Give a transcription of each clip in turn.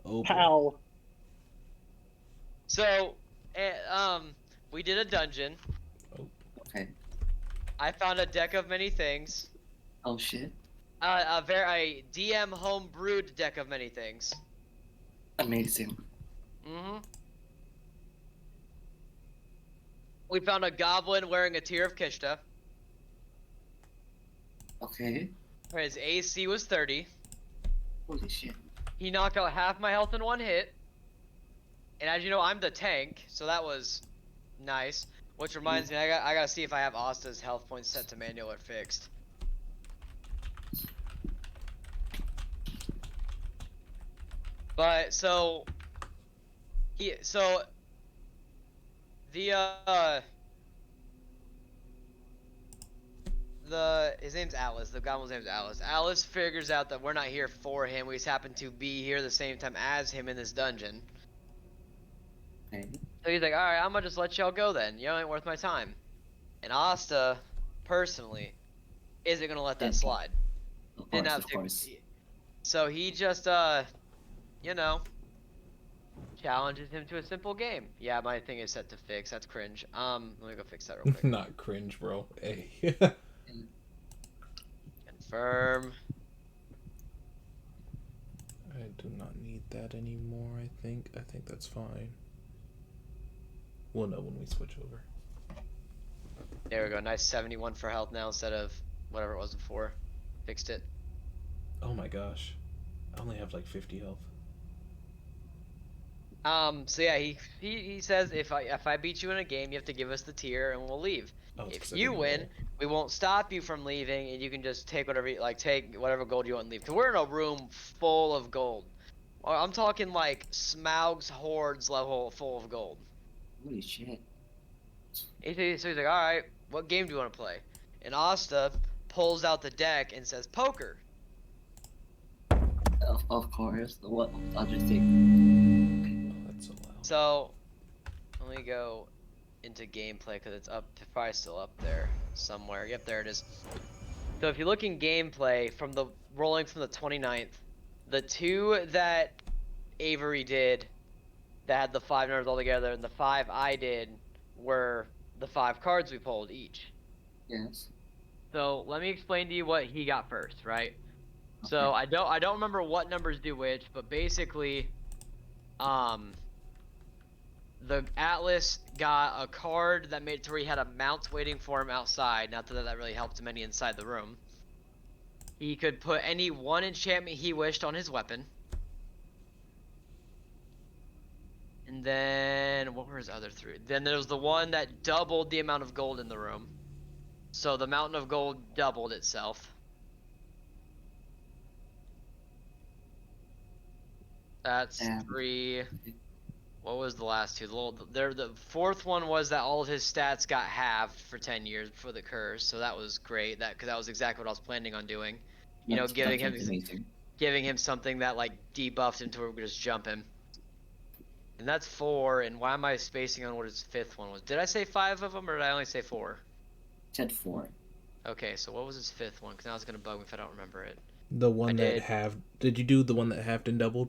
Oh boy. How? So, we did a dungeon. Oh. Okay. I found a deck of many things. Oh shit. A DM home brewed deck of many things. Amazing. Mm-hmm. We found a goblin wearing a tear of Kishta. Okay. His AC was 30. Holy shit. He knocked out half my health in one hit. And as you know, I'm the tank, so that was nice. Which reminds me, I gotta see if I have Asta's health points set to manual or fixed. But so the his name's Alice. The goblin's name's Alice. Alice figures out that we're not here for him. We just happen to be here the same time as him in this dungeon. Okay. So he's like, all right, I'm gonna just let y'all go then. You ain't worth my time. And Asta, personally, isn't gonna let that slide. Of Didn't course, have of to. course. So he just you know, challenges him to a simple game. Yeah, my thing is set to fix. That's cringe. Let me go fix that real quick. Not cringe, bro. Hey. Confirm. I do not need that anymore, I think. I think that's fine. We'll know when we switch over. There we go. Nice 71 for health now instead of whatever it was before. Fixed it. Oh my gosh. I only have like 50 health. So yeah, he says if I beat you in a game, you have to give us the tier and we'll leave. Oh, it's If 'cause I you didn't win, roll. we won't stop you from leaving, and you can just take whatever take whatever gold you want and leave. Cause we're in a room full of gold. I'm talking like Smaug's hordes level full of gold. Holy shit. So he's like, all right, what game do you want to play? And Asta pulls out the deck and says poker. Of course. What other thing? Oh, that's so loud. So let me go into gameplay because it's up, probably still up there somewhere. Yep, there it is. So if you look in gameplay from the rolling from the 29th, the two that Avery did that had the 5 numbers all together and the 5 I did were the 5 cards we pulled each. Yes. So let me explain to you what he got first, right? Okay. So I don't remember what numbers do which, but basically, the Atlas got a card that made it to where he had a mount waiting for him outside. Not that that really helped him any inside the room. He could put any one enchantment he wished on his weapon. And then, what were his other 3? Then there was the one that doubled the amount of gold in the room. So the mountain of gold doubled itself. That's 3. What was the last 2? The 4th one was that all of his stats got halved for 10 years before the curse, so that was great. Because that was exactly what I was planning on doing. You know, giving him something that like debuffed him to where we could just jump him. And that's 4. And why am I spacing on what his 5th one was? Did I say 5 of them, or did I only say 4? Said 4. Okay, so what was his 5th one? Because now it's gonna bug me if I don't remember it. The one that halved. Did you do the one that halved and doubled?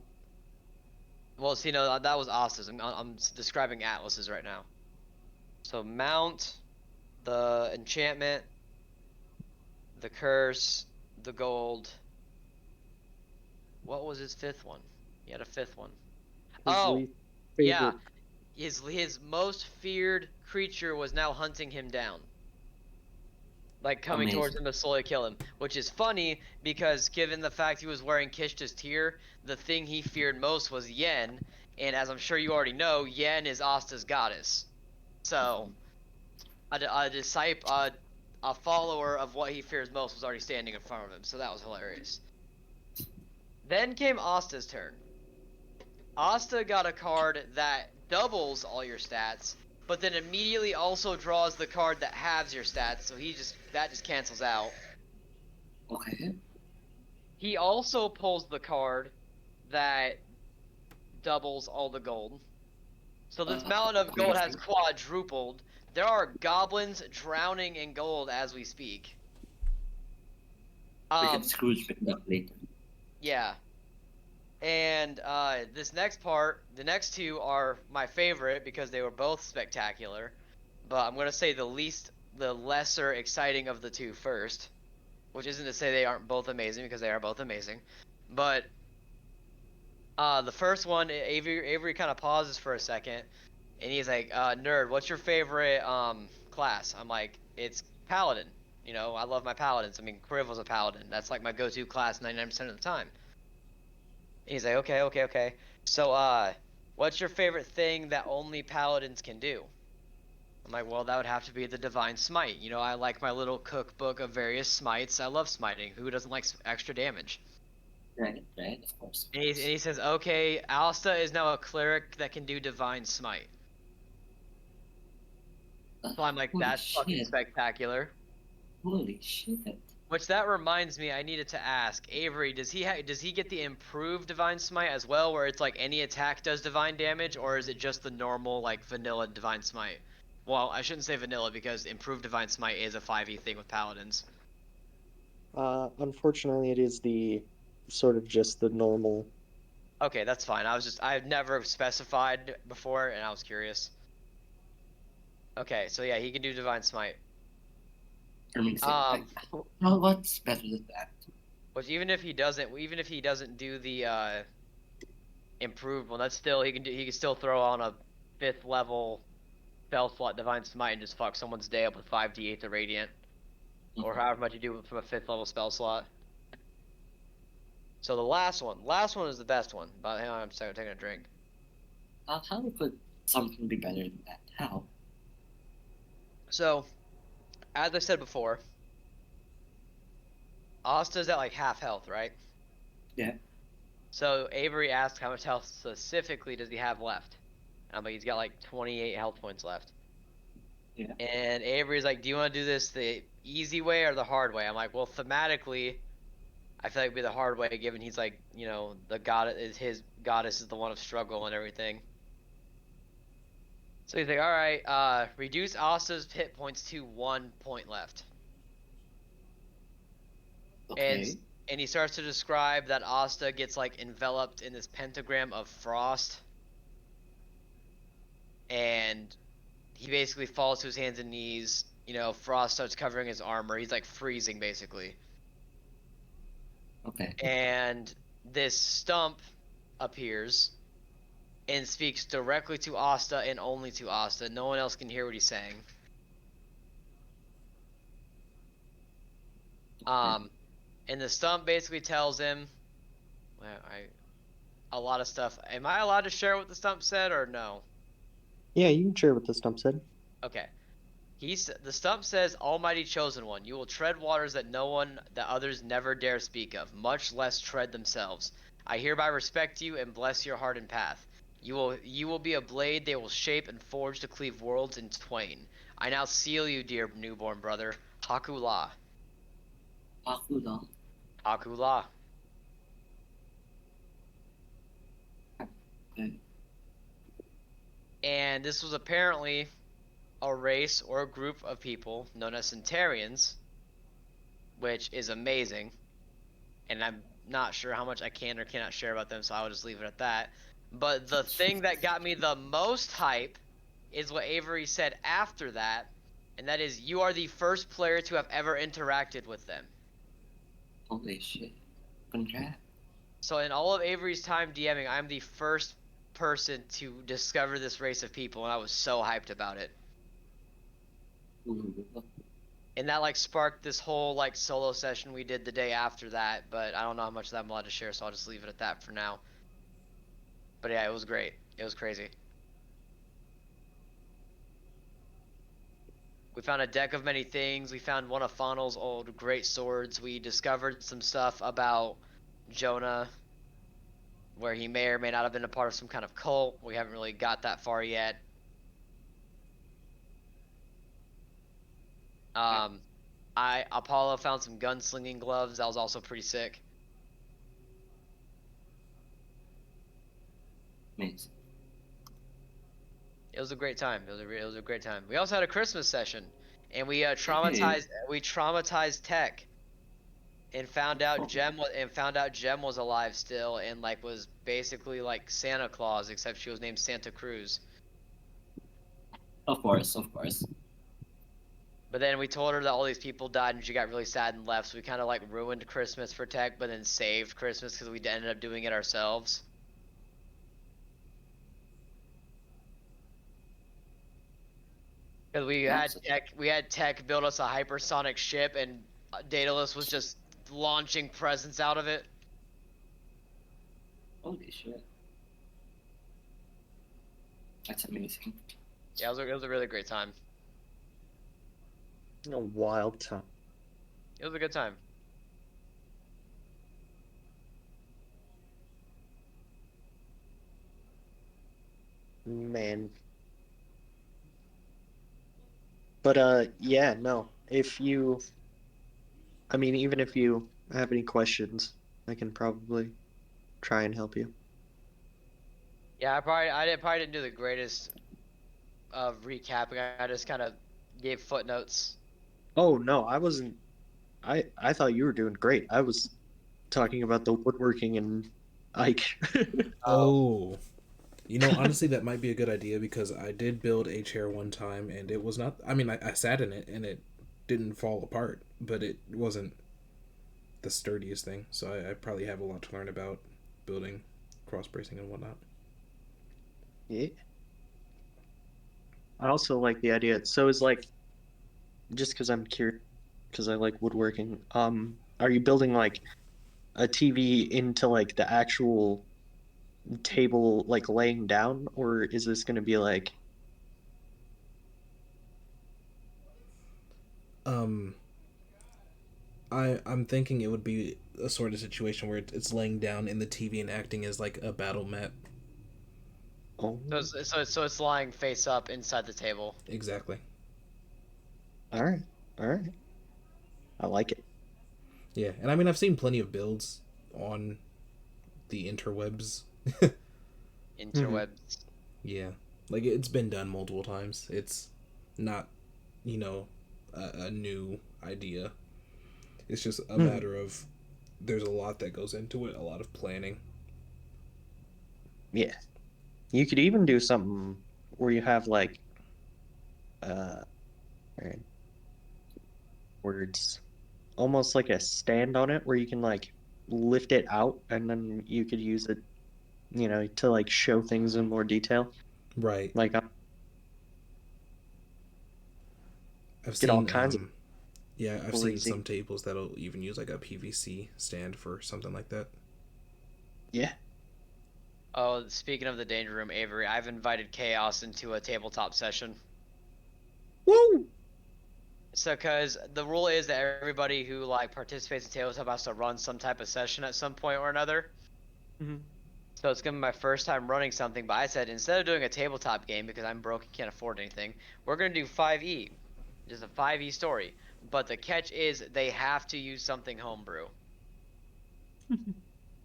Well, see, no, that was Asta's. I'm describing Atlas's right now. So mount, the enchantment, the curse, the gold. What was his 5th one? He had a 5th one. Oh, yeah. His most feared creature was now hunting him down. Like coming towards him to slowly kill him. Which is funny because given the fact he was wearing Kishta's tier, the thing he feared most was Yen. And as I'm sure you already know, Yen is Asta's goddess. So, a disciple, a follower of what he fears most was already standing in front of him. So that was hilarious. Then came Asta's turn. Asta got a card that doubles all your stats, but then immediately also draws the card that halves your stats, so that just cancels out. Okay. He also pulls the card that doubles all the gold. So this mountain of gold has quadrupled. There are goblins drowning in gold as we speak. We can Scrooge pick it up later. Yeah. And this next part, the next two are my favorite because they were both spectacular. But I'm gonna say the lesser exciting of the two first, which isn't to say they aren't both amazing because they are both amazing. But the first one, Avery kind of pauses for a second, and he's like, "Nerd, what's your favorite class?" I'm like, "It's Paladin. You know, I love my Paladins. I mean, Kriv a Paladin. That's like my go-to class 99% of the time." And he's like, "Okay. So, what's your favorite thing that only Paladins can do?" I'm like, "Well, that would have to be the Divine Smite. You know, I like my little cookbook of various smites. I love smiting. Who doesn't like extra damage?" Right, of course. And he says, "Okay, Alsta is now a cleric that can do Divine Smite." So I'm like, Holy "That's fucking shit. spectacular." Holy shit. Which that reminds me, I needed to ask Avery, does he get the improved Divine Smite as well, where it's like any attack does divine damage, or is it just the normal like vanilla Divine Smite? Well, I shouldn't say vanilla because improved Divine Smite is a 5e thing with paladins. Unfortunately, it is the sort of just the normal. Okay, that's fine. I've never specified before, and I was curious. Okay, so yeah, he can do Divine Smite. I mean, Um, what's better than that? which even if he doesn't do the improved one, that's still he can still throw on a 5th level spell slot Divine Smite and just fuck someone's day up with 5d8 of Radiant. Or however much you do from a 5th level spell slot. So the last one is the best one. But hang on, I'm sorry, taking a drink. How could something be better than that? How? So, as I said before, Asta's at like half health, right? Yeah. So Avery asked how much health specifically does he have left? And I'm like, he's got like 28 health points left. Yeah. And Avery's like, do you want to do this the easy way or the hard way? I'm like, well, thematically, I feel like it'd be the hard way, given he's like, you know, his goddess is the one of struggle and everything. So he's like, all right, reduce Asta's hit points to 1 point left. And Okay. and he starts to describe that Asta gets like enveloped in this pentagram of frost, and he basically falls to his hands and knees. You know, frost starts covering his armor. He's like freezing basically. Okay. And this stump appears and speaks directly to Asta and only to Asta. No one else can hear what he's saying. Um, and the stump basically tells him, well, a lot of stuff. Am I allowed to share what the stump said or no? Yeah, you can share what the stump said. Okay. The stump says, "Almighty chosen one, you will tread waters that others never dare speak of, much less tread themselves. I hereby respect you and bless your heart and path. You will be a blade they will shape and forge to cleave worlds in twain. I now seal you, dear newborn brother. Hakula. Akula. Hakula." Okay. And this was apparently a race or a group of people known as Centarians, which is amazing. And I'm not sure how much I can or cannot share about them, so I'll just leave it at that. But the thing that got me the most hype is what Avery said after that, and that is, you are the first player to have ever interacted with them. Holy shit. Congrats. So in all of Avery's time DMing, I'm the first person to discover this race of people, and I was so hyped about it. Ooh. And that like sparked this whole like solo session we did the day after that, but I don't know how much of that I'm allowed to share, so I'll just leave it at that for now. But yeah, it was great. It was crazy. We found a deck of many things. We found one of Faunal's old great swords. We discovered some stuff about Jonah, where he may or may not have been a part of some kind of cult. We haven't really got that far yet. Apollo found some gunslinging gloves. That was also pretty sick. Amazing. It was a great time. It was a great time. We also had a Christmas session, and we traumatized Tech, and found out Jem was alive still, and like was basically like Santa Claus, except she was named Santa Cruz. Of course, of course. But then we told her that all these people died, and she got really sad and left. So we kind of like ruined Christmas for Tech, but then saved Christmas because we ended up doing it ourselves. Because we had Tech build us a hypersonic ship, and Daedalus was just launching presents out of it. Holy shit. That's amazing. Yeah, it was a really great time. A wild time. It was a good time. Man. But yeah, no. Even if you have any questions, I can probably try and help you. Yeah, probably didn't do the greatest of recapping. I just kind of gave footnotes. Oh no, I wasn't. I thought you were doing great. I was talking about the woodworking and Ike. Oh, honestly, that might be a good idea because I did build a chair one time and it was not. I mean, I sat in it and it didn't fall apart, but it wasn't the sturdiest thing. So I probably have a lot to learn about building cross bracing and whatnot. Yeah. I also like the idea. So it's like, just because I'm curious, because I like woodworking. Are you building like a TV into like the actual table, like laying down, or is this going to be like? Um, I'm thinking it would be a sort of situation where it's laying down in the TV and acting as like a battle mat. Oh, So it's lying face up inside the table. Exactly. all right, all right. I like it. Yeah, and I mean I've seen plenty of builds on the interwebs. Interwebs. Yeah, like it's been done multiple times. It's not, a new idea. It's just a matter of there's a lot that goes into it, a lot of planning. Yeah, you could even do something where you have like, all right, words, almost like a stand on it where you can like lift it out, and then you could use it, to like show things in more detail. Right. Like I've get all seen kinds of I've seen crazy. some tables that'll even use like a PVC stand for something like that. Yeah. Oh, speaking of the danger room, Avery, I've invited Chaos into a tabletop session. Woo! So, cause the rule is that everybody who like participates in tabletop has to run some type of session at some point or another. Mm-hmm. So it's gonna be my first time running something, but I said instead of doing a tabletop game because I'm broke and can't afford anything, we're gonna do 5e, just a 5e story. But the catch is they have to use something homebrew.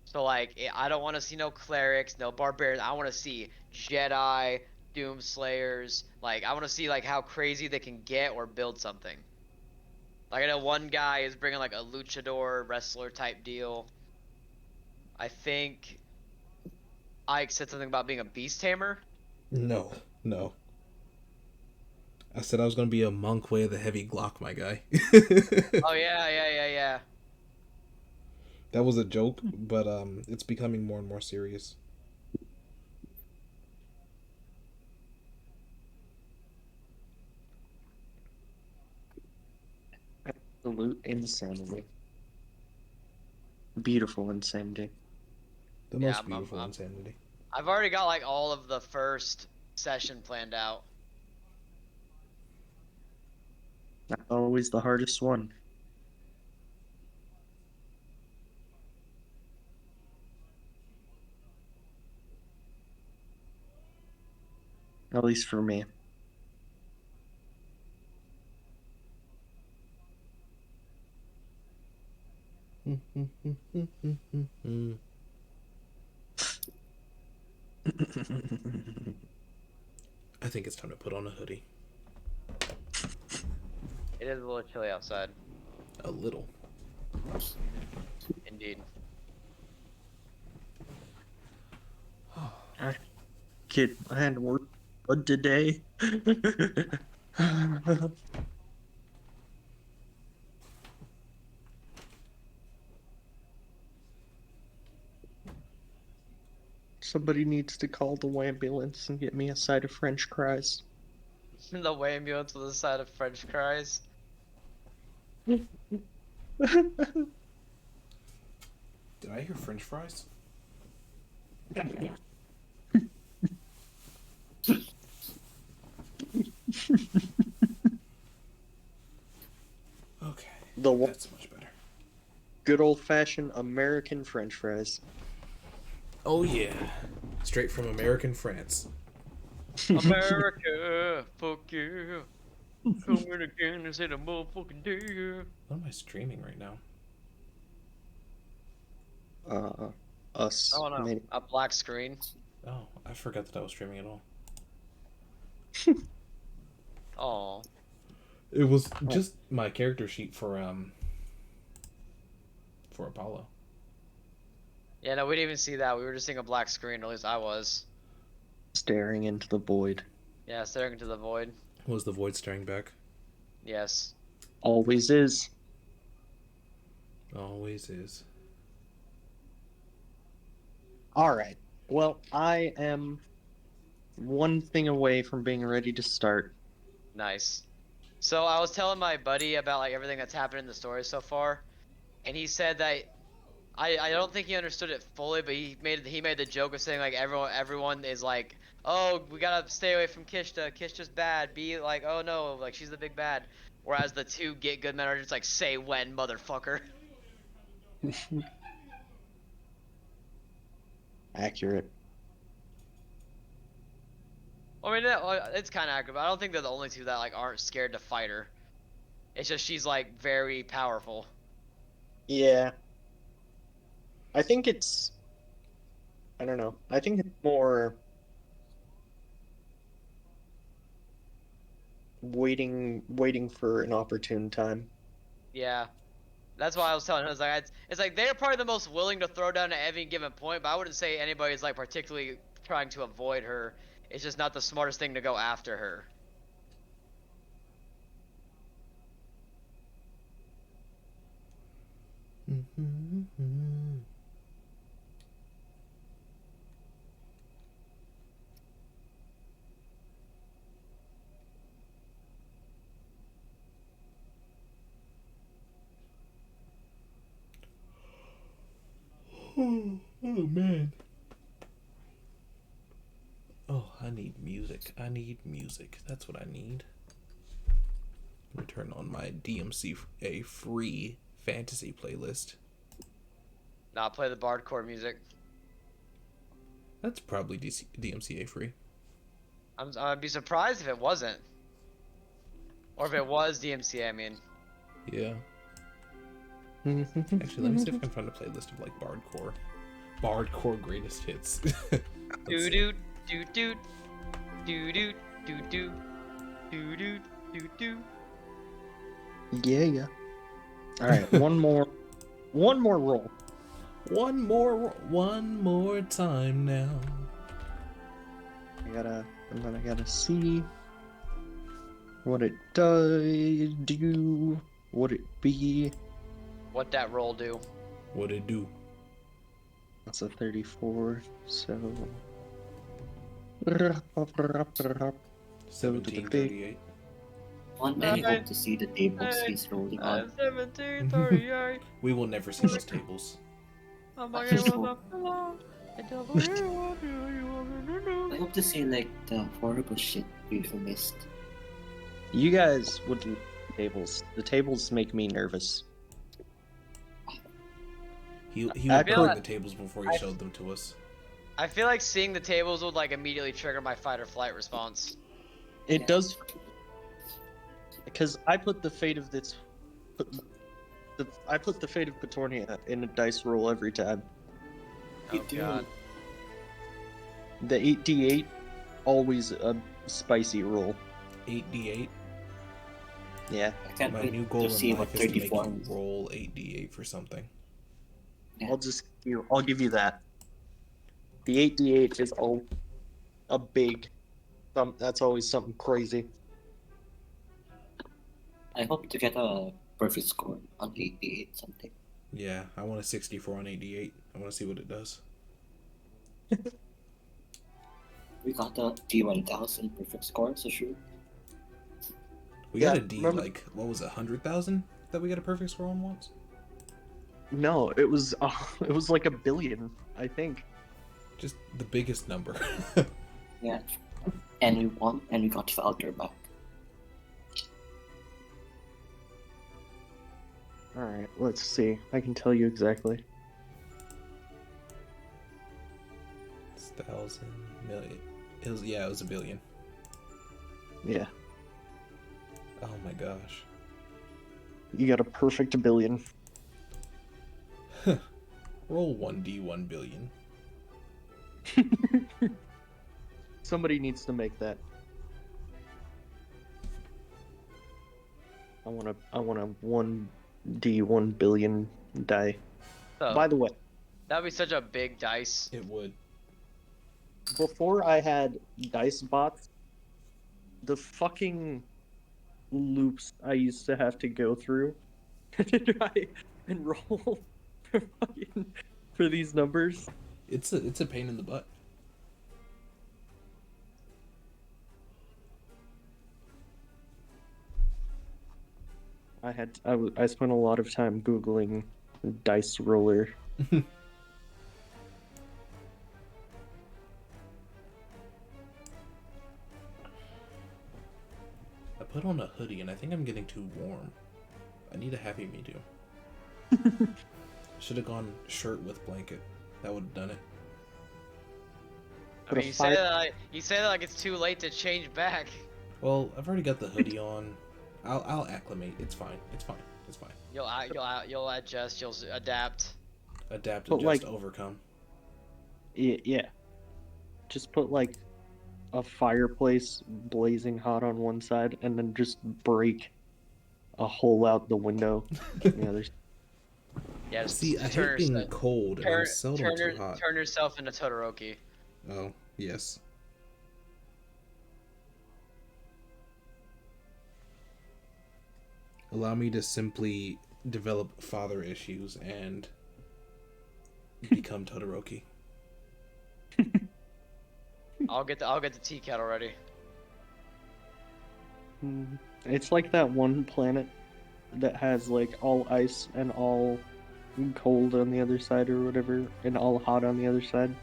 So like, I don't want to see no clerics, no barbarians. I want to see Jedi, Doomslayers. Like, I want to see like how crazy they can get or build something. Like I know one guy is bringing like a luchador wrestler type deal. I think Ike said something about being a beast tamer. No, no. I said I was gonna be a monk with a heavy Glock, my guy. Oh yeah. That was a joke, but it's becoming more and more serious. Absolute insanity. Beautiful insanity. The Yeah, most beautiful insanity. I've already got like all of the first session planned out. Not always the hardest one. At least for me. I think it's time to put on a hoodie. It is a little chilly outside. A little. Indeed. Kid, I had to work today. Somebody needs to call the ambulance and get me a side of French fries. The ambulance with a side of French fries. Did I hear French fries? Okay. That's much better. Good old-fashioned American French fries. Oh yeah. Straight from American France. America, fuck yeah. Coming again and say the motherfucking day. What am I streaming right now? Us. Oh no, Maybe. a black screen. Oh, I forgot that I was streaming at all. Oh. It was just my character sheet for Apollo. Yeah, no, we didn't even see that. We were just seeing a black screen, or at least I was. Staring into the void. Yeah, staring into the void. Was the void staring back? Yes. Always is. Always is. Alright. Well, I am one thing away from being ready to start. Nice. So I was telling my buddy about like everything that's happened in the story so far, and he said that I don't think he understood it fully, but he made the joke of saying like everyone is like, oh, we gotta stay away from Kishta. Kishta's bad. Be like, oh no, like she's the big bad. Whereas the two get good men are just like, say when, motherfucker. Accurate. I mean, it's kind of accurate, but I don't think they're the only two that like aren't scared to fight her. It's just she's like very powerful. Yeah. I think it's... I don't know. I think it's more... waiting for an opportune time. Yeah. That's why I was telling him. It's like they're probably the most willing to throw down at any given point, but I wouldn't say anybody's like particularly trying to avoid her. It's just not the smartest thing to go after her. Oh man. Oh, I need music. I need music. That's what I need. Let me turn on my DMCA free fantasy playlist. Nah, play the bardcore music. That's probably DMCA free. I'd be surprised if it wasn't. Or if it was DMCA, I mean. Yeah. Actually, let me see if I can find a playlist of like Bardcore greatest hits. Do do do do do do do do do do do do. Yeah. Alright, one more roll. One more time now. I gotta see what it does do, what it be. What that roll do? What it do? That's a 34, so 1738. One day I hope to see the tables he's rolling on. 1738. We will never see those tables. I hope to see like the horrible shit we've missed. you guys would love tables. The tables make me nervous. He would I burn feel the tables before he showed them to us. I feel like seeing the tables would like immediately trigger my fight or flight response. It does, because I put the fate of this. I put the fate of Petornia in a dice roll every time. Oh god. The 8d8, always a spicy roll. 8d8. Yeah. I can't My wait new goal to see in what life is to make 34 you is. roll 8d8 for something. Yeah. I'll give you that. The 8d8 is a big. That's always something crazy. I hope to get a perfect score on 88 something. Yeah, I want a 64 on 8d8. I want to see what it does. We got a D1000 perfect score, so sure. We Yeah, got a D, remember- like, what was it, 100,000 that we got a perfect score on once? No, it was like 1 billion, I think. Just the biggest number. Yeah. And we won, and we got Falter back. All right, let's see. I can tell you exactly. It's 1,000 million. It was 1 billion. Yeah, Oh my gosh. you got a perfect 1 billion. Roll 1d 1 billion. Somebody needs to make that. I want a 1d 1 billion die. So, By the way, that'd be such a big dice. It would. before I had dice bots, the fucking loops I used to have to go through to try and roll for these numbers. It's a pain in the butt. I spent a lot of time Googling dice roller. I put on a hoodie and I think I'm getting too warm. I need a Happy Medium. Should have gone shirt with blanket. That would have done it. I mean, you say that like it's too late to change back. Well, I've already got the hoodie on. I'll acclimate. It's fine. It's fine. It's fine. You'll adjust. You'll adapt. Adapt, But, adjust, like- overcome. Yeah. Just put like a fireplace blazing hot on one side and then just break a hole out the window. Yeah, there's Yeah. Just See, I turn hate being yourself- cold and I'm seldom too hot. turn yourself into Todoroki. Oh, yes. Allow me to simply develop father issues and become Todoroki. I'll get the tea kettle ready. it's like that one planet that has like all ice and all cold on the other side or whatever, and all hot on the other side.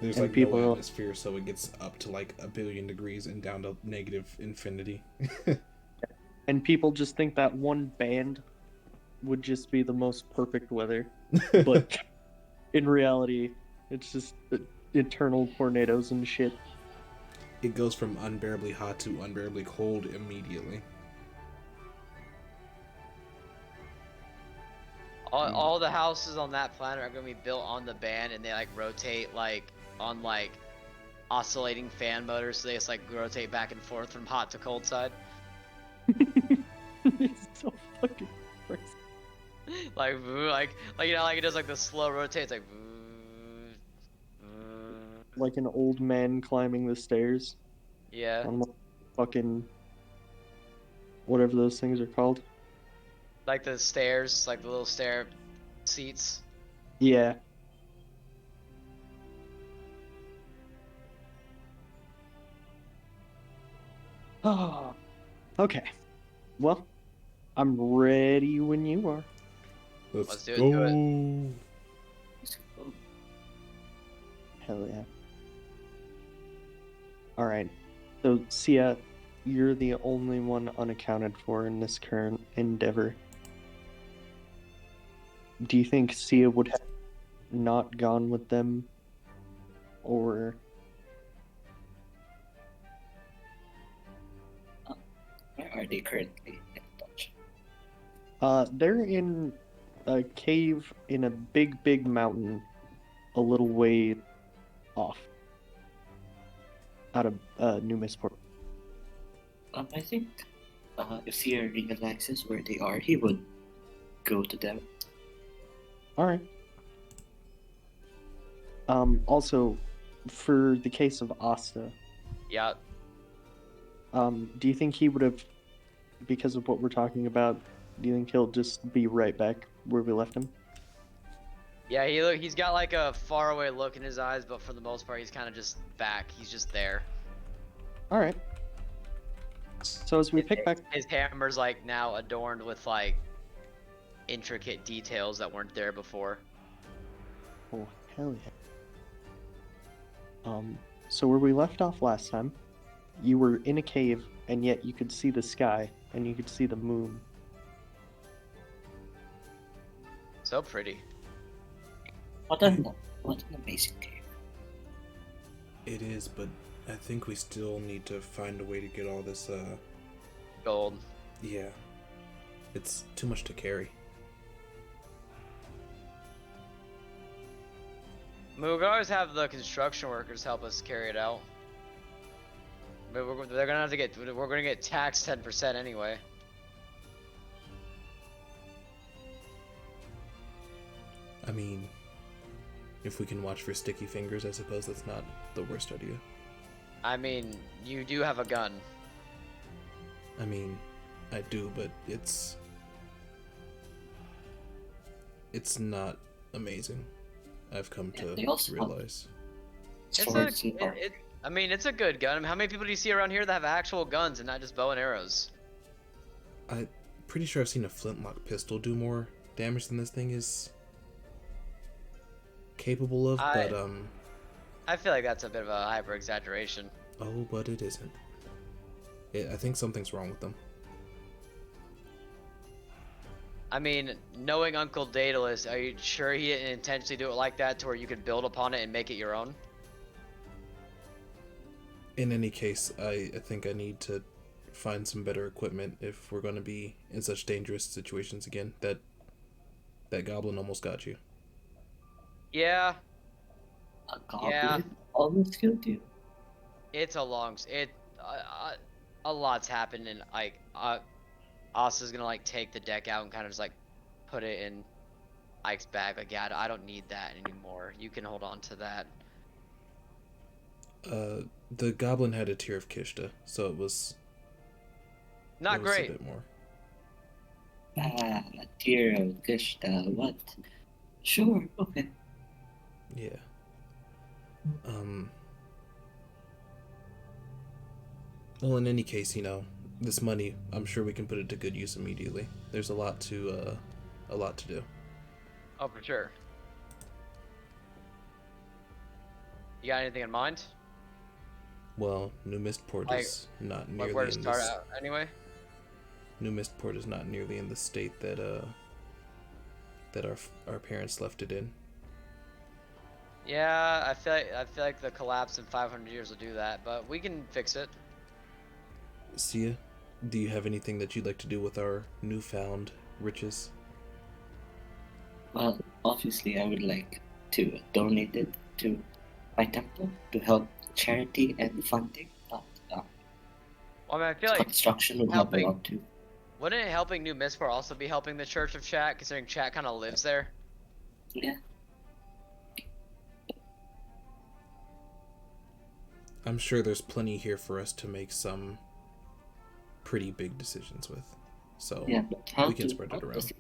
There's And like people- no atmosphere, so it gets up to like 1 billion degrees and down to negative infinity. And people just think that one band would just be the most perfect weather. But in reality, it's just eternal tornadoes and shit. It goes from unbearably hot to unbearably cold immediately. All the houses on that planet are gonna be built on the band, and they like rotate like on like oscillating fan motors, so they just like rotate back and forth from hot to cold side. It's so fucking crazy. Like you know, like it does like the slow rotate. It's like voo, voo. Like an old man climbing the stairs Yeah, on fucking whatever those things are called. like the stairs, like the little stair seats. Yeah. Oh. Okay. Well, I'm ready when you are. Let's do it, do Hell yeah. Alright. So, Sia, you're the only one unaccounted for in this current endeavor. Do you think Sia would have not gone with them? Or. Where are they currently in touch? They're in a cave in a big mountain a little way off. Out of New Missport. I think if Sierra realizes where they are, he would go to them. All right. Also, for the case of Asta, Yeah. do you think he would have, because of what we're talking about, do you think he'll just be right back where we left him? Yeah, he's got like a faraway look in his eyes, but for the most part, he's kind of just back. He's just there. All right. So as we pick back, His hammer's like now adorned with like intricate details that weren't there before. oh hell yeah. So where we left off last time, you were in a cave, and yet you could see the sky, and you could see the moon. So pretty. What an amazing game. It is, but I think we still need to find a way to get all this, Gold. yeah. It's too much to carry. I mean, we could always have the construction workers help us carry it out. But they're gonna have to get. We're gonna get taxed 10% anyway. I mean, if we can watch for sticky fingers, I suppose that's not the worst idea. I mean, you do have a gun. I mean, I do, but it's not amazing. I've come to they also have realize. swords and armor. I mean, it's a good gun. I mean, how many people do you see around here that have actual guns and not just bow and arrows? I'm pretty sure I've seen a flintlock pistol do more damage than this thing is capable of, but I feel like that's a bit of a hyper exaggeration. oh, but it isn't. I think something's wrong with them. I mean, knowing Uncle Daedalus, are you sure he didn't intentionally do it like that to where you could build upon it and make it your own? In any case, I think I need to find some better equipment if we're going to be in such dangerous situations again. That goblin almost got you. Yeah, A goblin Yeah. almost killed you. it's a a lot's happened, and like Asa's gonna like take the deck out and kind of just like put it in Ike's bag. Like, yeah, I don't need that anymore. You can hold on to that. The goblin had a tear of Kishta, so it was Not it was great. a bit more. Ah, dear Krishna, what? Sure, okay. Yeah. Well, in any case, this money, I'm sure we can put it to good use immediately. There's a lot to do. Oh, for sure. You got anything in mind? Well, New Mistport Like- is not Like nearly where to in start this. out anyway? New Mistport is not nearly in the state that our parents left it in. Yeah, I feel like the collapse in 500 years will do that, but we can fix it. Sia, do you have anything that you'd like to do with our newfound riches? Well, obviously, I would like to donate it to my temple to help charity and funding. But Well, I mean, I feel like construction would help a helping- lot too. wouldn't it helping New Mistport also be helping the Church of Chat, considering Chat kind of lives there? Yeah. I'm sure there's plenty here for us to make some pretty big decisions with. So Yeah, but how we can spread it around.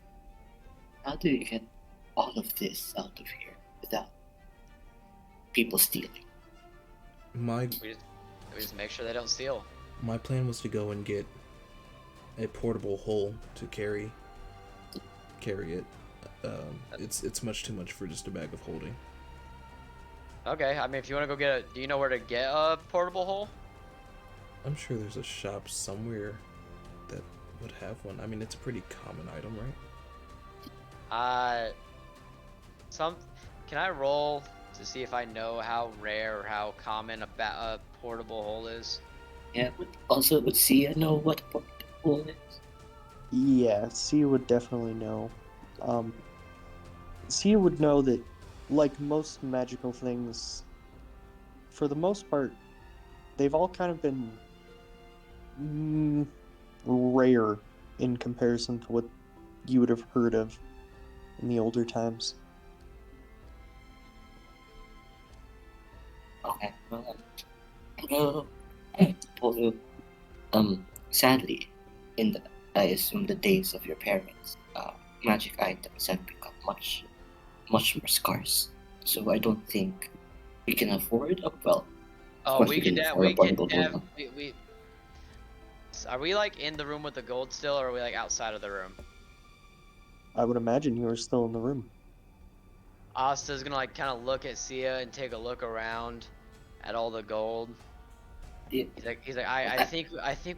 How do you get all of this out of here without people stealing? My We just make sure they don't steal. my plan was to go and get a portable hole to carry it. It's much too much for just a bag of holding. Okay, I mean, if you want to go get do you know where to get a portable hole? I'm sure there's a shop somewhere that would have one. I mean, it's a pretty common item, right? Can I roll to see if I know how rare or how common a portable hole is? Yeah, but also would Sia know what a portable is? Yeah, Sia would definitely know. Sia would know that, like most magical things, for the most part, they've all kind of been rare in comparison to what you would have heard of in the older times. Okay, well, well, sadly, in the I assume the days of your parents, magic items have become much more scarce. So I don't think we can afford. Well, of Oh, course we can afford a we could bundle one. we. Are we like in the room with the gold still, or are we like outside of the room? I would imagine you were still in the room. Asta's gonna like kind of look at Sia and take a look around at all the gold. Yeah, He's like, I think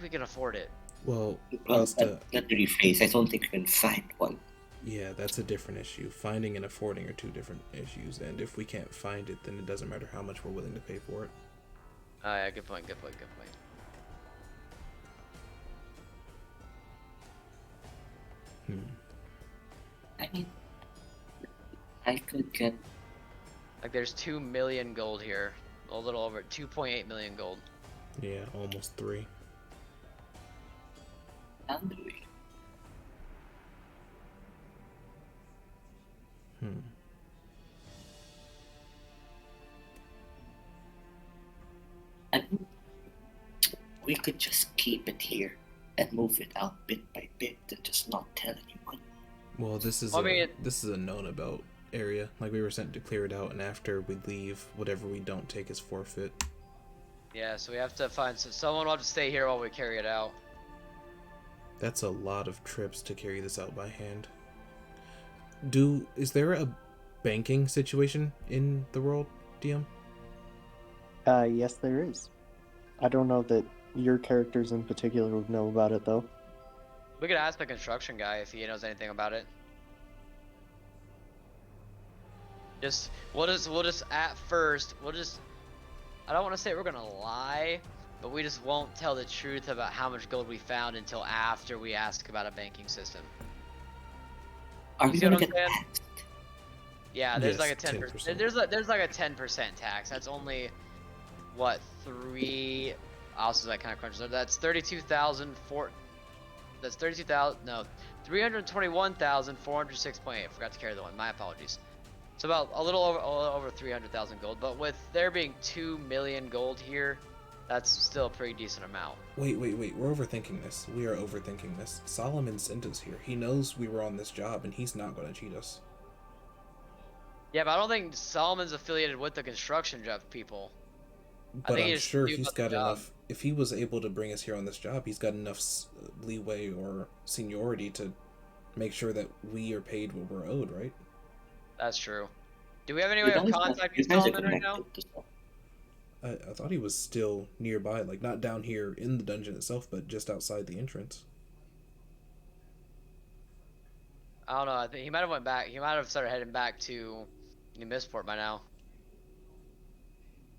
we can afford it. Well, well, Asta, let me rephrase. I don't think we can find one. yeah, that's a different issue. Finding and affording are two different issues, and if we can't find it, then it doesn't matter how much we're willing to pay for it. Oh yeah, good point, good point, good point. I mean, I could get. Like there's 2 million gold here, a little over 2.8 million gold. Yeah, almost 3. How do we? I mean, we could just keep it here and move it out bit by bit and just not tell anyone. Well, this is this is a known about area. Like, we were sent to clear it out, and after we leave, whatever we don't take is forfeit. Yeah, so we have to find someone will have to stay here while we carry it out. That's a lot of trips to carry this out by hand. Is there a banking situation in the world, DM? Yes, there is. I don't know that your characters in particular would know about it, though. We could ask the construction guy if he knows anything about it. We'll just at first, I don't want to say we're gonna lie, but we just won't tell the truth about how much gold we found until after we ask about a banking system. Are You we see what gonna I'm get saying? taxed? Yeah, there's Yes, like a 10%. 10%. There's like a 10% tax. That's only what 3. Also, that kind of crunches. That's 32,004. That's 32,000. No, 321,406.8. Forgot to carry the one. My apologies. So about a little over 300,000 gold. But with there being 2 million gold here, that's still a pretty decent amount. Wait. We're overthinking this. We are overthinking this. Solomon sent us here. He knows we were on this job, and he's not going to cheat us. Yeah, but I don't think Solomon's affiliated with the construction job people. But I'm sure he's got enough. If he was able to bring us here on this job, he's got enough leeway or seniority to make sure that we are paid what we're owed, right? That's true. Do we have any way of contacting Solomon right now? I thought he was still nearby, like not down here in the dungeon itself, but just outside the entrance. I don't know. I think he might have went back. He might have started heading back to New Missport by now.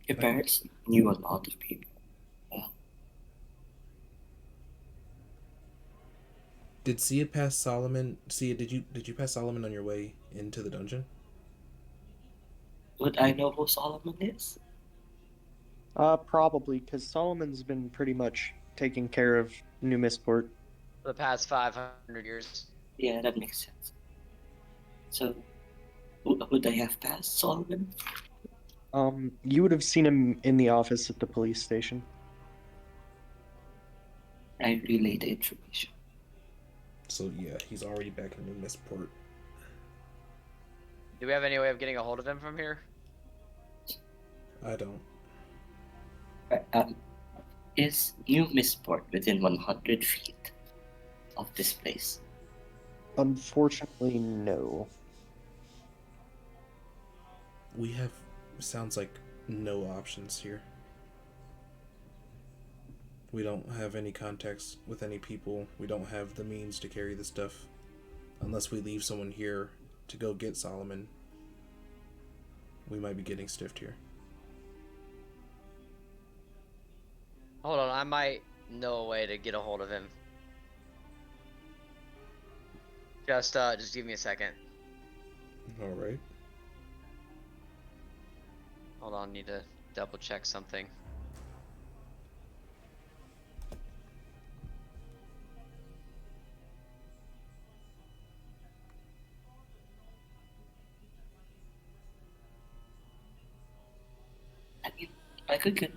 Your parents knew a lot of people. Did Sia pass Solomon? Sia, did you pass Solomon on your way into the dungeon? Would I know who Solomon is? Probably, because Solomon's been pretty much taking care of New Missport For the past 500 years. Yeah, that makes sense. So, would I have passed Solomon? You would have seen him in the office at the police station. I relay the information. So yeah, he's already back in New Missport. Do we have any way of getting a hold of him from here? I don't. Is New Missport within 100 feet of this place? Unfortunately, no. We have, sounds like, no options here. We don't have any contacts with any people. We don't have the means to carry the stuff. Unless we leave someone here to go get Solomon, we might be getting stiffed here. Hold on, I might know a way to get a hold of him. Just give me a second. All right. Hold on, need to double check something. could get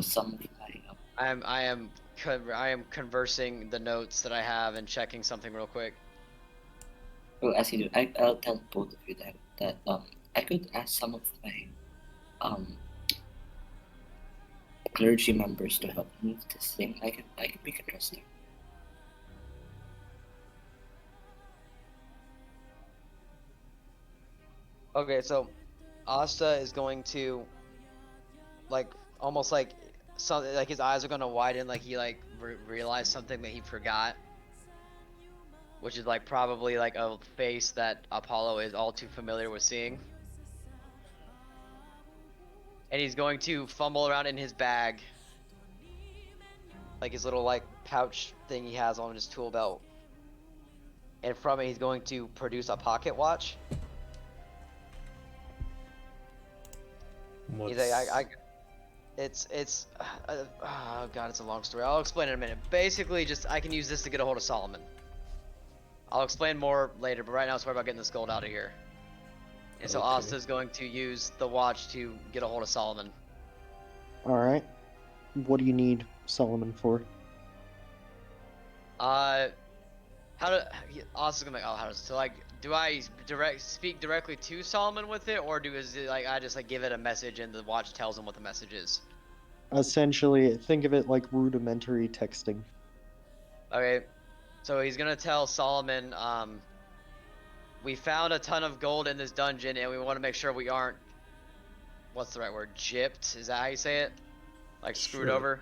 some of my. I am conversing the notes that I have and checking something real quick. Well, as you do, I'll tell both of you that I could ask some of my um clergy members to help move this thing. I can make it interesting. Okay, so Asta is going to like almost like something like his eyes are gonna widen, like he like realized something that he forgot, which is like probably like a face that Apollo is all too familiar with seeing. And he's going to fumble around in his bag, like his little like pouch thing he has on his tool belt. And from it, he's going to produce a pocket watch. He's like, it's oh god, it's a long story. I'll explain in a minute. Basically, just I can use this to get a hold of Solomon. I'll explain more later, but right now it's worry about getting this gold out of here. And so Asta's going to use the watch to get a hold of Solomon. Alright. What do you need Solomon for? Asta's gonna be like, oh, how does so like do I speak directly to Solomon with it, or is it like I just like give it a message and the watch tells him what the message is? Essentially, think of it like rudimentary texting. Okay, so he's gonna tell Solomon, we found a ton of gold in this dungeon, and we want to make sure we aren't, what's the right word, gypped? Is that how you say it? Like screwed over?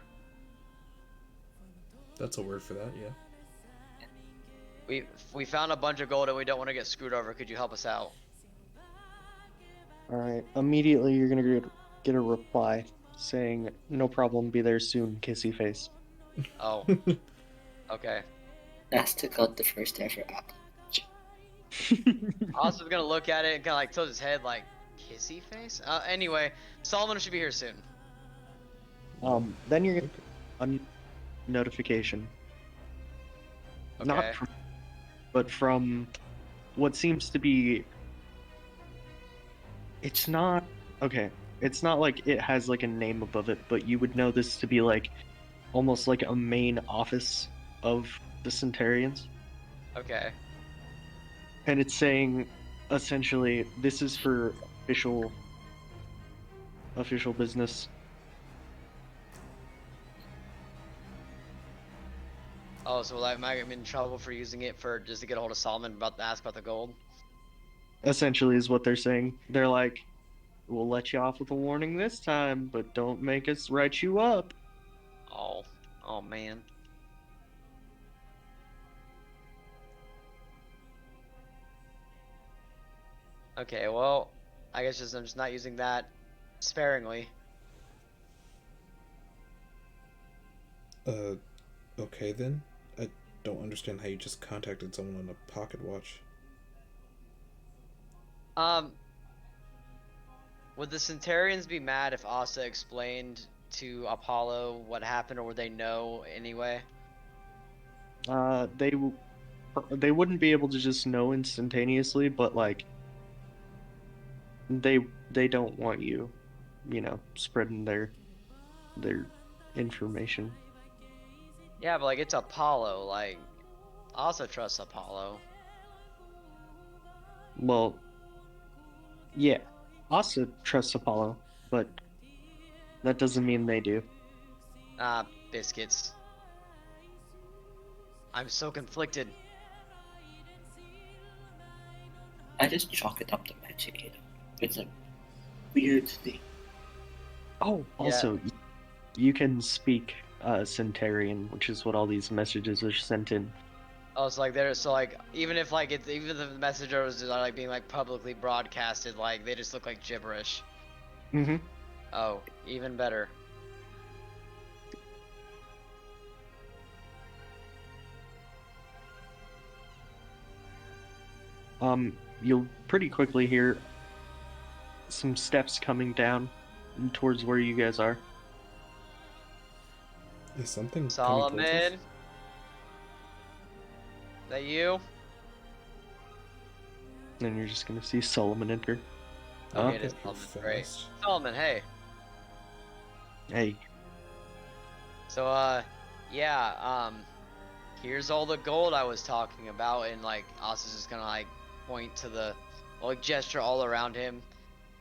That's a word for that, yeah. We found a bunch of gold and we don't want to get screwed over. Could you help us out? Alright, immediately you're gonna get a reply saying, no problem, be there soon, kissy face. Oh. Okay. That's took out the first ever Apple. Austin's gonna look at it and kind of like tilt his head like, kissy face? Anyway, Solomon should be here soon. Then you're gonna get a notification. Okay. Not from, but from what seems to be... It's not... Okay, it's not like it has like a name above it, but you would know this to be like almost like a main office of the Centurions. Okay. And it's saying, essentially, this is for official business. Oh, so like, am I in trouble for using it for just to get a hold of Solomon about to ask about the gold? Essentially, is what they're saying. They're like, we'll let you off with a warning this time, but don't make us write you up. Oh man. Okay, well, I guess I'm just not using that sparingly. Okay then. I don't understand how you just contacted someone on a pocket watch. Would the Centurions be mad if Asta explained to Apollo what happened, or would they know anyway? They wouldn't be able to just know instantaneously, but like they don't want you, spreading their information. Yeah, but like it's Apollo, like Asta trusts Apollo. Well, yeah, Asa trusts Apollo, but that doesn't mean they do. Biscuits. I'm so conflicted. I just chalk it up to magic. It's a weird thing. Oh, also, you can speak Centurion, which is what all these messages are sent in. Oh, so like even if like even if the messenger was like being like publicly broadcasted, like they just look like gibberish. Mm-hmm. Oh, even better. You'll pretty quickly hear some steps coming down towards where you guys are. Is something Solomon? coming towards us? Is that you? And you're just gonna see Solomon enter. Okay, it is Solomon. Great. Solomon, hey. Hey. So, yeah, here's all the gold I was talking about, and like Oz just gonna like point to the, like gesture all around him,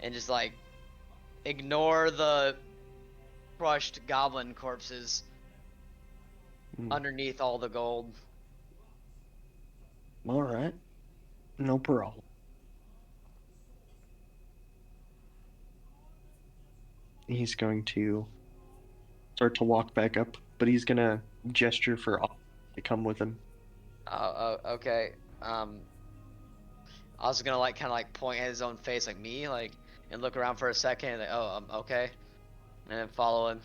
and just like ignore the crushed goblin corpses underneath all the gold. All right. No problem. He's going to start to walk back up, but he's gonna gesture for Oz to come with him. Okay. I was gonna like kind of like point at his own face, like me, like, and look around for a second, and like, oh, okay, and then follow him.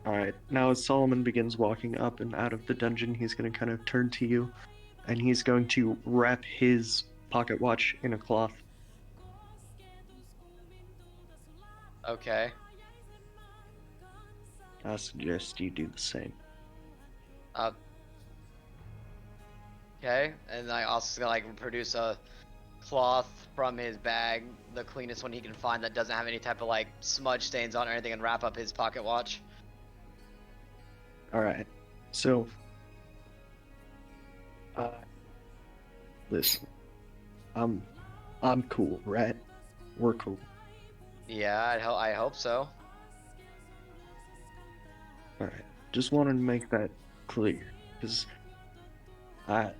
All right. Now, as Solomon begins walking up and out of the dungeon, he's going to kind of turn to you, and he's going to wrap his pocket watch in a cloth. Okay. I suggest you do the same. Okay, and I also gonna like produce a cloth from his bag, the cleanest one he can find that doesn't have any type of like smudge stains on it or anything, and wrap up his pocket watch. All right. So, listen, I'm cool, right? We're cool. Yeah, I hope so. All right. Just wanted to make that clear, because I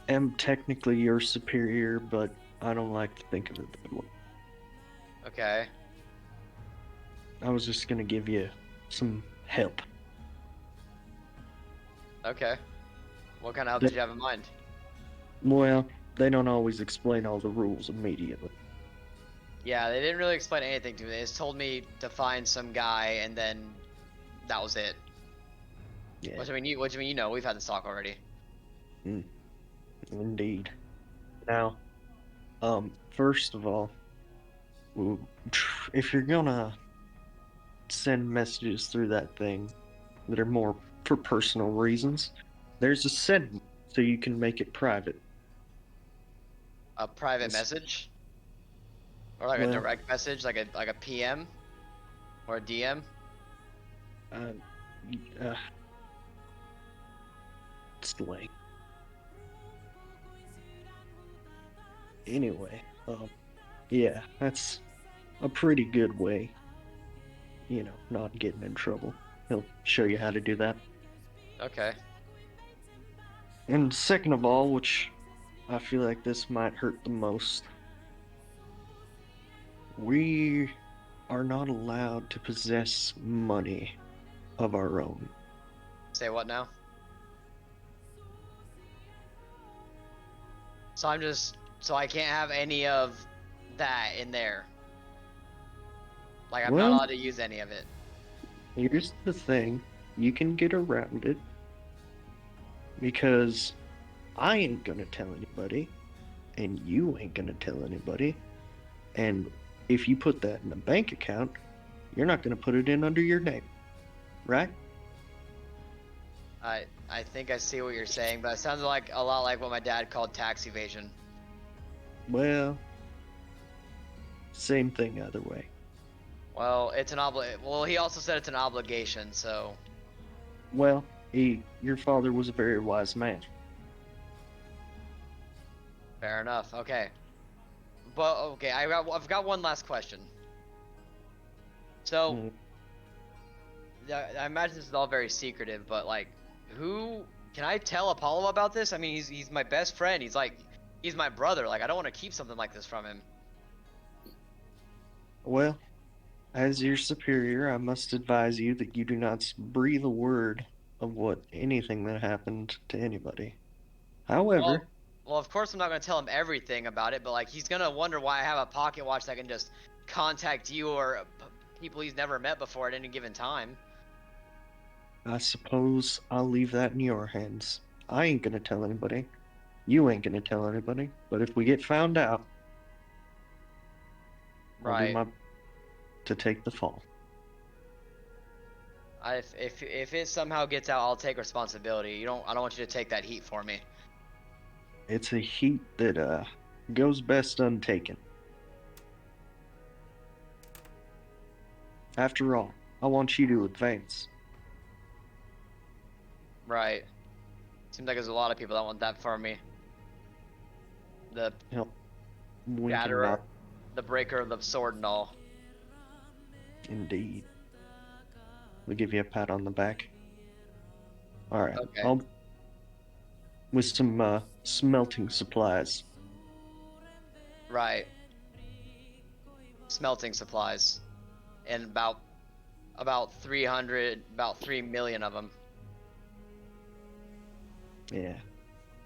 am technically your superior, but I don't like to think of it that way. Okay. I was just gonna give you some help. Okay. What kind of help did you have in mind? Well, they don't always explain all the rules immediately. Yeah, they didn't really explain anything to me. They just told me to find some guy, and then that was it. Yeah. What do you mean? You know, we've had this talk already. Indeed. Now, first of all, if you're gonna send messages through that thing that are more for personal reasons, there's a setting so you can make it private. A private It's, message, or like a well, direct message, like a PM or a DM. uh, uh, it's late. Anyway, yeah, that's a pretty good way, not getting in trouble. He'll show you how to do that. Okay. And second of all, which I feel like this might hurt the most, we are not allowed to possess money of our own. Say what now? So I can't have any of that in there. Like I'm not Well, allowed to use any of it. here's the thing. You can get around it because I ain't gonna tell anybody, and you ain't gonna tell anybody. And if you put that in a bank account, you're not gonna put it in under your name, right? I think I see what you're saying, but it sounds like a lot like what my dad called tax evasion. Well, same thing either way. Well, it's an well, he also said it's an obligation, so. Well, your father was a very wise man. Fair enough. Okay. But okay, I've got one last question. So, Mm. I imagine this is all very secretive, but like, who can I tell Apollo about this? I mean, he's my best friend. He's my brother. Like, I don't want to keep something like this from him. Well, as your superior, I must advise you that you do not breathe a word of what anything that happened to anybody. Well, However, well, of course I'm not gonna tell him everything about it, but like, he's gonna wonder why I have a pocket watch that can just contact you or people he's never met before at any given time. I suppose I'll leave that in your hands. I ain't gonna tell anybody. You ain't gonna tell anybody. But if we get found out, I'll do Right. my to take the fall. If it somehow gets out, I'll take responsibility. I don't want you to take that heat for me. It's a heat that goes best untaken. After all, I want you to advance. Right. Seems like there's a lot of people that want that for me. The Help. Wink and shatterer, nod. the breaker of the sword and all. Indeed. We'll give you a pat on the back. Alright. Okay. With some smelting supplies. Right. Smelting supplies. And about 300, about 3 million of them. Yeah.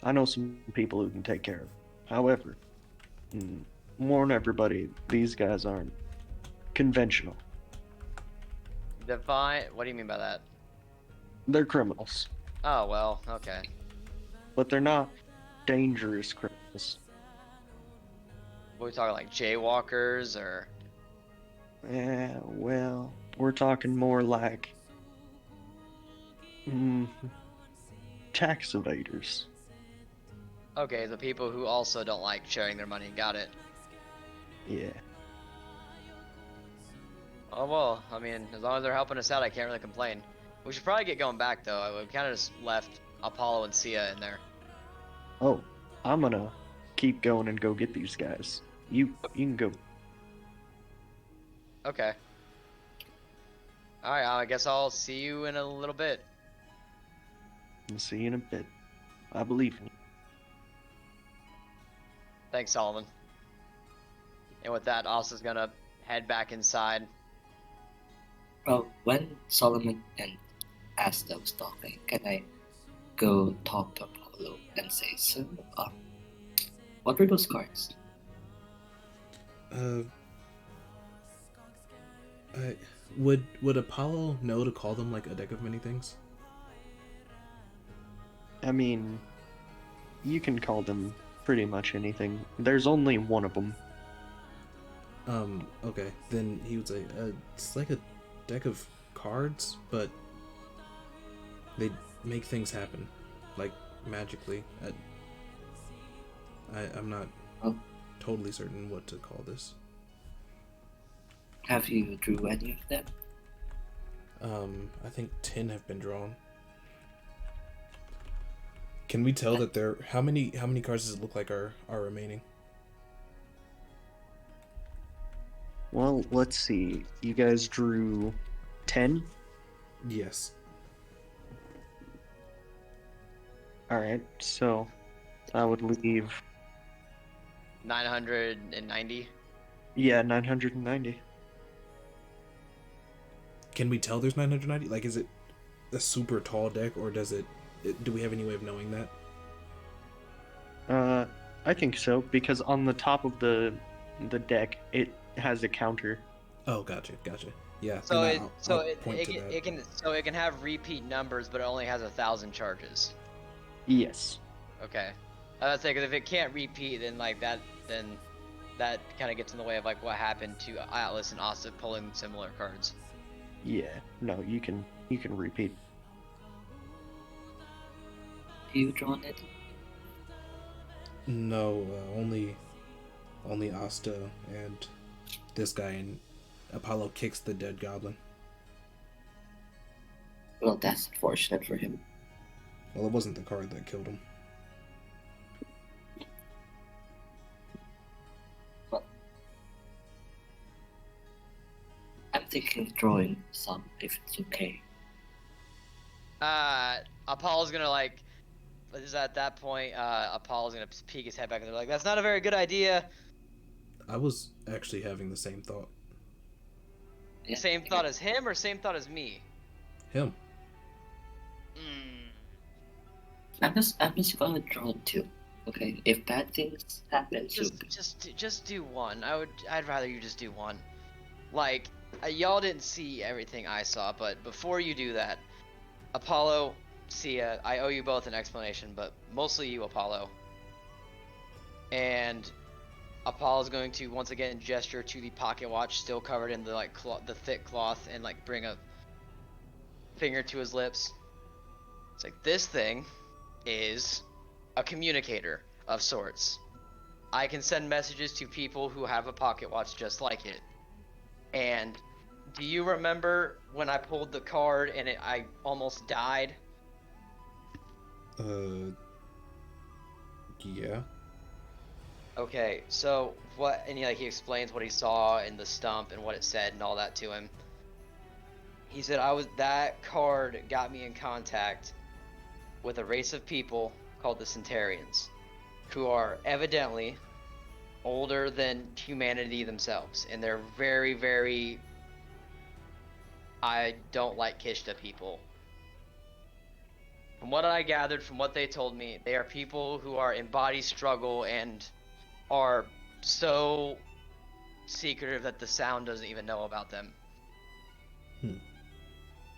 I know some people who can take care of it. However, warn everybody, these guys aren't conventional. Divine, what do you mean by that? They're criminals. Oh, well, okay. But they're not dangerous criminals. What are we talking, like jaywalkers or? Well, we're talking more like tax evaders. Okay, the people who also don't like sharing their money. Got it. Yeah. Oh, well, I mean, as long as they're helping us out, I can't really complain. We should probably get going back, though. We kind of just left Apollo and Sia in there. Oh, I'm gonna keep going and go get these guys. You can go. Okay. Alright, I guess I'll see you in a little bit. I'll see you in a bit. I believe in you. Thanks, Solomon. And with that, Asa's gonna head back inside. When Solomon and Asta was talking, can I go talk to Apollo and say, so, what were those cards? Would Apollo know to call them like a deck of many things? I mean, you can call them pretty much anything. There's only one of them. Okay. Then he would say, it's like a deck of cards, but they make things happen, like magically. I'm not totally certain what to call this. Have you drew any of them? I think 10 have been drawn. Can we tell that there? How many cards does it look like are remaining? Well, let's see. You guys drew 10? Yes. Alright, so I would leave. 990. Yeah, 990. Can we tell there's 990? Like, is it a super tall deck, or does it? Do we have any way of knowing that? I think so, because on the top of the deck, it has a counter. Oh, gotcha. Yeah. So it can have repeat numbers, but it only has 1,000 charges. Yes. Okay. I was saying, because if it can't repeat, then then that kind of gets in the way of like what happened to Atlas and Asa pulling similar cards. Yeah. No, you can repeat. You drawn it? No, only Asta and this guy, and Apollo kicks the dead goblin. Well, that's unfortunate for him. Well, it wasn't the card that killed him. Well, I'm thinking of drawing some, if it's okay. Apollo's gonna like, is at that point, Apollo's gonna peek his head back and they're like, that's not a very good idea. I was actually having the same thought. Yeah, Same thought as him or same thought as me? Him. I'm just gonna draw two. Okay, if bad things happen, Just do one. I'd rather you just do one. Like, y'all didn't see everything I saw, but before you do that, Apollo, Sia, I owe you both an explanation, but mostly you, Apollo. And Apollo's going to once again gesture to the pocket watch, still covered in the the thick cloth, and like bring a finger to his lips. It's like, this thing is a communicator of sorts. I can send messages to people who have a pocket watch just like it. And Do you remember when I pulled the card and I almost died? Yeah. Okay, so what? And he explains what he saw in the stump and what it said and all that to him. He said that card got me in contact with a race of people called the Centurions, who are evidently older than humanity themselves, and they're very, very. I don't like Kishta people. From what I gathered, from what they told me, they are people who are in body struggle and are so secretive that the sound doesn't even know about them.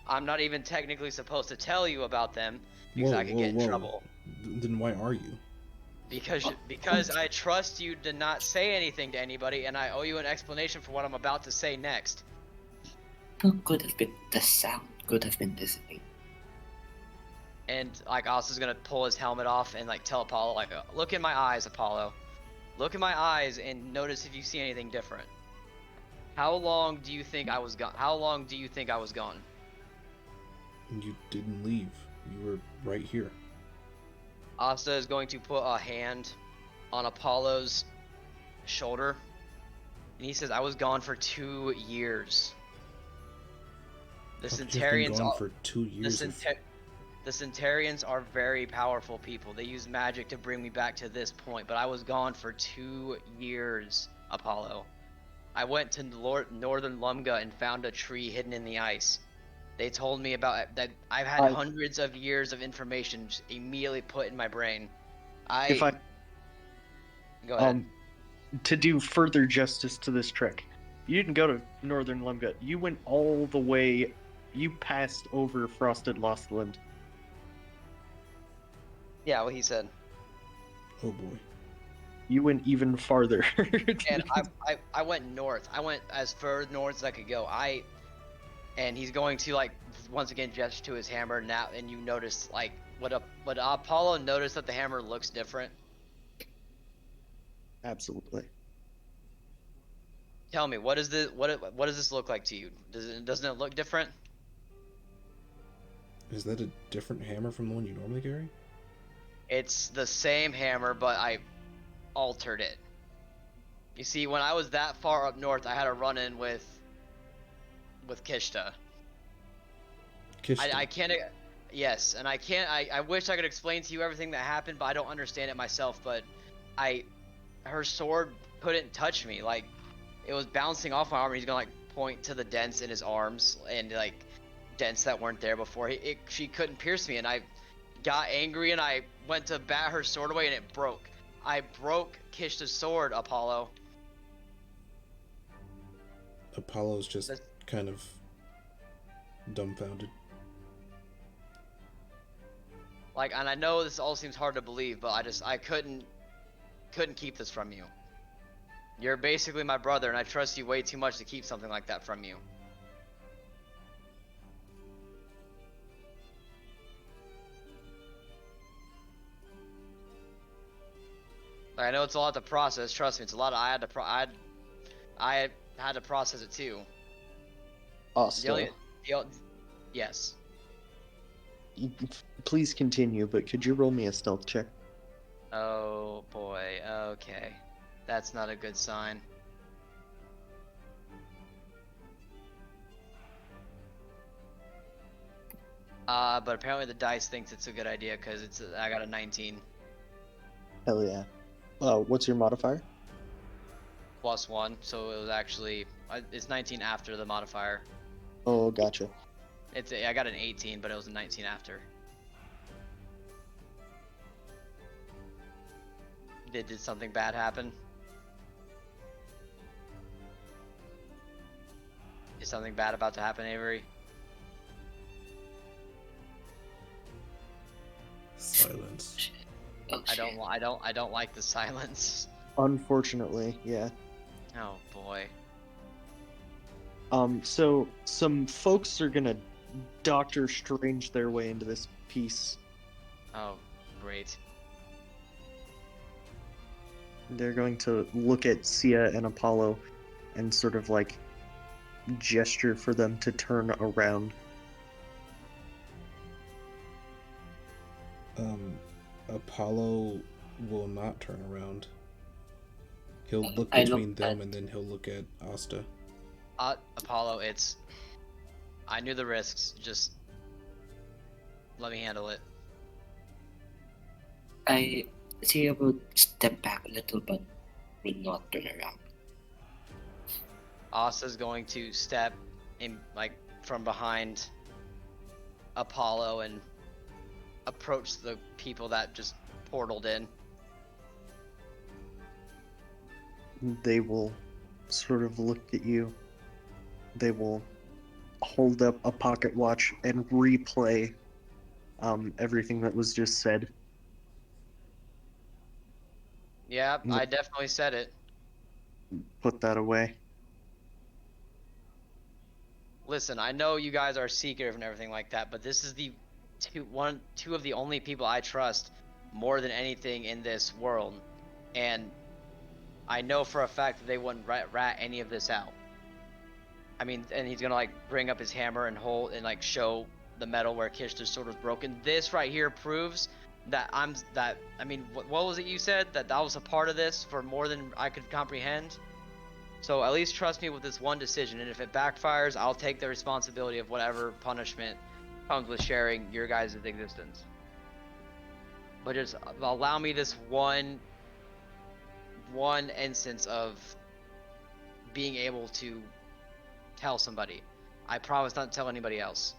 I'm not even technically supposed to tell you about them because I could get in trouble. Then why are you? Because I trust you to not say anything to anybody, and I owe you an explanation for what I'm about to say next. The sound could have been listening. And Alistair's gonna pull his helmet off and tell Apollo look in my eyes, Apollo. Look in my eyes and notice if you see anything different. How long do you think I was gone? How long do you think I was gone? You didn't leave. You were right here. Asta is going to put a hand on Apollo's shoulder, and he says, "I was gone for 2 years." The Centurions gone for 2 years. The Centurions are very powerful people. They use magic to bring me back to this point, but I was gone for 2 years, Apollo. I went to northern Lumga and found a tree hidden in the ice. They told me about that. I've had hundreds of years of information just immediately put in my brain. Go ahead. To do further justice to this trick, you didn't go to northern Lumga. You went all the way. You passed over Frosted Lost Land. Yeah, what he said. Oh boy. You went even farther. And I went north. I went as far north as I could go. And he's going to once again gesture to his hammer now, and you notice what Apollo noticed that the hammer looks different. Absolutely. Tell me, what does this look like to you? Doesn't it look different? Is that a different hammer from the one you normally carry? It's the same hammer, but I altered it. You see, when I was that far up north, I had a run-in with Kishta. I can't. Yes, and I can't. I wish I could explain to you everything that happened, but I don't understand it myself. But her sword couldn't touch me. It was bouncing off my arm. And he's gonna point to the dents in his arms and dents that weren't there before. She couldn't pierce me, and I got angry and I went to bat her sword away and it broke. I broke Kishta's sword, Apollo. Apollo's just kind of dumbfounded. And I know this all seems hard to believe, but I couldn't keep this from you. You're basically my brother, and I trust you way too much to keep something like that from you. I know it's a lot to process. Trust me, it's a lot. I had to process it too. Awesome. Yes. Please continue, but could you roll me a stealth check? Oh boy. Okay, that's not a good sign. But apparently the dice thinks it's a good idea because I got a 19. Hell yeah. What's your modifier? +1, so it was actually it's 19 after the modifier. Oh, gotcha. I got an 18, but it was a 19 after. Did something bad happen? Is something bad about to happen, Avery? Silence. I don't like the silence. Unfortunately, yeah. Oh boy. So some folks are gonna Doctor Strange their way into this piece. Oh, great. They're going to look at Sia and Apollo and sort of gesture for them to turn around. Apollo will not turn around. He'll look I between look them at and then he'll look at Asta. Apollo, I knew the risks. Just let me handle it. I say I would step back a little, but will not turn around. Asta's going to step in, like, from behind Apollo and approach the people that just portaled in. They will sort of look at you. They will hold up a pocket watch and replay everything that was just said. Yeah, I definitely said it. Put that away. Listen, I know you guys are secretive and everything like that, but this is the two of the only people I trust more than anything in this world, and I know for a fact that they wouldn't rat any of this out. I mean, and he's gonna like bring up his hammer and hold and like show the metal where Kishta's sword was broken. This right here proves that I mean, what was it you said, that was a part of this for more than I could comprehend? So at least trust me with this one decision, and if it backfires, I'll take the responsibility of whatever punishment comes with sharing your guys' existence. But just allow me this one instance of being able to tell somebody. I promise not to tell anybody else.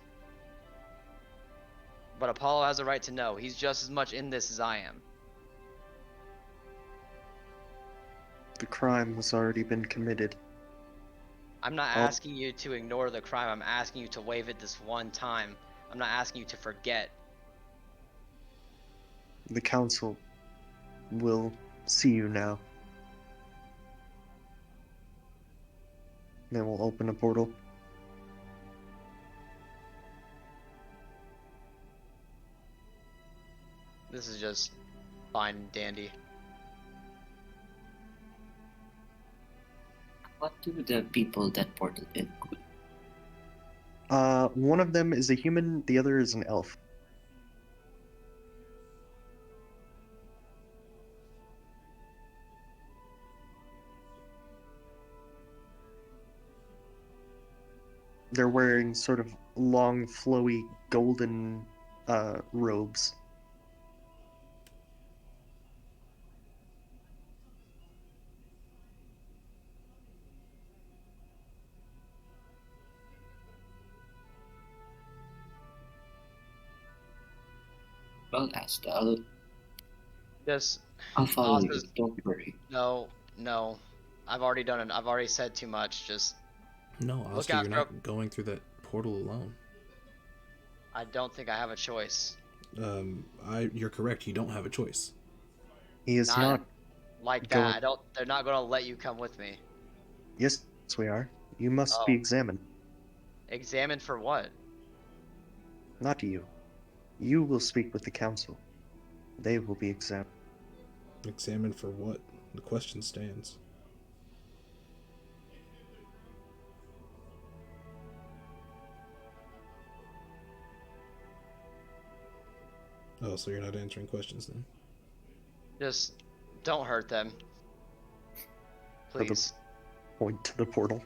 But Apollo has a right to know. He's just as much in this as I am. The crime has already been committed. I'm not asking you to ignore the crime. I'm asking you to waive it this one time. I'm not asking you to forget. The council will see you now. They will open a portal. This is just fine and dandy. What do the people that portaled in? One of them is a human, the other is an elf. They're wearing sort of long, flowy, golden robes. Well, Asta, I'll follow you. Don't worry. No. I've already done it. I've already said too much. Just No, Asta, you're not going through that portal alone. I don't think I have a choice. You're correct. You don't have a choice. He is not like that. They're not going to let you come with me. Yes, we are. You must be examined. Examined for what? Not you. You will speak with the council. They will be examined. Examined for what? The question stands. Oh, so you're not answering questions then? Just don't hurt them. Please. Point to the portal.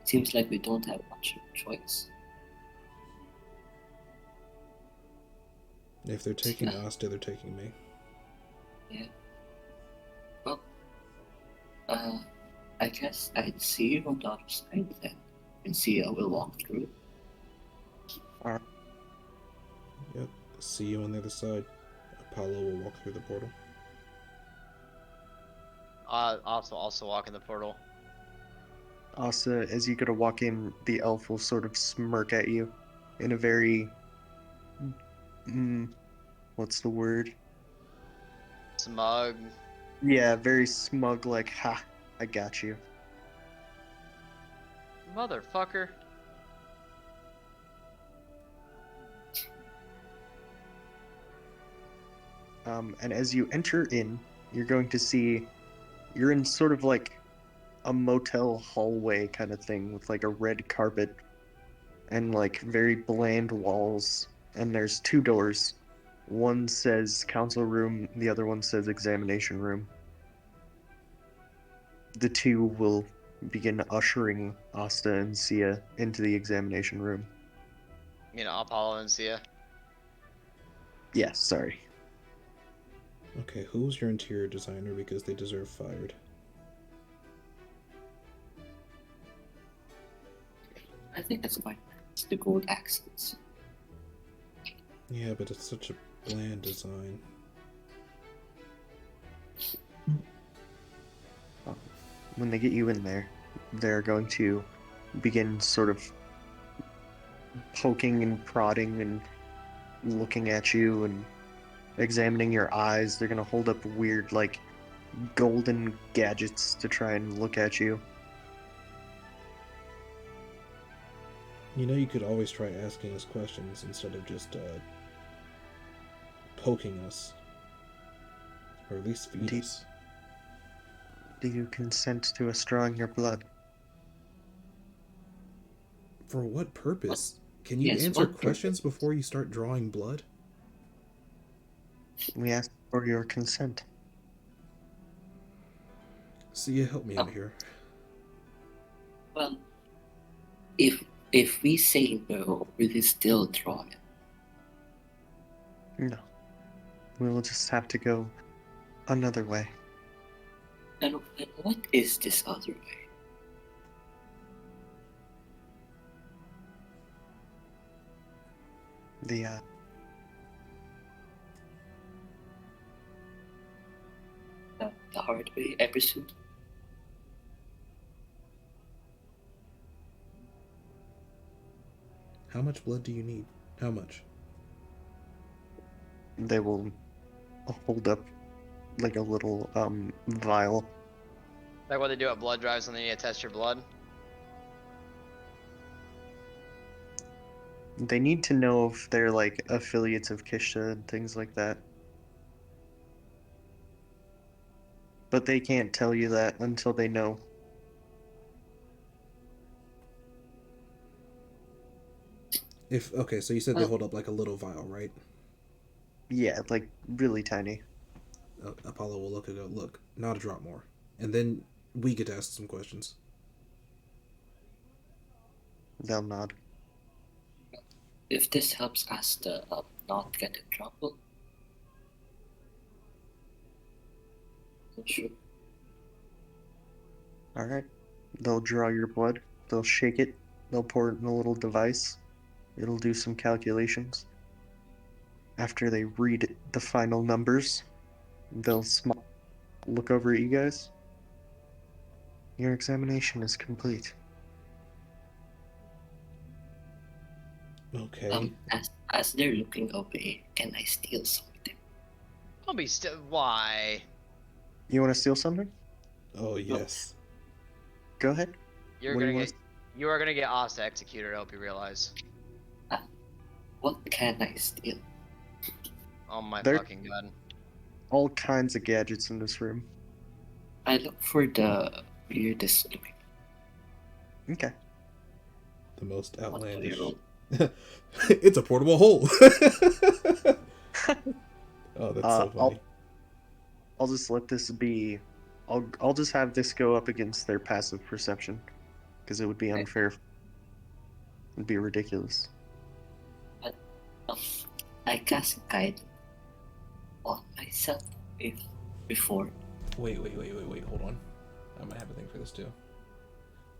Seems like we don't have much of a choice. If they're taking Asta, they're taking me. Yeah. Well, I guess I'd see you on the other side then, and see how we'll walk through. Alright. Yep. See you on the other side. Apollo will walk through the portal. Also walk in the portal. Asa, as you go to walk in, the elf will sort of smirk at you in a very... what's the word? Smug. Yeah, very smug, like, ha, I got you. Motherfucker. And as you enter in, you're going to see you're in sort of like a motel hallway kind of thing with like a red carpet and like very bland walls. And there's two doors. One says council room, the other one says examination room. The two will begin ushering Asta and Sia into the examination room. You know, Apollo and Sia. Yes, sorry. Okay, who's your interior designer? Because they deserve fired. I think that's quite nice. The gold accents. Yeah, but it's such a bland design. When they get you in there, they're going to begin sort of poking and prodding and looking at you and examining your eyes. They're going to hold up weird, like, golden gadgets to try and look at you. You know, you could always try asking us questions instead of just poking us. Or at least feed us. Do you consent to us drawing your blood? For what purpose? Can you Yes, answer what questions before you start drawing blood? We ask for your consent. Sia, help me out here. Well, if we say no, will you still draw it? No. We'll just have to go another way. And what is this other way? The hard way, I presume? How much blood do you need? How much? they will hold up like a little vial. Like what they do at blood drives when they need to test your blood. They need to know if they're like affiliates of Kishta and things like that. But they can't tell you that until they know. Okay, so you said they hold up like a little vial, right? Yeah, like really tiny. Apollo will look at it. Look, not a drop more, and then we get to ask some questions. They'll nod. If this helps us to not get in trouble, sure. Alright. They'll draw your blood. They'll shake it. They'll pour it in a little device. It'll do some calculations. After they read the final numbers, they'll look over at you guys. Your examination is complete. Okay. As they're looking away, can I steal something? Don't be why? You want to steal something? Oh yes. Go ahead. You are gonna get Asta executed. I hope you realize. What can I steal? Oh my There- fucking god. All kinds of gadgets in this room. I look for the weirdest looking. Okay. The most What do outlandish. you roll? It's a portable hole. Oh, that's so funny. I'll just let this be. I'll just have this go up against their passive perception, because it would be unfair. It'd be ridiculous. I cast guide on myself before. Wait, hold on. I might have a thing for this too.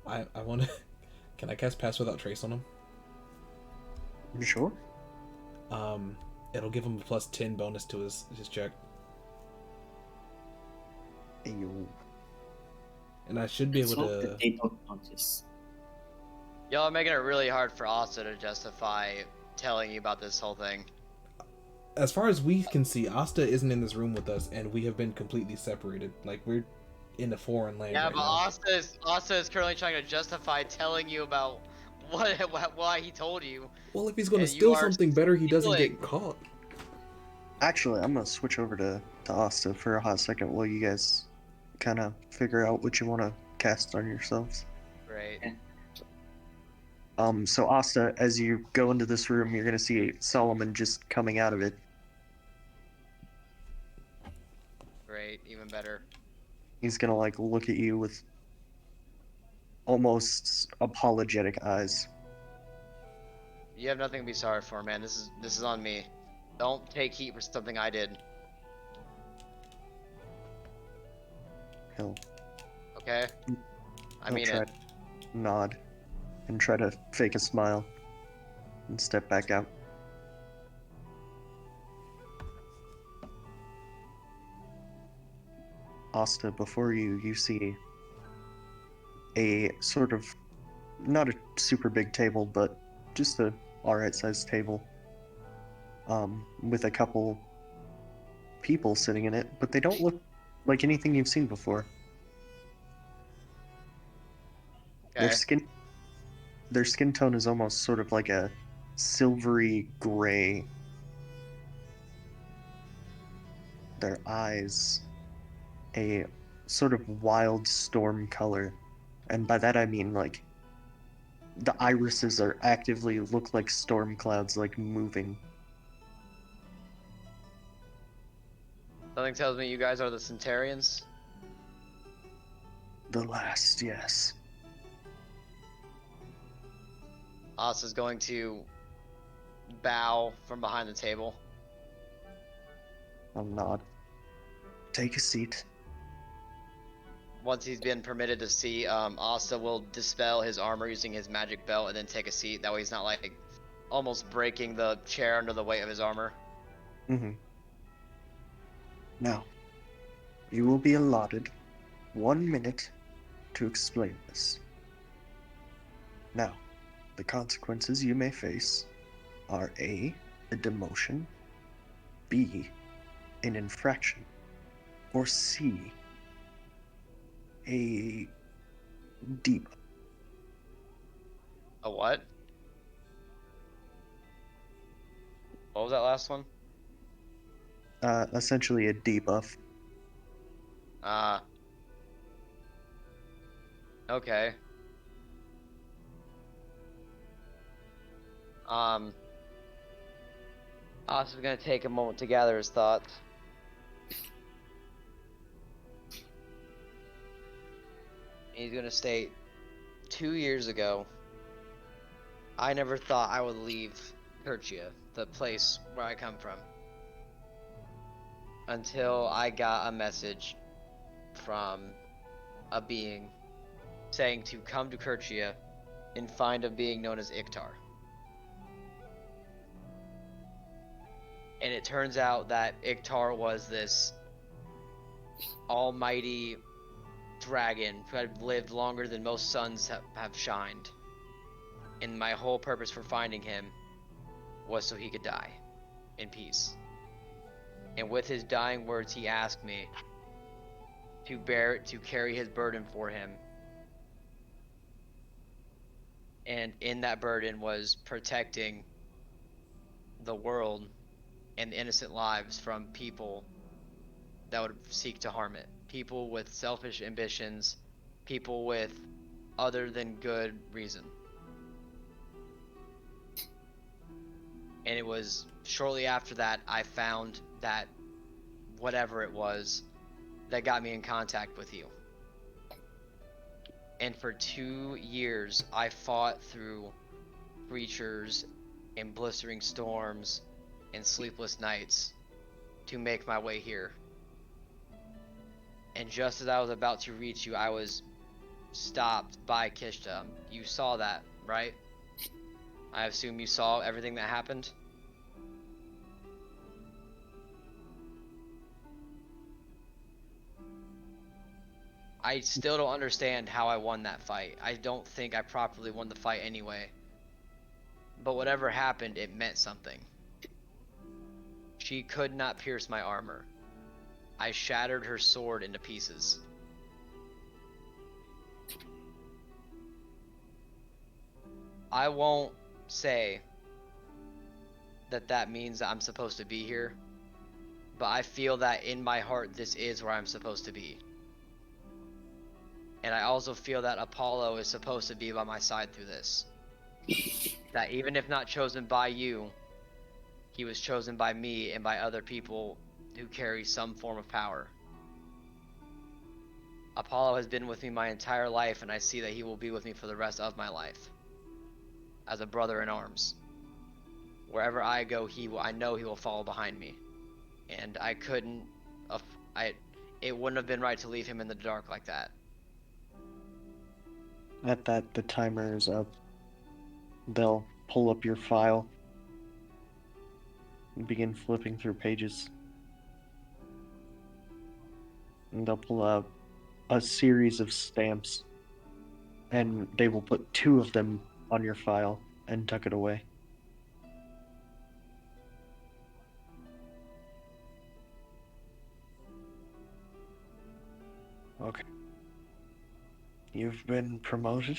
I want to. Can I cast Pass Without Trace on him? You sure? It'll give him a +10 bonus to his check. Ew. And I should be able So to. that they don't notice. Y'all are making it really hard for Asta to justify telling you about this whole thing. As far as we can see, Asta isn't in this room with us, and we have been completely separated. Like, we're in a foreign land. Yeah, right but now. Asta is currently trying to justify telling you about why he told you. Well, if he's going to and you steal are something better, he doesn't stealing. get caught. Actually, I'm gonna switch over to Asta for a hot second while you guys kind of figure out what you want to cast on yourselves. Right. So Asta, as you go into this room, you're gonna see Solomon just coming out of it. Great. Even better. He's gonna like look at you with almost apologetic eyes. You have nothing to be sorry for, man. This is on me. Don't take heat for something I did. He'll Okay? I mean try it. to nod and try to fake a smile and step back out. Asta, before you see a sort of, not a super big table, but just a alright sized table, with a couple people sitting in it, but they don't look like anything you've seen before. Their Okay. skin their skin tone is almost sort of like a silvery gray. Their eyes a sort of wild storm color. And by that I mean like the irises are actively look like storm clouds, like moving. Something tells me you guys are the Centurions. The last, yes. Asa's going to bow from behind the table. I'll nod. Take a seat. Once he's been permitted to see, Asta will dispel his armor using his magic belt and then take a seat. That way he's not like almost breaking the chair under the weight of his armor. Mm-hmm. Now, you will be allotted 1 minute to explain this. Now, the consequences you may face are A, a demotion, B, an infraction, or C, a deep. A what? What was that last one? Essentially a debuff. Okay. Asa's gonna take a moment to gather his thoughts. He's gonna state, 2 years ago, I never thought I would leave Kerchia, the place where I come from, until I got a message from a being saying to come to Kerchia and find a being known as Iktar. And it turns out that Iktar was this almighty dragon who had lived longer than most suns have shined. And my whole purpose for finding him was so he could die in peace. And with his dying words, he asked me to carry his burden for him. And in that burden was protecting the world and the innocent lives from people that would seek to harm it. People with selfish ambitions, people with other than good reason. And it was shortly after that I found that whatever it was that got me in contact with you. And for 2 years I fought through creatures and blistering storms and sleepless nights to make my way here. And just as I was about to reach you, I was stopped by Kishta. You saw that, right? I assume you saw everything that happened? I still don't understand how I won that fight. I don't think I properly won the fight anyway. But whatever happened, it meant something. She could not pierce my armor. I shattered her sword into pieces. I won't say that that means that I'm supposed to be here, but I feel that in my heart this is where I'm supposed to be. And I also feel that Apollo is supposed to be by my side through this. That even if not chosen by you, he was chosen by me and by other people who carry some form of power. Apollo has been with me my entire life, and I see that he will be with me for the rest of my life. As a brother in arms. Wherever I go, I know he will follow behind me. And I couldn't, it wouldn't have been right to leave him in the dark like that. At that, the timer is up. They'll pull up your file and begin flipping through pages. And they'll pull out a series of stamps, and they will put 2 of them on your file and tuck it away. Okay. You've been promoted?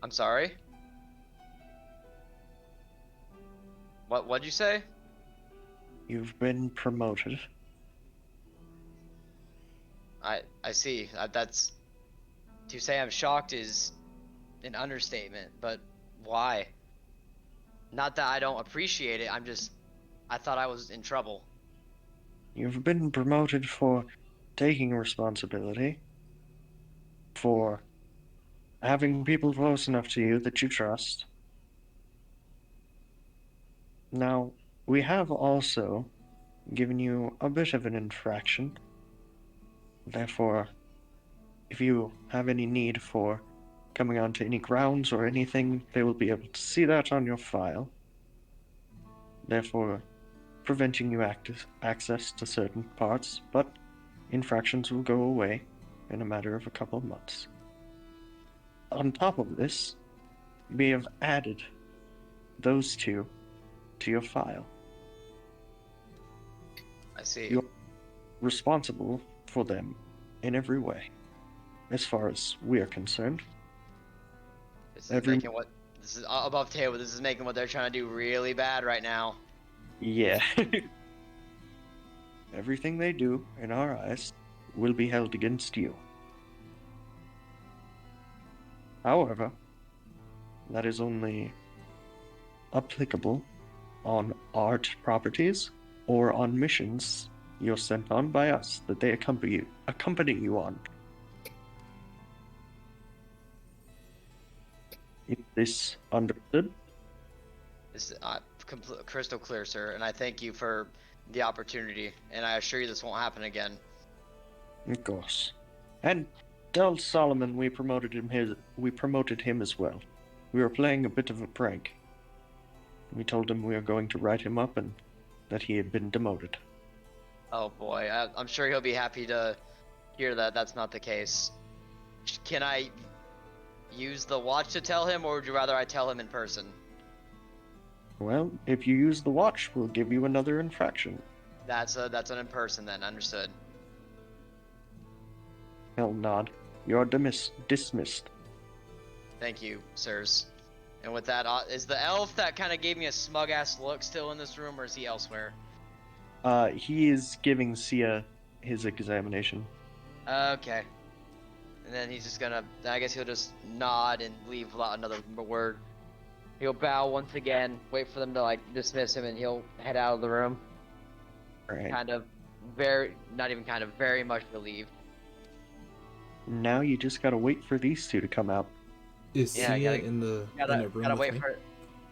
I'm sorry? What'd you say? You've been promoted. I see. That's... To say I'm shocked is an understatement, but why? Not that I don't appreciate it, I thought I was in trouble. You've been promoted for taking responsibility, for having people close enough to you that you trust. Now, we have also given you a bit of an infraction. Therefore, if you have any need for coming onto any grounds or anything, they will be able to see that on your file. Therefore, preventing you access to certain parts, but infractions will go away in a matter of a couple of months. On top of this, we have added those 2 to your file. I see. You're responsible for them in every way, as far as we are concerned. This is above table. This is making what they're trying to do really bad right now. Yeah. Everything they do, in our eyes, will be held against you. However, that is only applicable on art properties or on missions you're sent on by us that they accompany you on. Is this understood? This is crystal clear, sir, and I thank you for the opportunity, and I assure you this won't happen again. Of course. And tell Solomon we promoted him as well. We were playing a bit of a prank. We told him we were going to write him up and that he had been demoted. Oh boy, I'm sure he'll be happy to hear that that's not the case. Can I use the watch to tell him, or would you rather I tell him in person? Well, if you use the watch, we'll give you another infraction. That's an in person then, understood. He'll nod. You're dismissed. Thank you, sirs. And with that, is the elf that kind of gave me a smug-ass look still in this room, or is he elsewhere? He is giving Sia his examination. Okay. And then he's just gonna, I guess he'll just nod and leave without another word. He'll bow once again, wait for them to, like, dismiss him, and he'll head out of the room. Alright. Very much relieved. Now you just gotta wait for these 2 to come out. Is Sia in the room with me?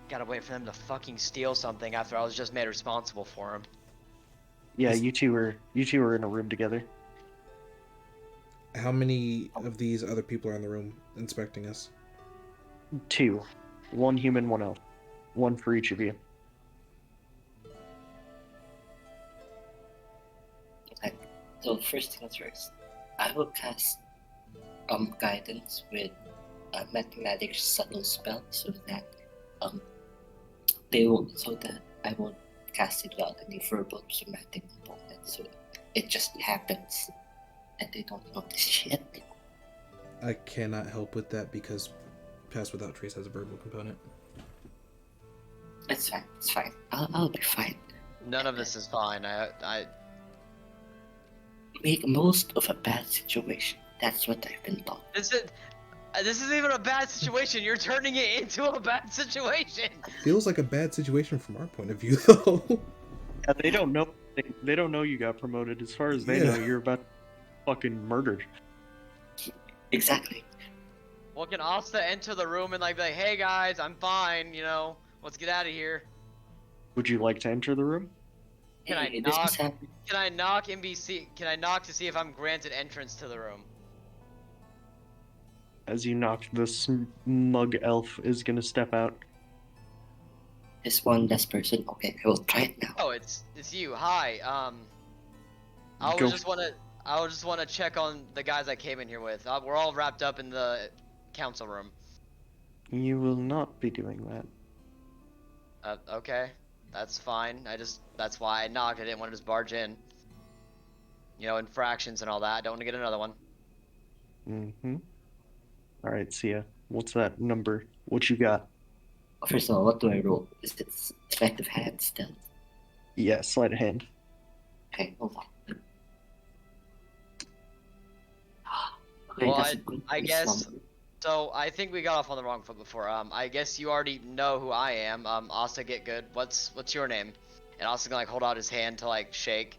Gotta wait for them to fucking steal something after I was just made responsible for him. Yeah, you two were in a room together. How many of these other people are in the room inspecting us? 2. 1 human, 1 elf. 1 for each of you. Okay. So first things first, I will cast guidance with a mathematics subtle spell so that I won't cast it without any verbal somatic component, so it just happens and they don't notice shit. I cannot help with that because Pass Without Trace has a verbal component. It's fine. I'll be fine. None of this is fine. I Make most of a bad situation. That's what I've been taught. this isn't even a bad situation. You're turning it into a bad situation. Feels like a bad situation from our point of view, though. Yeah, they don't know. They don't know you got promoted. As far as they know, you're about fucking murdered. Exactly. Well, can Asta enter the room and like be like, "Hey guys, I'm fine. You know, let's get out of here." Would you like to enter the room? Can I Hey, knock? this is happening. Can I knock and Can I knock to see if I'm granted entrance to the room? As you knock, the smug elf is gonna step out. This one less person. Okay, I will try it now. Oh, it's you. Hi. I Go. just wanna check on the guys I came in here with. We're all wrapped up in the council room. You will not be doing that. Okay, that's fine. That's why I knocked. I didn't want to just barge in. You know, infractions and all that. I don't want to get another one. Mm-hmm. All right, Sia. What's that number? What you got? First of all, what do I roll? Is it effective hand still? Yeah, sleight of hand. Okay, hold on. Okay, Well, that's a good I base guess. number. So I think we got off on the wrong foot before. I guess you already know who I am. Asta, get good. What's your name? And Asta gonna like hold out his hand to like shake.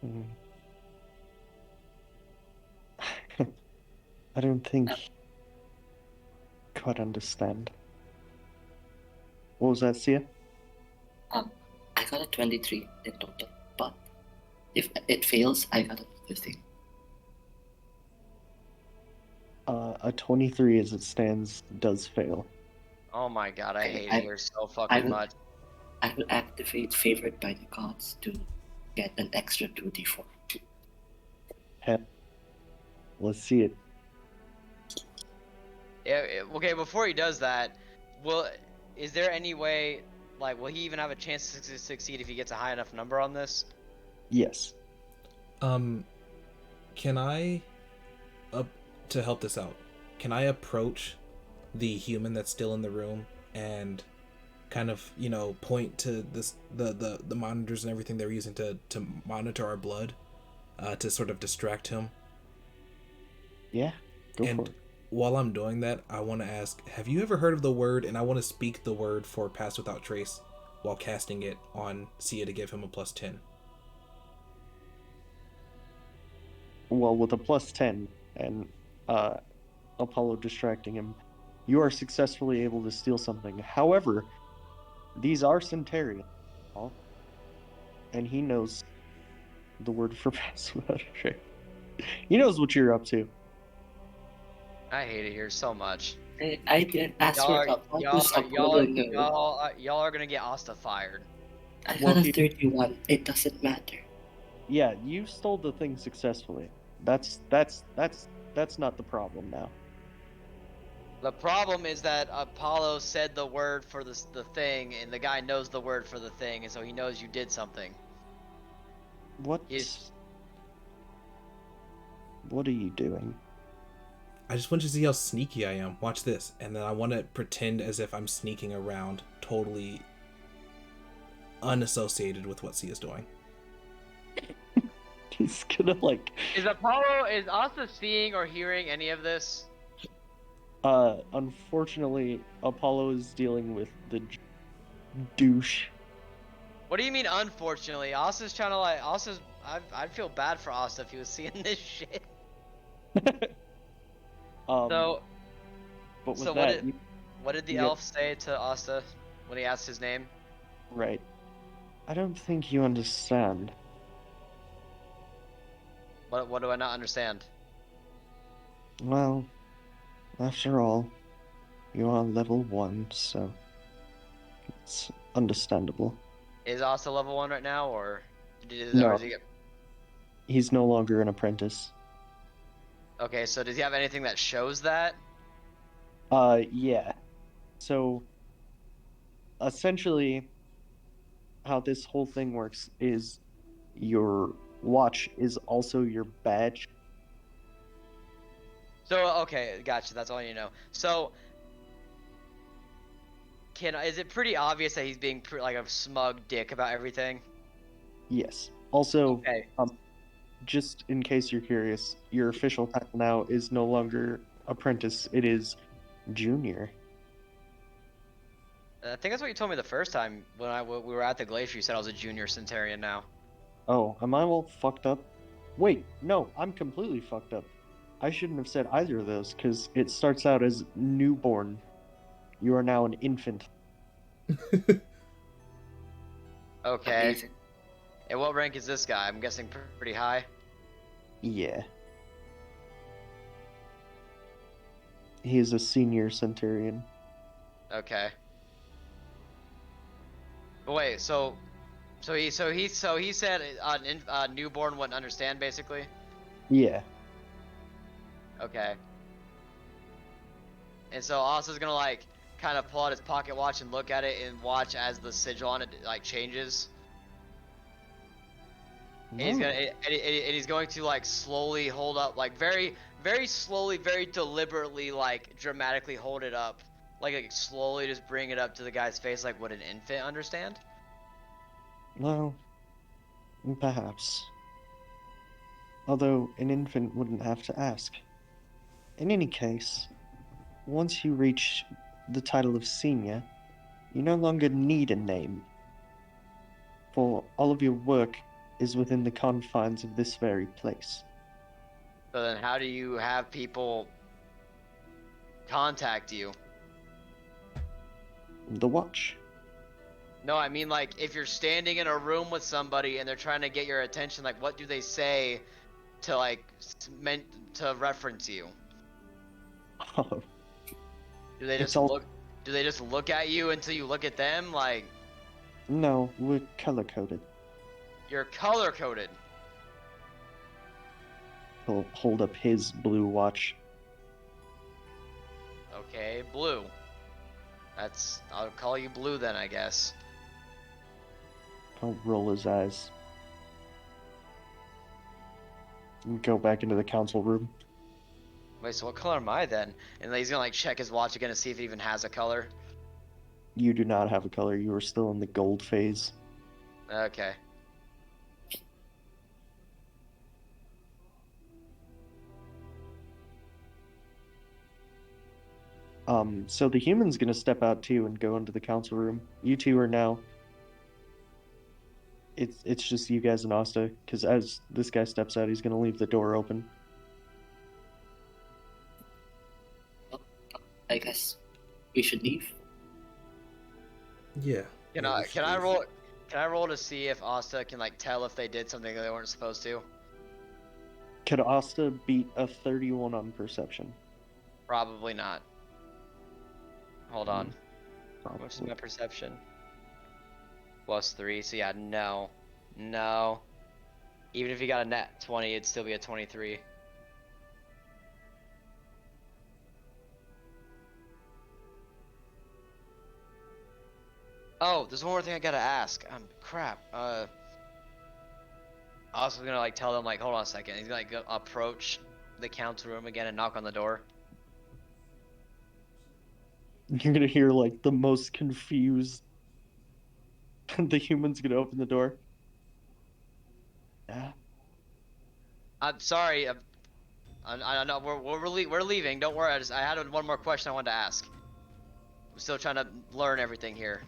Mm. I don't think quite understand. What was that, Sia? I got a 23 in total, but if it fails, I got another thing. A 23 as it stands does fail. Oh my god, I hate I- it here so I fucking will- much. I will activate Favored by the Gods to get an extra 2d4. Heh. Let's see it. Yeah. Okay. Before he does that, is there any way, like, will he even have a chance to succeed if he gets a high enough number on this? Yes. Can I, to help this out, can I approach the human that's still in the room and kind of, you know, point to this the monitors and everything they're using to monitor our blood, to sort of distract him? Yeah. Go for And it. while I'm doing that, I want to ask, have you ever heard of the word, and I want to speak the word for Pass Without Trace while casting it on Sia to give him a +10. Well, with a +10 and Apollo distracting him, you are successfully able to steal something. However, these are Centurion, and he knows the word for pass without a trace. He knows what you're up to. I hate it here so much. I did ask for help. How does Apollo know? Y'all are gonna get Asta fired. I Well, got a he- 31. It doesn't matter. Yeah, you stole the thing successfully. That's not the problem now. The problem is that Apollo said the word for the thing, and the guy knows the word for the thing, and so he knows you did something. What? He's- What are you doing? I just want you to see how sneaky I am. Watch this. And then I want to pretend as if I'm sneaking around, totally unassociated with what Sia's doing. He's gonna like. Is Asta seeing or hearing any of this? Unfortunately, Apollo is dealing with the douche. What do you mean, unfortunately? Asta's trying to like, I'd feel bad for Asta if he was seeing this shit. So, but with so that, what did the you elf say to Asta when he asked his name? right. I don't think you understand. What do I not understand? Well, after all, you are level 1, so it's understandable. Is Asta level 1 right now, or No. or is he? He's no longer an apprentice. Okay, so does he have anything that shows that? Yeah. So, essentially, how this whole thing works is your watch is also your badge. So okay, gotcha. That's all you know. So, is it pretty obvious that he's being like a smug dick about everything? Yes. Also, Okay. just in case you're curious, your official title now is no longer apprentice, it is junior. I think that's what you told me the first time when we were at the glacier. You said I was a junior centurion now. Oh, am I all fucked up? Wait, no, I'm completely fucked up. I shouldn't have said either of those, because it starts out as newborn. You are now an infant. Okay. Amazing. And what rank is this guy? I'm guessing pretty high. Yeah. He is a senior centurion. Okay. But wait, so he said newborn wouldn't understand basically. Yeah. Okay. And so Asa's gonna like kind of pull out his pocket watch and look at it and watch as the sigil on it like changes. And he's gonna and he's going to like slowly hold up, like very slowly, very deliberately, like dramatically hold it up, like slowly just bring it up to the guy's face, like would an infant understand? Well, perhaps. Although an infant wouldn't have to ask. In any case, once you reach the title of senior, you no longer need a name, for all of your work is within the confines of this very place. So then, how do you have people contact you? The watch. No, I mean like if you're standing in a room with somebody and they're trying to get your attention, like what do they say to like meant to reference you? Oh, Do they It's just all- look? Do they just look at you until you look at them? Like no, we're color coded. you're color coded. He'll hold up his blue watch. Okay, blue. I'll call you blue then, I guess. He'll roll his eyes. And go back into the council room. Wait, so what color am I then? And he's gonna like check his watch again to see if it even has a color. You do not have a color. You are still in the gold phase. Okay. So the human's gonna step out too and go into the council room. You two are now. It's just you guys and Asta, because as this guy steps out, he's gonna leave the door open. I guess we should leave. Yeah. Can yeah, I we should can I leave. roll? Can I roll to see if Asta can like tell if they did something they weren't supposed to? Could Asta beat a 31 on perception? Probably not. Hold on. Probably. What's my perception? +3. So yeah, no, no. Even if you got a net 20, it'd still be a 23. Oh, there's one more thing I gotta ask. Crap. I was gonna like tell them like, hold on a second. He's gonna like go approach the council room again and knock on the door. You're gonna hear like the most confused. The human's gonna open the door. Yeah. I'm sorry. I know we're leaving. Don't worry. I had one more question I wanted to ask. I'm still trying to learn everything here.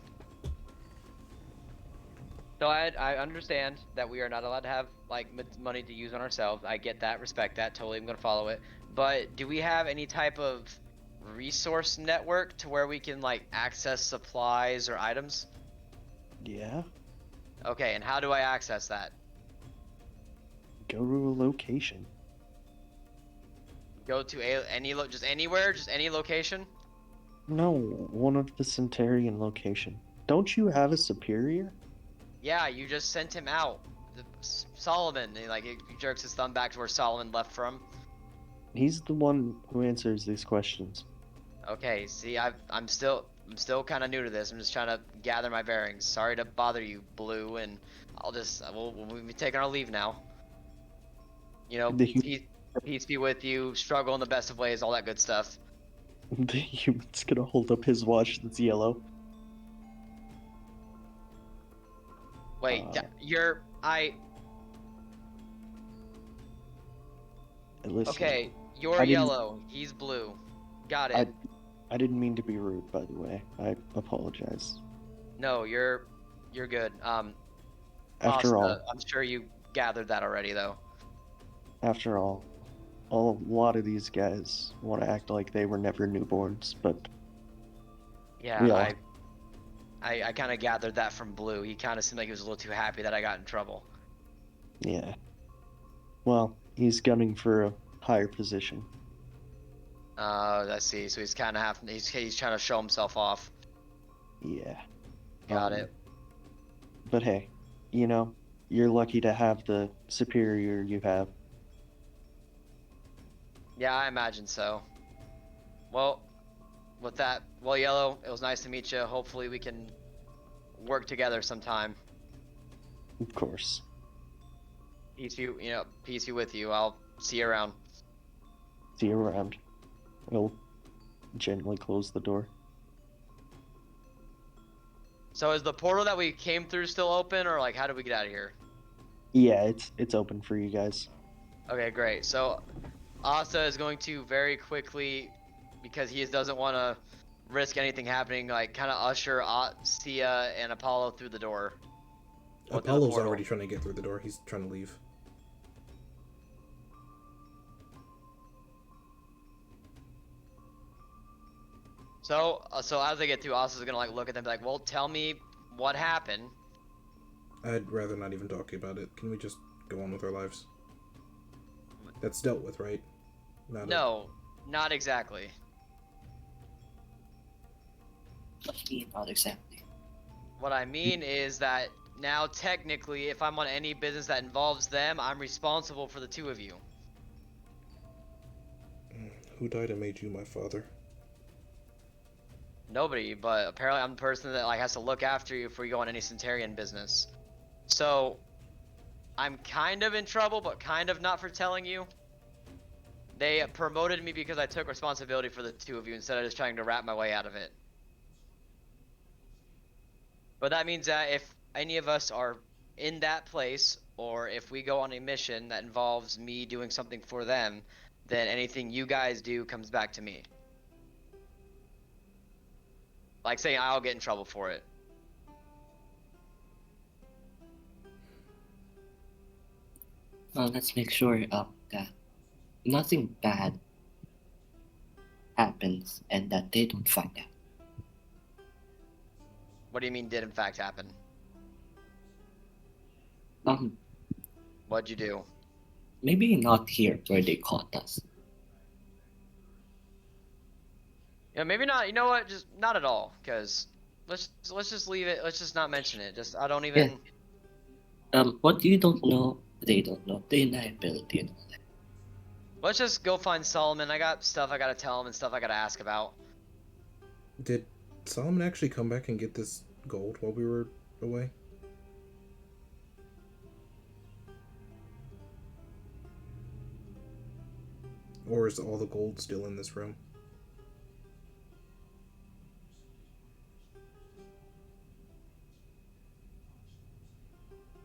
So I understand that we are not allowed to have like money to use on ourselves. I get that, respect that, totally. I'm gonna follow it. But do we have any type of resource network to where we can like access supplies or items? Yeah. Okay, and how do I access that? Go to a location. Go to just anywhere, just any location? No, one of the Centurion location. Don't you have a superior? Yeah, you just sent him out. Solomon, he jerks his thumb back to where Solomon left from. He's the one who answers these questions. Okay, see, I'm still kind of new to this. I'm just trying to gather my bearings. Sorry to bother you, Blue, and we'll be taking our leave now. You know, peace be with you. Struggle in the best of ways, all that good stuff. The human's gonna hold up his watch that's yellow. Wait, Listen, Okay, you're I didn't- yellow. He's blue. Got I it. I didn't mean to be rude, by the way. I apologize. No, you're good. After Asta, all, I'm sure you gathered that already, though. after all, a lot of these guys want to act like they were never newborns, but Yeah, we all, I kind of gathered that from Blue. He kind of seemed like he was a little too happy that I got in trouble. yeah. Well, he's gunning for a higher position. I see. So he's kind of he's trying to show himself off. Yeah. Got it. But hey, you're lucky to have the superior you have. Yeah, I imagine so. Well, with that, well, Yellow, it was nice to meet you. Hopefully we can work together sometime. Of course. Peace you with you. I'll see you around. See you around. I'll gently close the door. So is the portal that we came through still open, or like how did we get out of here? Yeah, it's open for you guys. Okay, great. So Asta is going to very quickly, because he doesn't want to risk anything happening, like kind of usher Sia and Apollo through the door. Through the Apollo's portal. already trying to get through the door. He's trying to leave. So as they get through, Asta's gonna like look at them, and be like, "Well, tell me what happened." I'd rather not even talk about it. Can we just go on with our lives? That's dealt with, right? No, not exactly. What do you mean, not exactly? What I mean is that now technically, if I'm on any business that involves them, I'm responsible for the two of you. Who died and made you my father? Nobody, but apparently I'm the person that like has to look after you before you go on any Centurion business. So I'm kind of in trouble, but kind of not for telling you. They promoted me because I took responsibility for the two of you instead of just trying to rat my way out of it. But that means that if any of us are in that place, or if we go on a mission that involves me doing something for them, then anything you guys do comes back to me. Like saying I'll get in trouble for it. Well, let's make sure that nothing bad happens and that they don't find out. What do you mean did in fact happen? What'd you do? Maybe not here where they caught us. Yeah, maybe not. You know what? Just not at all. Cause let's just leave it. Let's just not mention it. Just I don't even. What you don't know, they don't know. Deniability and all that. Let's just go find Solomon. I got stuff I gotta tell him and stuff I gotta ask about. Did Solomon actually come back and get this gold while we were away? Or is all the gold still in this room?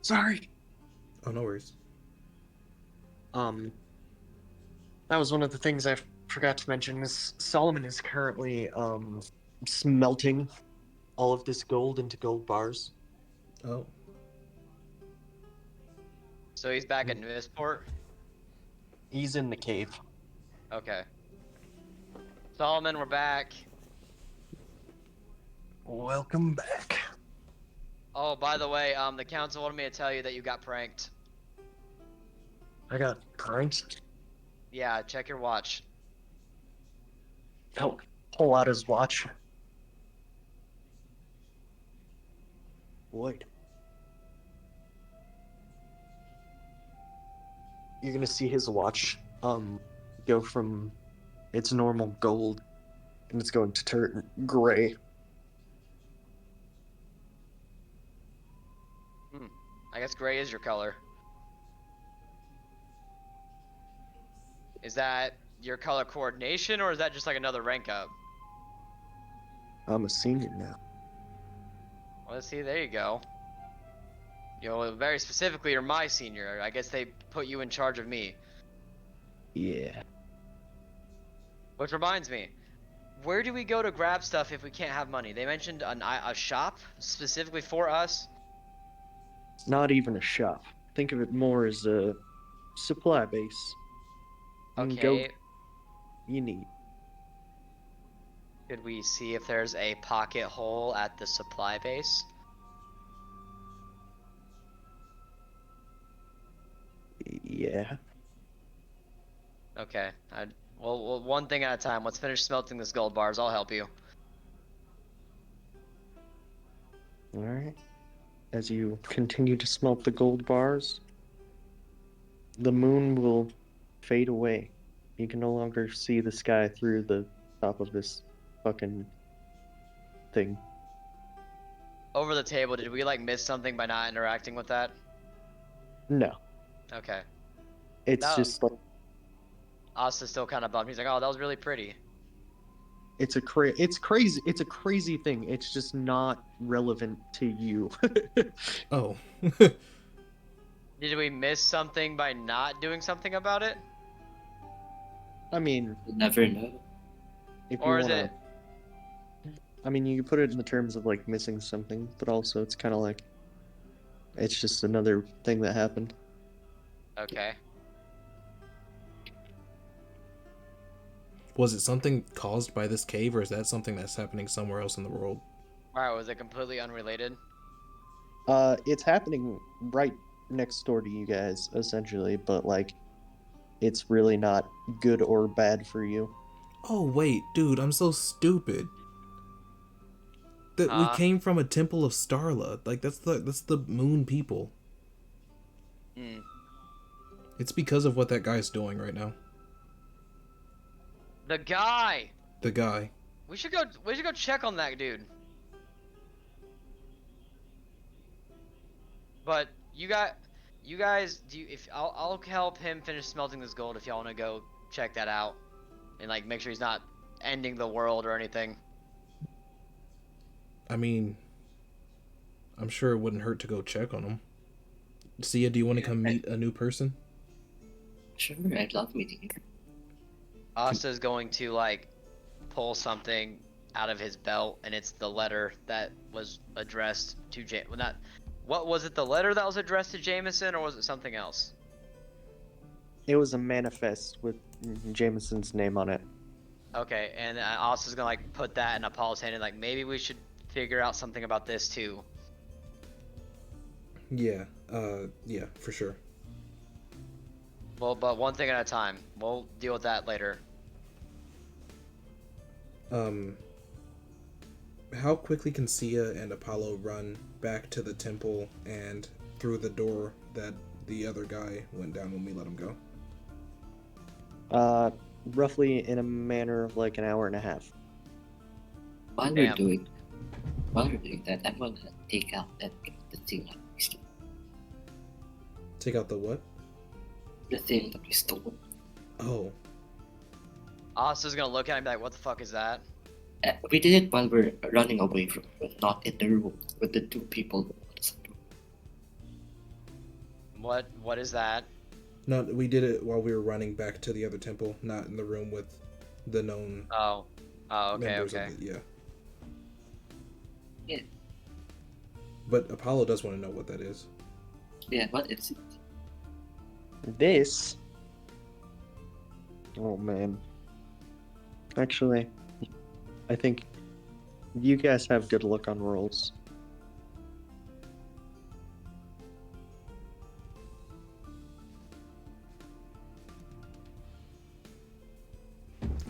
Sorry. Oh, no worries. That was one of the things I forgot to mention is Solomon is currently smelting all of this gold into gold bars. Oh. So he's back at Nuisport? He's in the cave. Okay. Solomon, we're back. Welcome back. Oh, by the way, the council wanted me to tell you that you got pranked. I got pranked. Yeah, check your watch. He'll pull out his watch. Wait. You're gonna see his watch go from its normal gold and it's going to turn gray. I guess gray is your color. Is that your color coordination, or is that just like another rank up? I'm a senior now. Well, let's see. There you go. You know, very specifically, you're my senior. I guess they put you in charge of me. Yeah. Which reminds me, where do we go to grab stuff if we can't have money? They mentioned a shop specifically for us. It's not even a shop. Think of it more as a supply base. You can go Okay, you need. could we see if there's a pocket hole at the supply base? Yeah. Okay, well, one thing at a time. Let's finish smelting this gold bars. I'll help you. Alright. As you continue to smelt the gold bars, the moon will fade away. You can no longer see the sky through the top of this fucking thing. Over the table, did we like miss something by not interacting with that? No. Okay. It's No. just like Us is still kind of bummed. He's like, oh, that was really pretty. it's crazy. It's a crazy thing. It's just not relevant to you. Oh. Did we miss something by not doing something about it? I mean, You'll never know. if you Or is wanna, it? I mean, you can put it in the terms of like missing something, but also it's kind of like it's just another thing that happened. Okay. Was it something caused by this cave, or is that something that's happening somewhere else in the world? Alright, was it completely unrelated? It's happening right next door to you guys, essentially, but like, it's really not good or bad for you. Oh wait, dude, I'm so stupid. That we Huh? came from a temple of Starla. Like that's the moon people. Hmm. It's because of what that guy's doing right now. The guy! The guy. We should go check on that dude. But you guys, I'll help him finish smelting this gold if y'all want to go check that out. And like make sure he's not ending the world or anything. I mean, I'm sure it wouldn't hurt to go check on him. Sia, do you want to come meet a new person? Sure, I'd love meeting you. Asta's going to like pull something out of his belt, and it's the letter that was addressed to well, not. What was it? The letter that was addressed to Jameson, or was it something else? It was a manifest with Jameson's name on it. Okay, and Asta's gonna like put that in Paul's hand, and like maybe we should figure out something about this too. Yeah. Yeah, for sure. Well, but one thing at a time. We'll deal with that later. How quickly can Sia and Apollo run back to the temple and through the door that the other guy went down when we let him go? Roughly in a manner of like an hour and a half. While we're Damn. doing that, I'm gonna take out the thing that we stole. Take out the what? The thing that we stole. Oh. Asta's gonna look at him and be like, "What the fuck is that?" We did it while we're running away from her, not in the room with the two people. What is that? No, we did it while we were running back to the other temple, not in the room with the known Oh. Oh, okay, members okay. of the, yeah. Yeah. But Apollo does want to know what that is. Yeah, what is it? This. Oh man. Actually, I think you guys have good luck on rolls.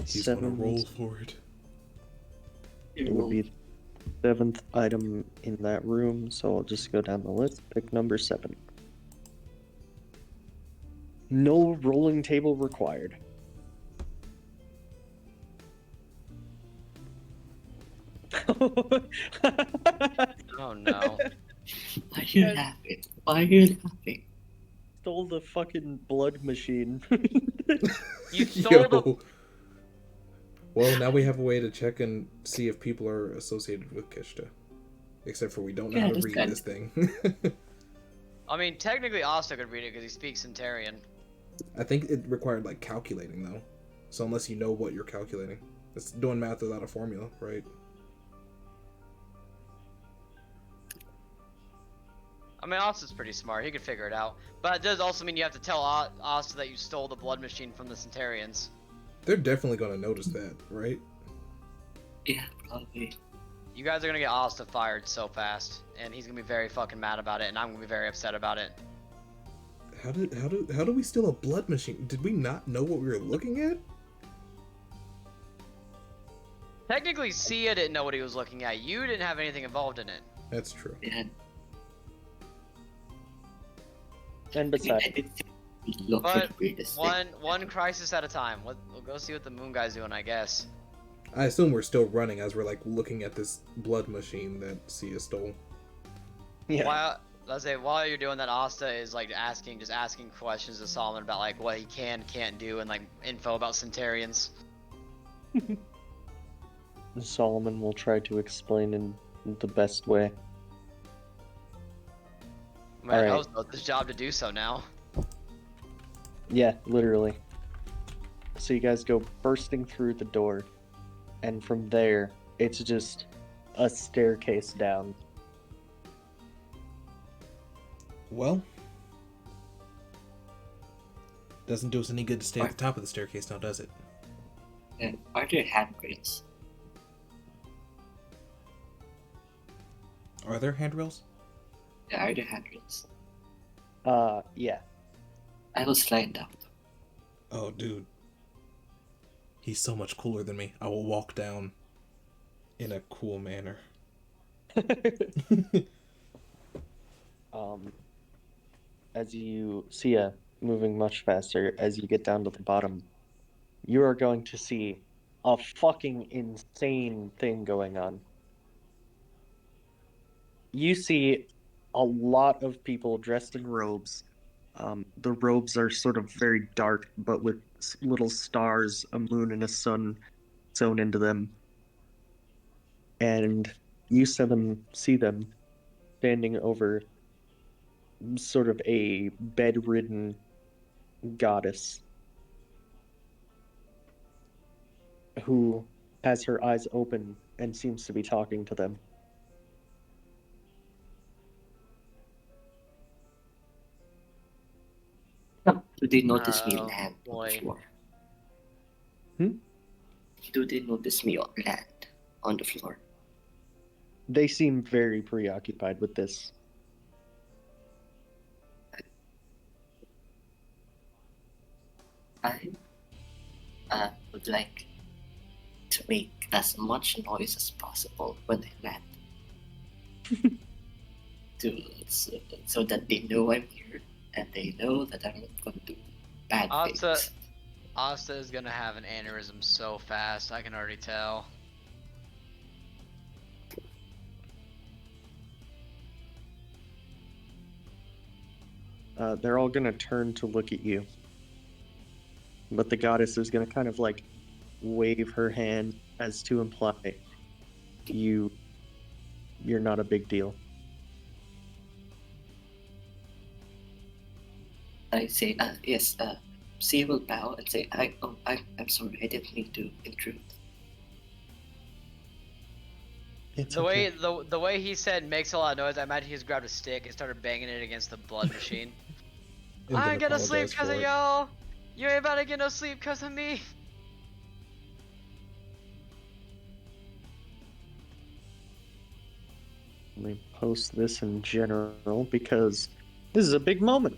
He's gonna roll for it. It would be the seventh item in that room, so I'll just go down the list. Pick number 7. No rolling table required. Oh no. Why are you laughing? Why are you laughing? Stole the fucking blood machine. You stole the. Yo. Well, now we have a way to check and see if people are associated with Kishta. Except for we don't know Yeah, how to that's read good. this thing. I mean, technically Asta could read it because he speaks Centurion. I think it required like calculating though. So unless you know what you're calculating, it's doing math without a formula, right? I mean, Asta's pretty smart. He could figure it out. But it does also mean you have to tell Asta that you stole the blood machine from the Centurions. They're definitely gonna notice that, right? Yeah, probably. You guys are gonna get Asta fired so fast, and he's gonna be very fucking mad about it, and I'm gonna be very upset about it. How do we steal a blood machine? Did we not know what we were looking at? Technically, Sia didn't know what he was looking at. You didn't have anything involved in it. That's true. Yeah. And I besides, did look for But the weirdest thing. one crisis at a time. We'll go see what the moon guy's doing, I guess. I assume we're still running as we're like looking at this blood machine that Sia stole. yeah. While you're doing that, Asta is like asking questions to Solomon about like what he can't do, and like info about Centurions. Solomon will try to explain in the best way. Man, Alright. I was about this job to do so now. Yeah, literally. So you guys go bursting through the door, and from there, it's just a staircase down. Well, doesn't do us any good to stay at the top of the staircase now, does it? Are there handrails? Are there handrails? Yeah, are there handrails? Yeah. Mm-hmm. I will slide down. Oh, dude. He's so much cooler than me. I will walk down in a cool manner. As you see moving much faster, as you get down to the bottom, you are going to see a fucking insane thing going on. You see a lot of people dressed in robes. The robes are sort of very dark, but with little stars, a moon, and a sun sewn into them. And you see them standing over sort of a bedridden goddess who has her eyes open and seems to be talking to them. Do they notice me Oh, land on boy. the floor? Hmm? Do they notice me land on the floor? They seem very preoccupied with this. I would like to make as much noise as possible when I land. So that they know I'm here and they know that I'm not going to do bad Asta- things. Asta is gonna have an aneurysm so fast, I can already tell. They're all gonna turn to look at you. But the goddess is gonna kind of like wave her hand as to imply you're not a big deal. I say, yes, she will bow and say, I'm sorry, I didn't mean to intrude. It's The way the way he said makes a lot of noise. I imagine he just grabbed a stick and started banging it against the blood machine. And I then ain't gonna sleep apologize because for of it. y'all. You ain't about to get no sleep because of me. Let me post this in general because this is a big moment.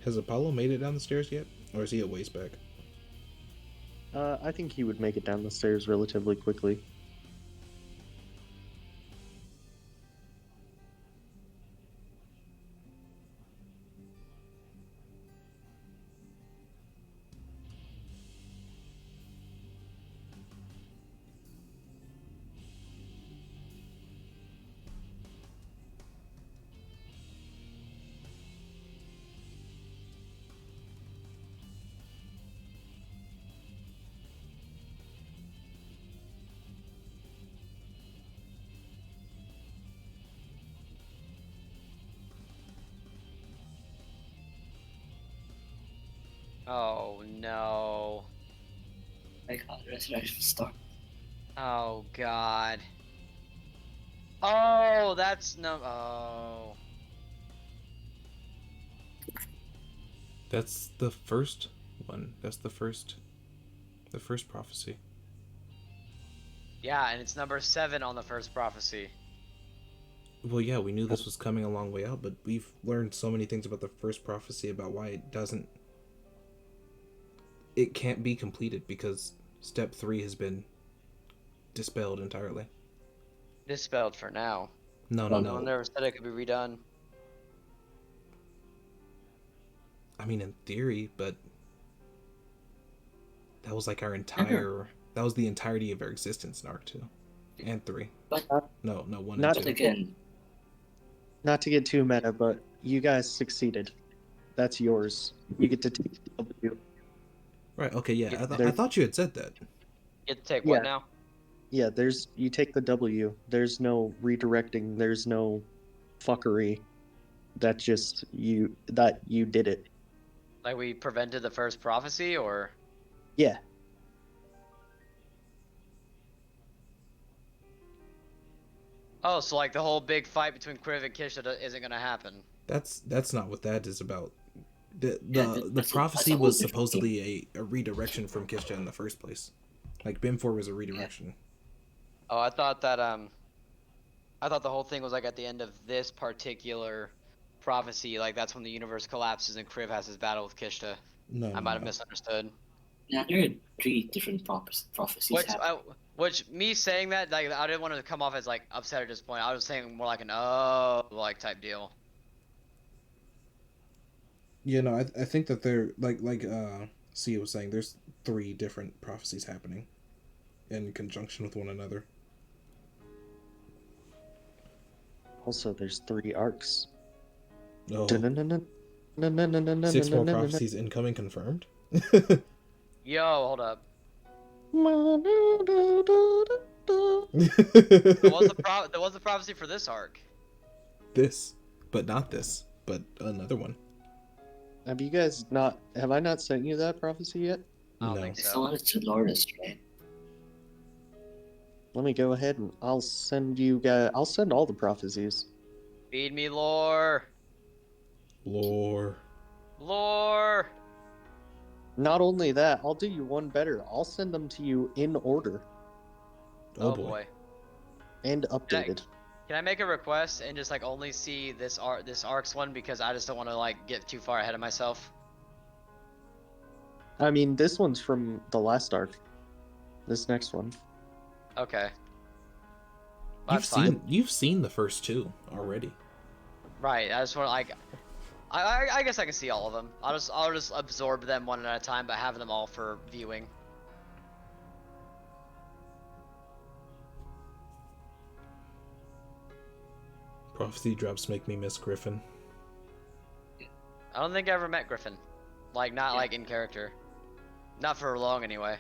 Has Apollo made it down the stairs yet? Or is he a ways back? I think he would make it down the stairs relatively quickly. Oh no. I got Resurrection Storm. Oh god. Oh, that's no. Oh. That's the first one. That's the first prophecy. Yeah, and it's number 7 on the first prophecy. Well, yeah, we knew this was coming a long way out, but we've learned so many things about the first prophecy about why it can't be completed because step 3 has been dispelled entirely. Dispelled for now. No. No one ever said it could be redone. I mean, in theory, but that was like our entire. That was the entirety of our existence in Arc 2 and 3. But No, 1 Not and 2. again, Not to get too meta, but you guys succeeded. That's yours. You get to take the W. Right. Okay. Yeah. I There- thought you had said that. You get to take Yeah. what now? Yeah, you take the W. There's no redirecting. There's no fuckery. That's just you did it. Like we prevented the first prophecy, or? Yeah. Oh, so like the whole big fight between Kriv and Kishta isn't gonna happen. That's not what that is about. The that's prophecy a whole was different supposedly a redirection from Kishta in the first place. Like BIM4 was a redirection. Oh, I thought that I thought the whole thing was like at the end of this particular prophecy, like that's when the universe collapses and Kriv has his battle with Kishta. No. I might have misunderstood. yeah, there are 3 different prophecies happening. Which me saying that, like, I didn't want to come off as like upset or disappointed. I was saying more like an oh like type deal. Yeah, no, I think that they're like Sia was saying, there's 3 different prophecies happening in conjunction with one another. Also, there's 3 arcs. Oh, Dun-dun-dun-dun. 6 more prophecies incoming confirmed. Yo, hold up. There There was a prophecy for this arc. This, but not this, but another one. Have I not sent you that prophecy yet? I don't No. think I so. still wanted to Lourdes, right? Let me go ahead and I'll send all the prophecies. Feed me lore. Lore. Lore. Not only that, I'll do you one better. I'll send them to you in order Oh, boy. and updated. Can I make a request and just like only see this arc's one, because I just don't want to like get too far ahead of myself. I mean, this one's from the last arc. This next one. Okay. That's fine. You've seen the first 2 already. Right. I just want to like. I guess I can see all of them. I'll just absorb them one at a time, but have them all for viewing. Prophecy drops make me miss Griffin. I don't think I ever met Griffin. Like, not Yeah. like in character. Not for long, anyway.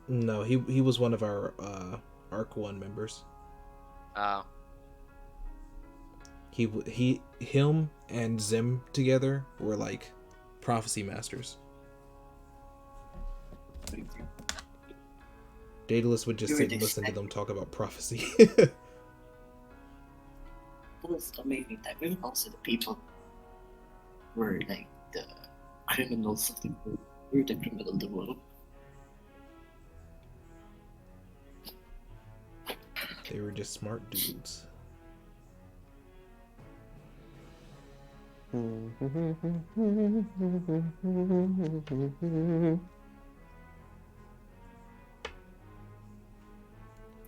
No, he was one of our Arc 1 members. Oh. Him and Zim together were like prophecy masters. Daedalus would just You sit would and listen to expect- them talk about prophecy. That was amazing that we also the people were like the criminals of the world. We were the criminal of the world. They were just smart dudes.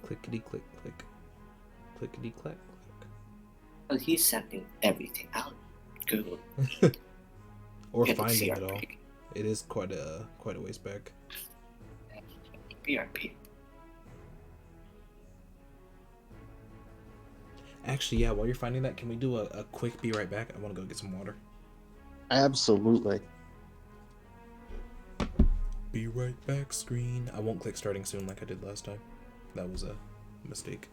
Clickety click click. Clickety clack clack. Well, he's sending everything out. Good. Or Get the finding it all. CRP. It is quite a ways back. PRP. Actually, yeah, while you're finding that, can we do a quick be right back? I want to go get some water. Absolutely. Be right back screen. I won't click starting soon like I did last time. That was a mistake.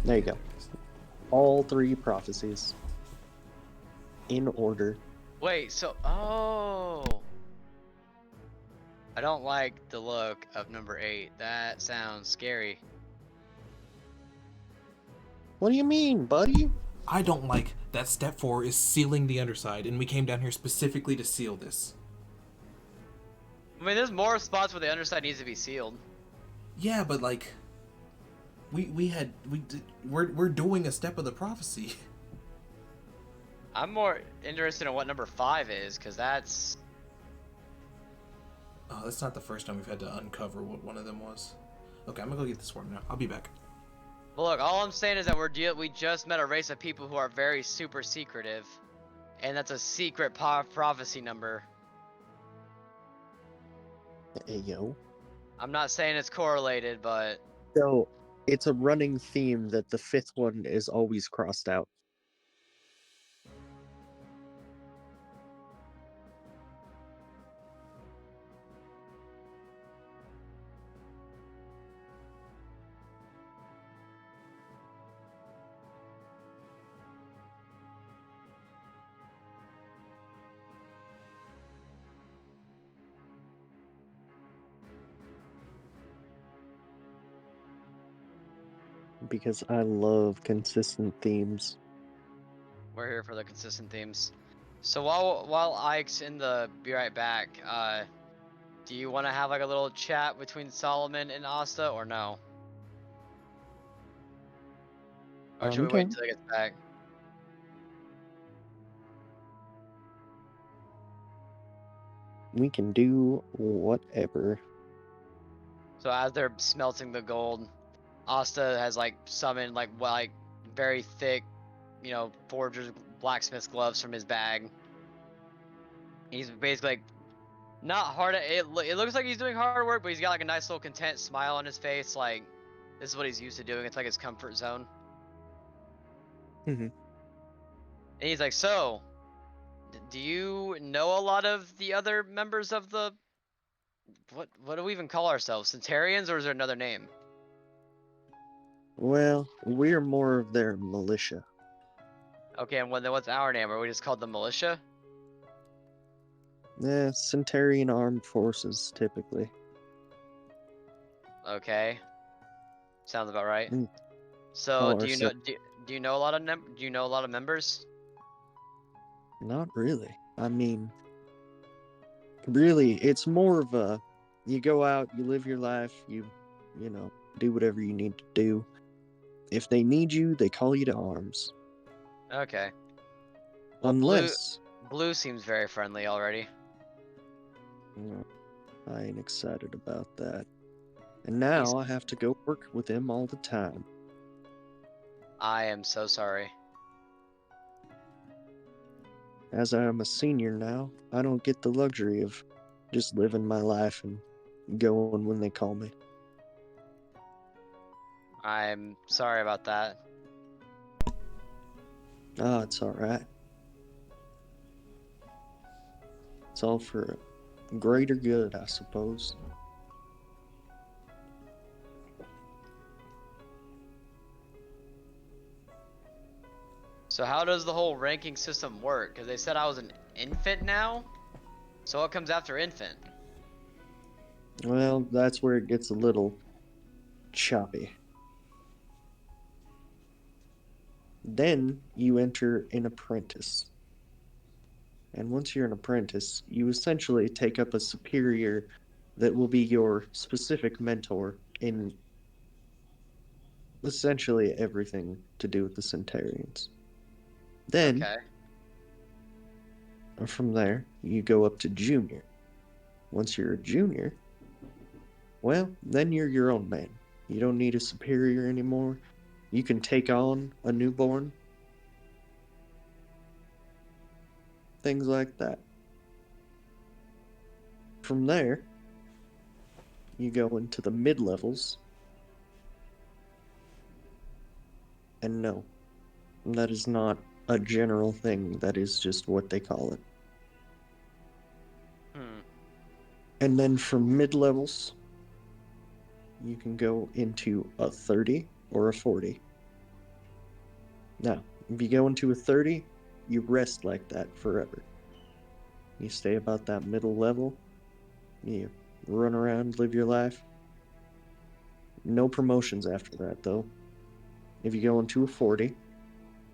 There you go. All 3 prophecies. In order. Wait, so oh, I don't like the look of number 8. That sounds scary. What do you mean, buddy? I don't like that step 4 is sealing the underside, and we came down here specifically to seal this. I mean, there's more spots where the underside needs to be sealed. Yeah, but like, we're doing a step of the prophecy. I'm more interested in what number 5 is, because that's... Oh, that's not the first time we've had to uncover what one of them was. Okay, I'm gonna go get this worm now. I'll be back. But look, all I'm saying is that we just met a race of people who are very super secretive. And that's a secret prophecy number. Hey, yo. I'm not saying it's correlated, but... So, it's a running theme that the 5th one is always crossed out. Because I love consistent themes. We're here for the consistent themes. So while Ike's in the be right back, do you want to have like a little chat between Solomon and Asta, or no? Or should we wait until he gets back? We can do whatever. So as they're smelting the gold, Asta has like summoned like very thick, forger's blacksmith's gloves from his bag. He's basically like not hard. It looks like he's doing hard work, but he's got like a nice little content smile on his face. Like this is what he's used to doing. It's like his comfort zone. Mm-hmm. And he's like, so, do you know a lot of the other members of the... What do we even call ourselves? Centurions, or is there another name? Well, we're more of their militia. Okay, and then what's our name? Are we just called the militia? Centurion armed forces, typically. Okay, sounds about right. Mm. So, do you know a lot of members? Not really. I mean, really, it's more of a, you go out, you live your life, you know, do whatever you need to do. If they need you, they call you to arms. Okay. Well, Unless... Blue seems very friendly already. I ain't excited about that. And now I have to go work with him all the time. I am so sorry. As I am a senior now, I don't get the luxury of just living my life and going when they call me. I'm sorry about that. Ah, it's alright. It's all for a greater good, I suppose. So how does the whole ranking system work? Because they said I was an infant now? So what comes after infant? Well, that's where it gets a little choppy. Then you enter an apprentice. And once you're an apprentice, you essentially take up a superior that will be your specific mentor in essentially everything to do with the Centurions. Then, Okay. from there, you go up to junior. Once you're a junior, well, then you're your own man. You don't need a superior anymore. You can take on a newborn. Things like that. From there, you go into the mid-levels. And no, that is not a general thing. That is just what they call it. And then from mid-levels, you can go into a 30 or a 40. Now, if you go into a 30, you rest like that forever. You stay about that middle level. You run around, live your life. No promotions after that, though. If you go into a 40,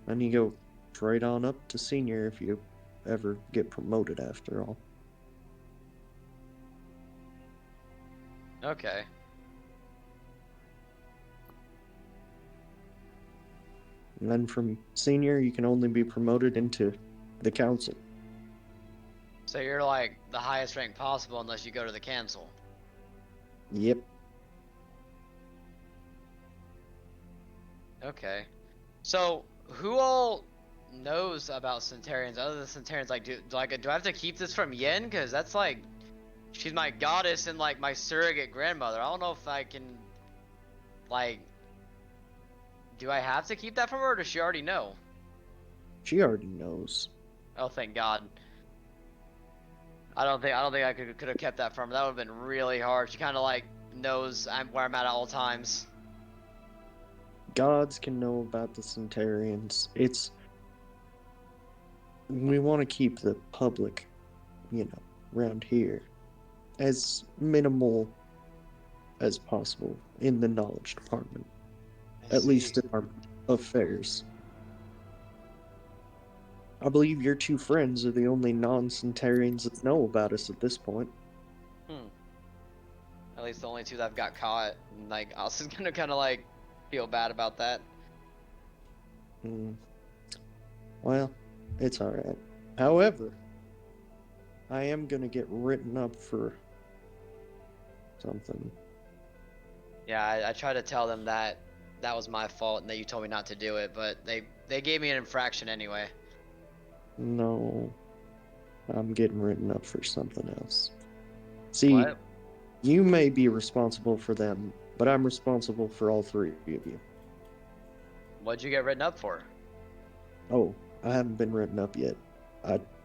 then you go straight on up to senior if you ever get promoted after all. Okay. And then from senior, you can only be promoted into the council. So you're like the highest rank possible unless you go to the council. Yep. Okay. So who all knows about Centurions other than Centurions? Like, do I have to keep this from Yen? Cause that's like, she's my goddess and like my surrogate grandmother. I don't know if I can, like, do I have to keep that from her, or does she already know? She already knows. Oh, thank God. I don't think I could have kept that from her. That would have been really hard. She kind of like knows where I'm at all times. Gods can know about the Centurions. We want to keep the public, around here as minimal as possible in the knowledge department. At least in our affairs. I believe your two friends are the only non-Centurions that know about us at this point. At least the only two that I've got caught. And, like, I was just gonna kind of like feel bad about that. Well, it's alright. However, I am gonna get written up for something. Yeah, I tried to tell them that that was my fault and that you told me not to do it, but they gave me an infraction anyway. No, I'm getting written up for something else. See, What? you may be responsible for them, but I'm responsible for all three of you. What'd you get written up for? Oh, I haven't been written up yet.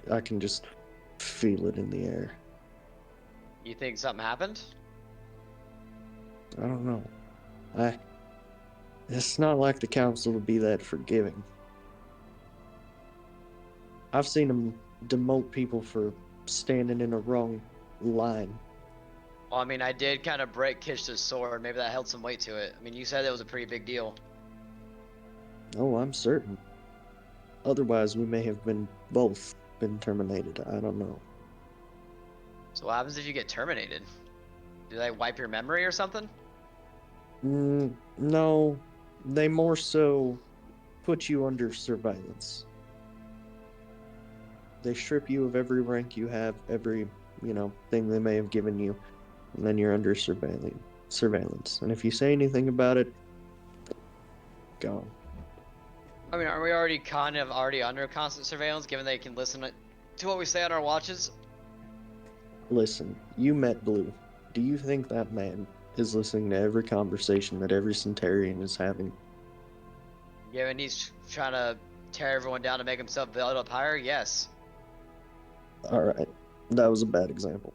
I can just feel it in the air. You think something happened? I don't know. It's not like the council would be that forgiving. I've seen them demote people for standing in a wrong line. Well, I mean, I did kind of break Kish's sword. Maybe that held some weight to it. I mean, you said it was a pretty big deal. Oh, I'm certain. Otherwise, we may have both been terminated. I don't know. So what happens if you get terminated? Do they wipe your memory or something? No. They more so put you under surveillance. They strip you of every rank you have, every, thing they may have given you, and then you're under surveillance. And if you say anything about it, gone. I mean, are we already kind of under constant surveillance, given they can listen to what we say on our watches? Listen, you met Blue. Do you think that man is listening to every conversation that every Centurion is having? Given he's trying to tear everyone down to make himself build up higher, yes. Alright, that was a bad example.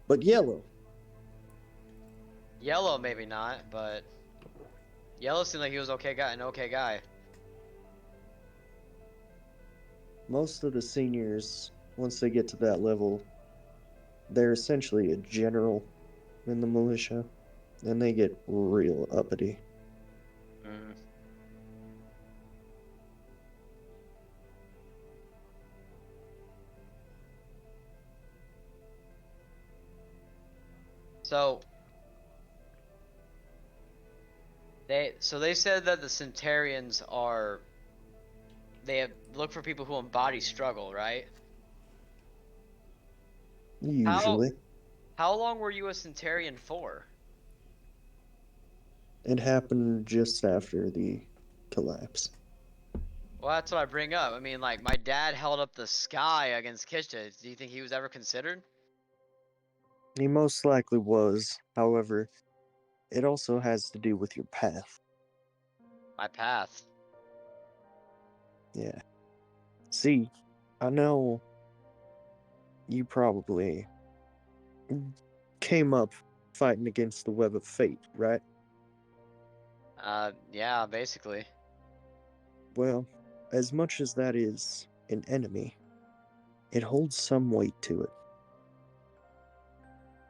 But Yellow. Yellow, maybe not, but Yellow seemed like he was an okay guy. Most of the seniors, once they get to that level, they're essentially a general in the militia, and they get real uppity. So they said that the Centurions look for people who embody struggle, right? Usually. How long were you a Centurion for? It happened just after the collapse. Well, that's what I bring up. I mean, like, my dad held up the sky against Kishta. Do you think he was ever considered? He most likely was. However, it also has to do with your path. My path. Yeah. See, I know you probably came up fighting against the web of fate, right? Yeah, basically. Well, as much as that is an enemy, it holds some weight to it.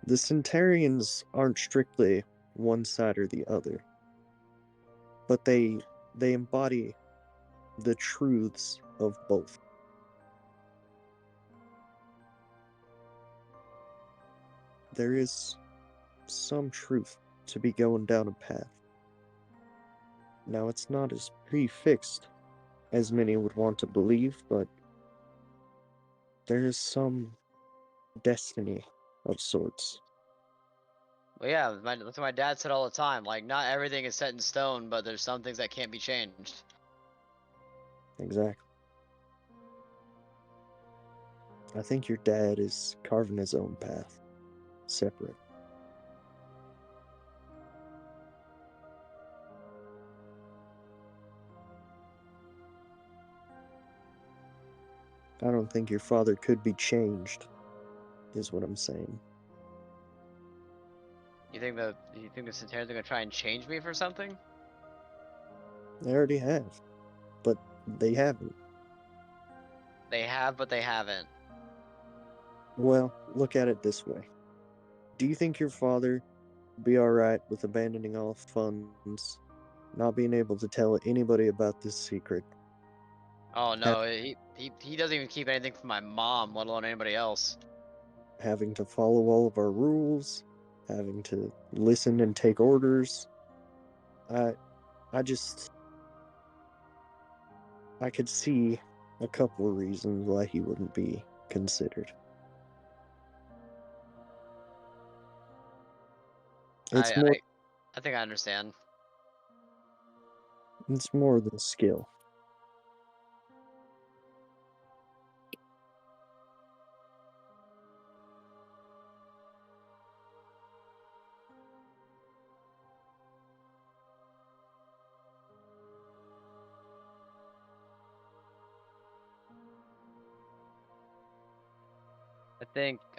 The Centurions aren't strictly one side or the other, but they embody the truths of both. There is some truth to be going down a path. Now, it's not as prefixed as many would want to believe, but there is some destiny of sorts. Well, yeah, that's what my dad said all the time. Like, not everything is set in stone, but there's some things that can't be changed. Exactly. I think your dad is carving his own path, separate. I don't think your father could be changed, is what I'm saying. You think the Centurions are gonna try and change me for something? They already have, but they haven't. They have, but they haven't. Well, look at it this way. Do you think your father would be alright with abandoning all funds, not being able to tell anybody about this secret? Oh no, he doesn't even keep anything from my mom, let alone anybody else. Having to follow all of our rules, having to listen and take orders. I just I could see a couple of reasons why he wouldn't be considered. It's more I think I understand. it's more than skill.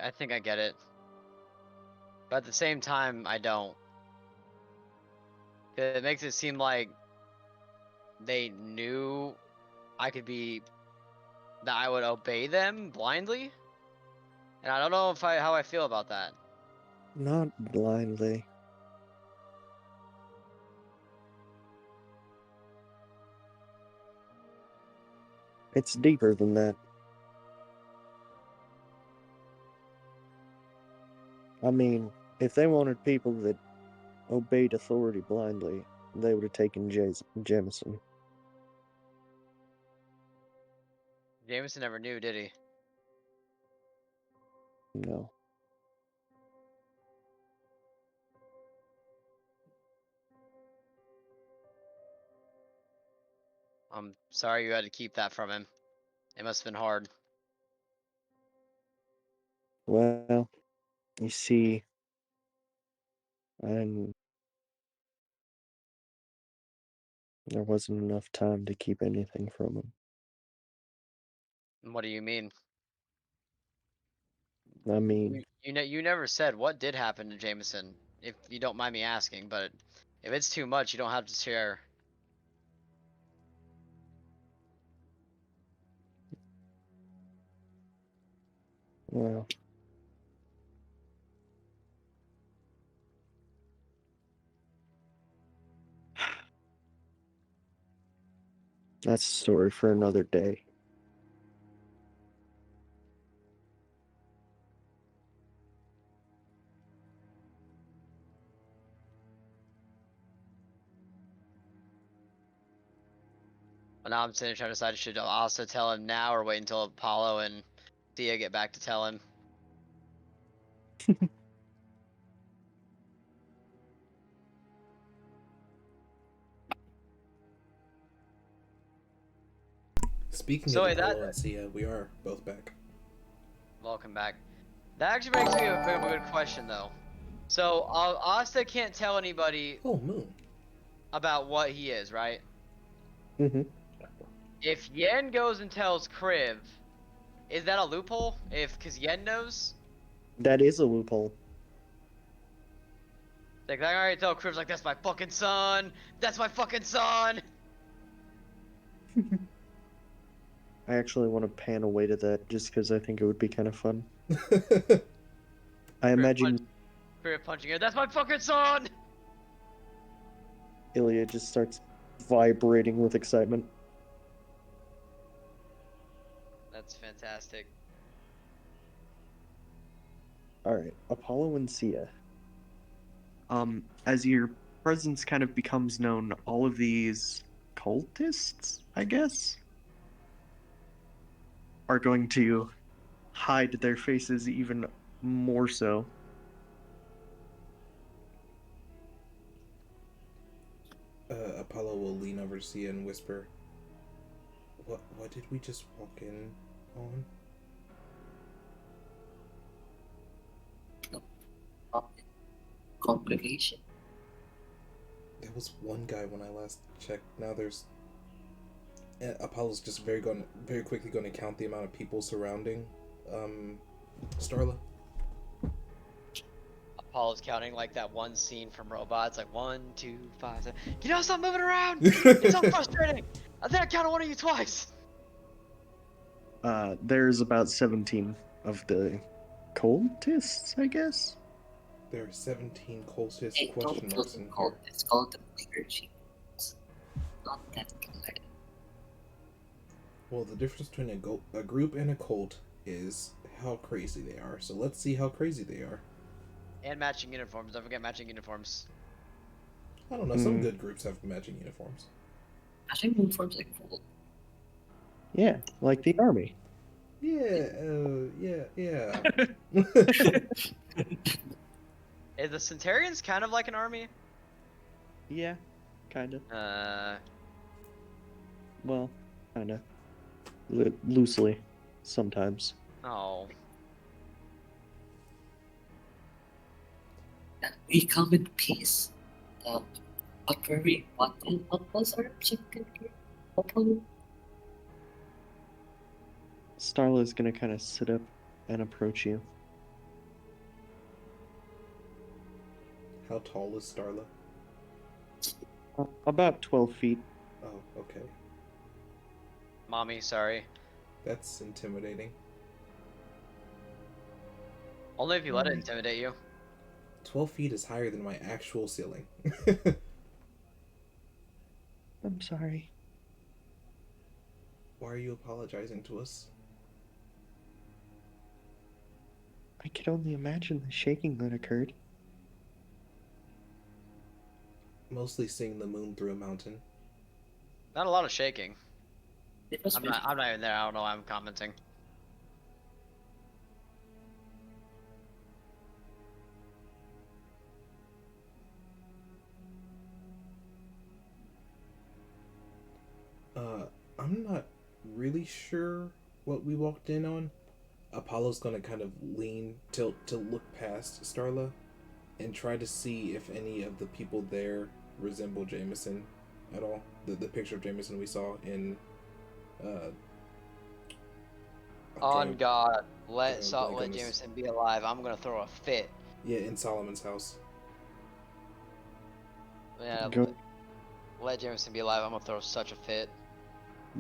I think I get it. But at the same time, I don't. It makes it seem like they knew that I would obey them blindly. And I don't know how I feel about that. Not blindly. It's deeper than that. I mean, if they wanted people that obeyed authority blindly, they would have taken Jameson. Jameson never knew, did he? No. I'm sorry you had to keep that from him. It must have been hard. Well, you see, and there wasn't enough time to keep anything from him. What do you mean? I mean, You never said what did happen to Jameson, if you don't mind me asking, but if it's too much, you don't have to share. well, that's a story for another day. But now I'm sitting trying to decide, should I also tell him now or wait until Apollo and Thea get back to tell him? Speaking So of wait, Apollo and Sia, we are both back. welcome back. That actually makes me a good question though. So Asta can't tell anybody Oh, Moon. about what he is, right? Mm-hmm. If Yen goes and tells Kriv, is that a loophole? Cause Yen knows? That is a loophole. Like, I already tell Kriv's like, that's my fucking son! That's my fucking son! I actually want to pan away to that just because I think it would be kind of fun. I imagine Spirit punching her. That's my fucking son! Ilya just starts vibrating with excitement. That's fantastic. Alright, Apollo and Sia. As your presence kind of becomes known, all of these cultists, I guess, are going to hide their faces even more so. Apollo will lean over to Sia and whisper, What did we just walk in on? Congregation. There was one guy when I last checked. Now there's... Apollo's just very quickly going to count the amount of people surrounding Starla. Apollo's counting like that one scene from Robots, like 1, 2, 5, 7. You know, stop moving around! It's so frustrating! I think I counted one of you twice! There's about 17 of the cultists, I guess? There are 17 cultists Hey, question don't marks in call here. it's called the clergy. It's not that good. Well, the difference between a group and a cult is how crazy they are. So let's see how crazy they are. And matching uniforms. Don't forget matching uniforms. I don't know. Some good groups have matching uniforms. I think uniforms are cool. Yeah, like the army. Yeah. Is the Centurions kind of like an army? Yeah, kind of. Well, kind of. Loosely, sometimes. Oh. We come in peace. What were we? What was our objective here? Apollo? Starla is gonna kind of sit up and approach you. How tall is Starla? About 12 feet. Oh, okay. Mommy, sorry. That's intimidating. Only if you let it intimidate you. 12 feet is higher than my actual ceiling. I'm sorry. Why are you apologizing to us? I could only imagine the shaking that occurred. Mostly seeing the moon through a mountain. Not a lot of shaking. It was I'm not even there. I don't know why I'm commenting. I'm not really sure what we walked in on. Apollo's gonna kind of tilt to look past Starla and try to see if any of the people there resemble Jameson at all. The picture of Jameson we saw in On God, let blank on this. Jameson be alive. I'm gonna throw a fit. Yeah, in Solomon's house. Yeah, Go- let Jameson be alive. I'm gonna throw such a fit.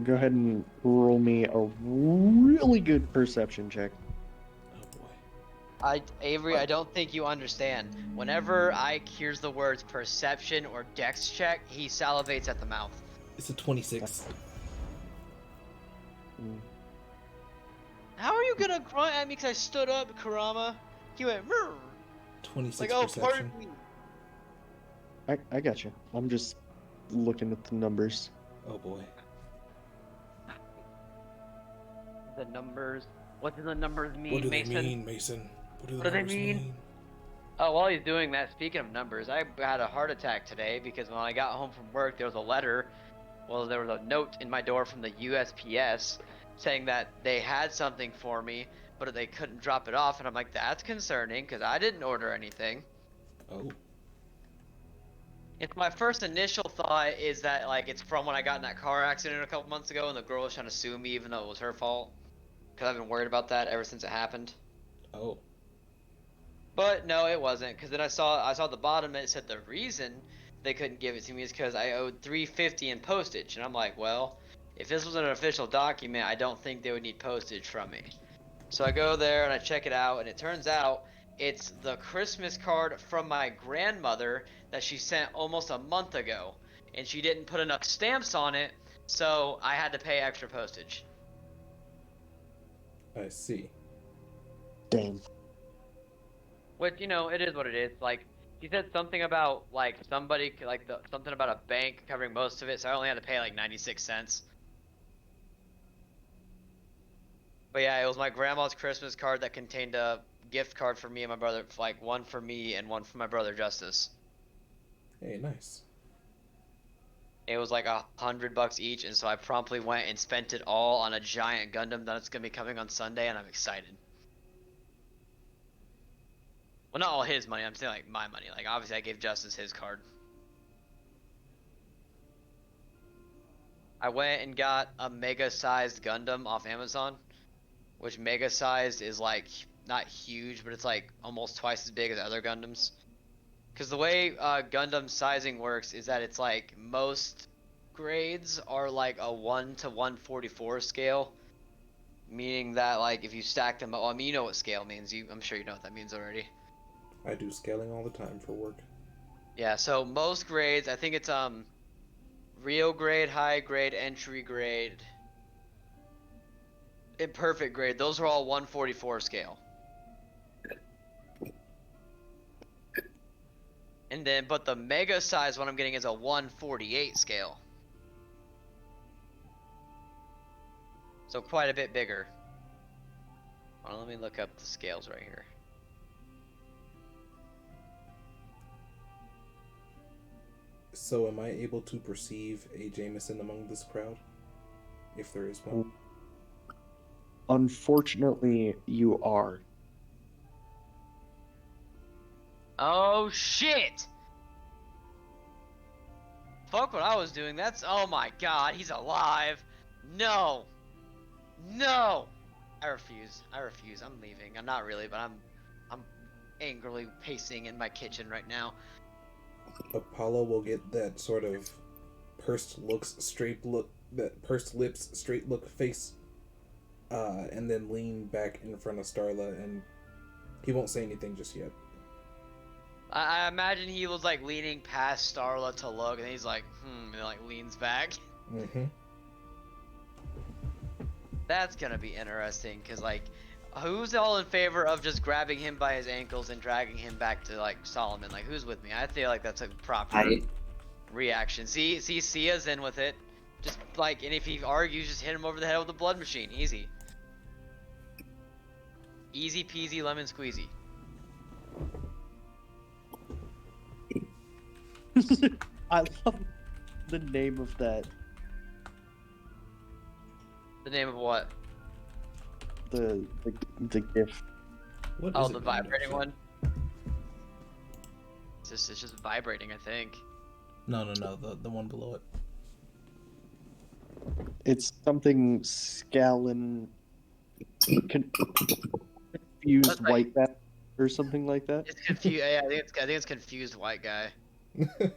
Go ahead and roll me a really good perception check. Oh boy. Avery, I don't think you understand. Whenever Ike hears the words perception or dex check, he salivates at the mouth. It's a 26. How are you gonna grunt at me because I stood up, Kurama? He went, Rrr. 26 Like, oh, perception. pardon me. I got you. I'm just looking at the numbers. Oh boy. The numbers. What do the numbers mean, What do Mason? they mean, Mason? What do the What do they numbers mean? Oh, while he's doing that, speaking of numbers, I had a heart attack today because when I got home from work, there was a letter. Well, there was a note in my door from the USPS saying that they had something for me, but they couldn't drop it off. And I'm like, that's concerning because I didn't order anything. Oh. It's my first initial thought is that like it's from when I got in that car accident a couple months ago and the girl was trying to sue me even though it was her fault. Because I've been worried about that ever since it happened. Oh. But no, it wasn't. Because then I saw the bottom and it said the reason they couldn't give it to me is because I owed $3.50 in postage. And I'm like, well, If this was an official document, I don't think they would need postage from me. So I go there and I check it out, and it turns out it's the Christmas card from my grandmother that she sent almost a month ago, and she didn't put enough stamps on it, so I had to pay extra postage. I see. Damn. Which, you know, it is what it is. Like, she said something about, like, somebody, like, something about a bank covering most of it, so I only had to pay, like, 96 cents. But yeah, it was my grandma's Christmas card that contained a gift card for me and my brother, like, one for me and one for my brother Justice. Hey, nice. It was like $100 each, and so I promptly went and spent it all on a giant Gundam that's gonna be coming on Sunday, and I'm excited. Well, not all his money. I'm saying like my money. Like obviously, I gave Justice his card. I went and got a mega-sized Gundam off Amazon, which mega-sized is like not huge, but it's like almost twice as big as other Gundams. Because the way Gundam sizing works is that it's like most grades are like a 1 to 144 scale, meaning that like if you stack them, well, I mean you know what scale means. I'm sure you know what that means already. I do scaling all the time for work. Yeah, so most grades, I think it's real grade, high grade, entry grade, and perfect grade. Those are all 144 scale. And then, but the mega size one I'm getting is a 148 scale. So quite a bit bigger. Hold on, let me look up the scales right here. So am I able to perceive a Jameson among this crowd? If there is one? Unfortunately, you are. Oh shit! Fuck what I was doing. That's, oh my god, he's alive. No. No. I refuse. I'm leaving. I'm not really, but I'm angrily pacing in my kitchen right now. Apollo will get that sort of pursed lips, straight look face, and then lean back in front of Starla, and he won't say anything just yet. I imagine he was like leaning past Starla to look, and he's like, and like leans back. Mm-hmm. That's gonna be interesting, cause like, who's all in favor of just grabbing him by his ankles and dragging him back to like Solomon? Like, who's with me? I feel like that's a proper reaction. See, Sia's in with it. Just like, and if he argues, just hit him over the head with the blood machine. Easy. Easy peasy lemon squeezy. I love the name of that. The name of what? The gift. What Oh, is the it named vibrating after? one? It's just vibrating, I think. No, the one below it. It's something Scallon confused That's like- white guy or something like that. It's confused. Yeah, I think it's confused white guy. It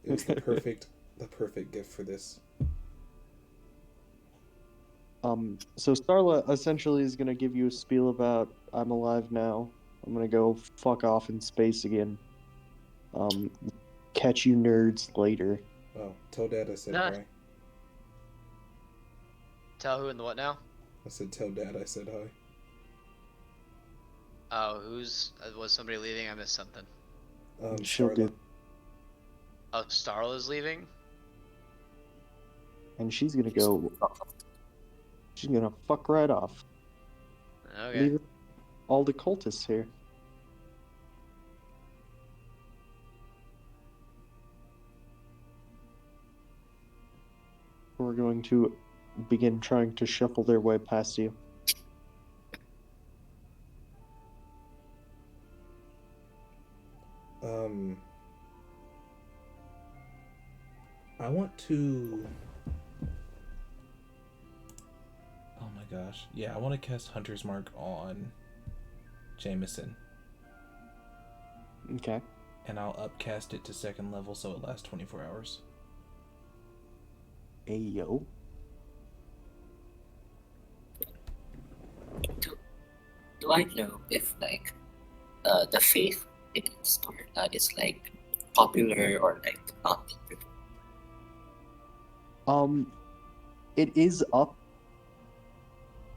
was the perfect gift for this. So Starla essentially is gonna give you a spiel about I'm alive now. I'm gonna go fuck off in space again. Catch you nerds later. Oh, tell Dad I said Nah. hi. Tell who and the what now? I said tell Dad I said hi. Oh, was somebody leaving? I missed something. She'll Starla. do, Oh, Starla's leaving? and she's gonna go. She's gonna fuck right off. Okay. Leave all the cultists here. We're going to begin trying to shuffle their way past you. I want to. Oh my gosh. Yeah, I want to cast Hunter's Mark on Jameson. Okay. And I'll upcast it to 2nd level so it lasts 24 hours. Ayo. Do I know if like the faith in the store is like popular or like not? It is up.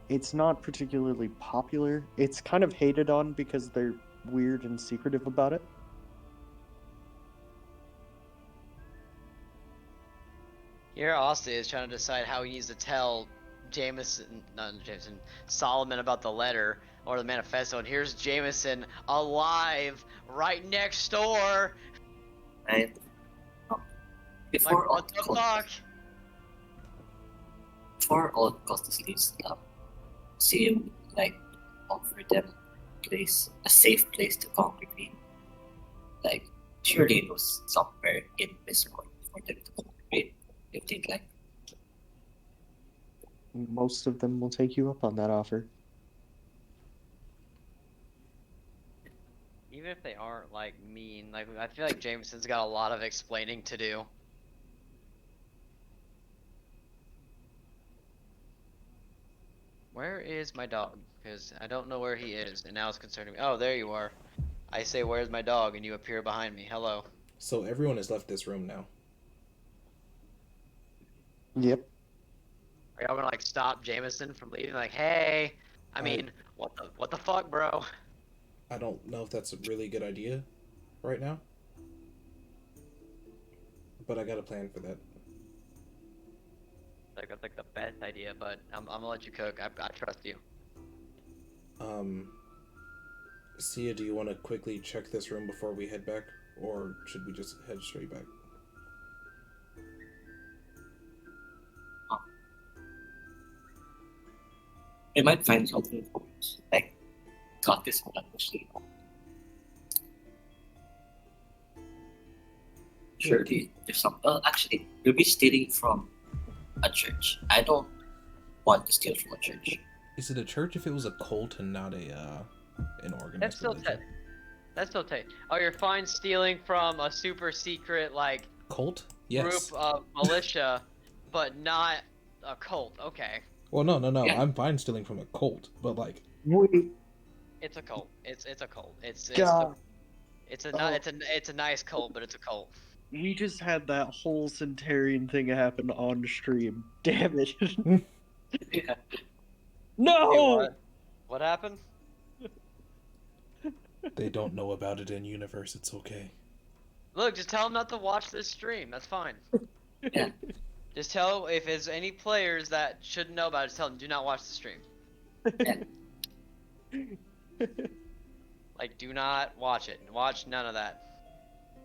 It's not particularly popular. It's kind of hated on because they're weird and secretive about it. Here, Austin is trying to decide how he needs to tell Solomon about the letter or the manifesto, and here's Jameson alive right next door. Right? Before Like, what the fuck? Before all Costas leaves, see like offer them a safe place to congregate. Like surely it was somewhere in this world for them to congregate if they'd like. Most of them will take you up on that offer. Even if they aren't like mean, like I feel like Jameson's got a lot of explaining to do. Where is my dog? Because I don't know where he is, and now it's concerning me. Oh, there you are. I say, where's my dog? And you appear behind me. Hello. So everyone has left this room now. Yep. Are y'all gonna like stop Jameson from leaving? Like, hey, I mean, what the fuck, bro? I don't know if that's a really good idea right now, but I got a plan for that. Like that's like the best idea, but I'm gonna let you cook. I trust you. Sia, do you want to quickly check this room before we head back, or should we just head straight back? We might find something like got this one machine. Surely there's some. Well, actually, you'll be stealing from a church. I don't want to steal from a church. Is it a church if it was a cult and not an organized That's still religion? That's still tight. Oh, you're fine stealing from a super secret like Cult? Yes. group of militia, but not a cult. Okay. Well, no. Yeah. I'm fine stealing from a cult, but like, Wait. It's a cult. It's a cult. It's God. it's Oh. a nice cult, but it's a cult. We just had that whole Centurion thing happen on stream. Damn it. Yeah. No! Hey, what happened? they don't know about it in universe. It's okay. Look, just tell them not to watch this stream. That's fine. Yeah. Just tell if there's any players that shouldn't know about it. Just tell them do not watch the stream. Like, do not watch it. Watch none of that.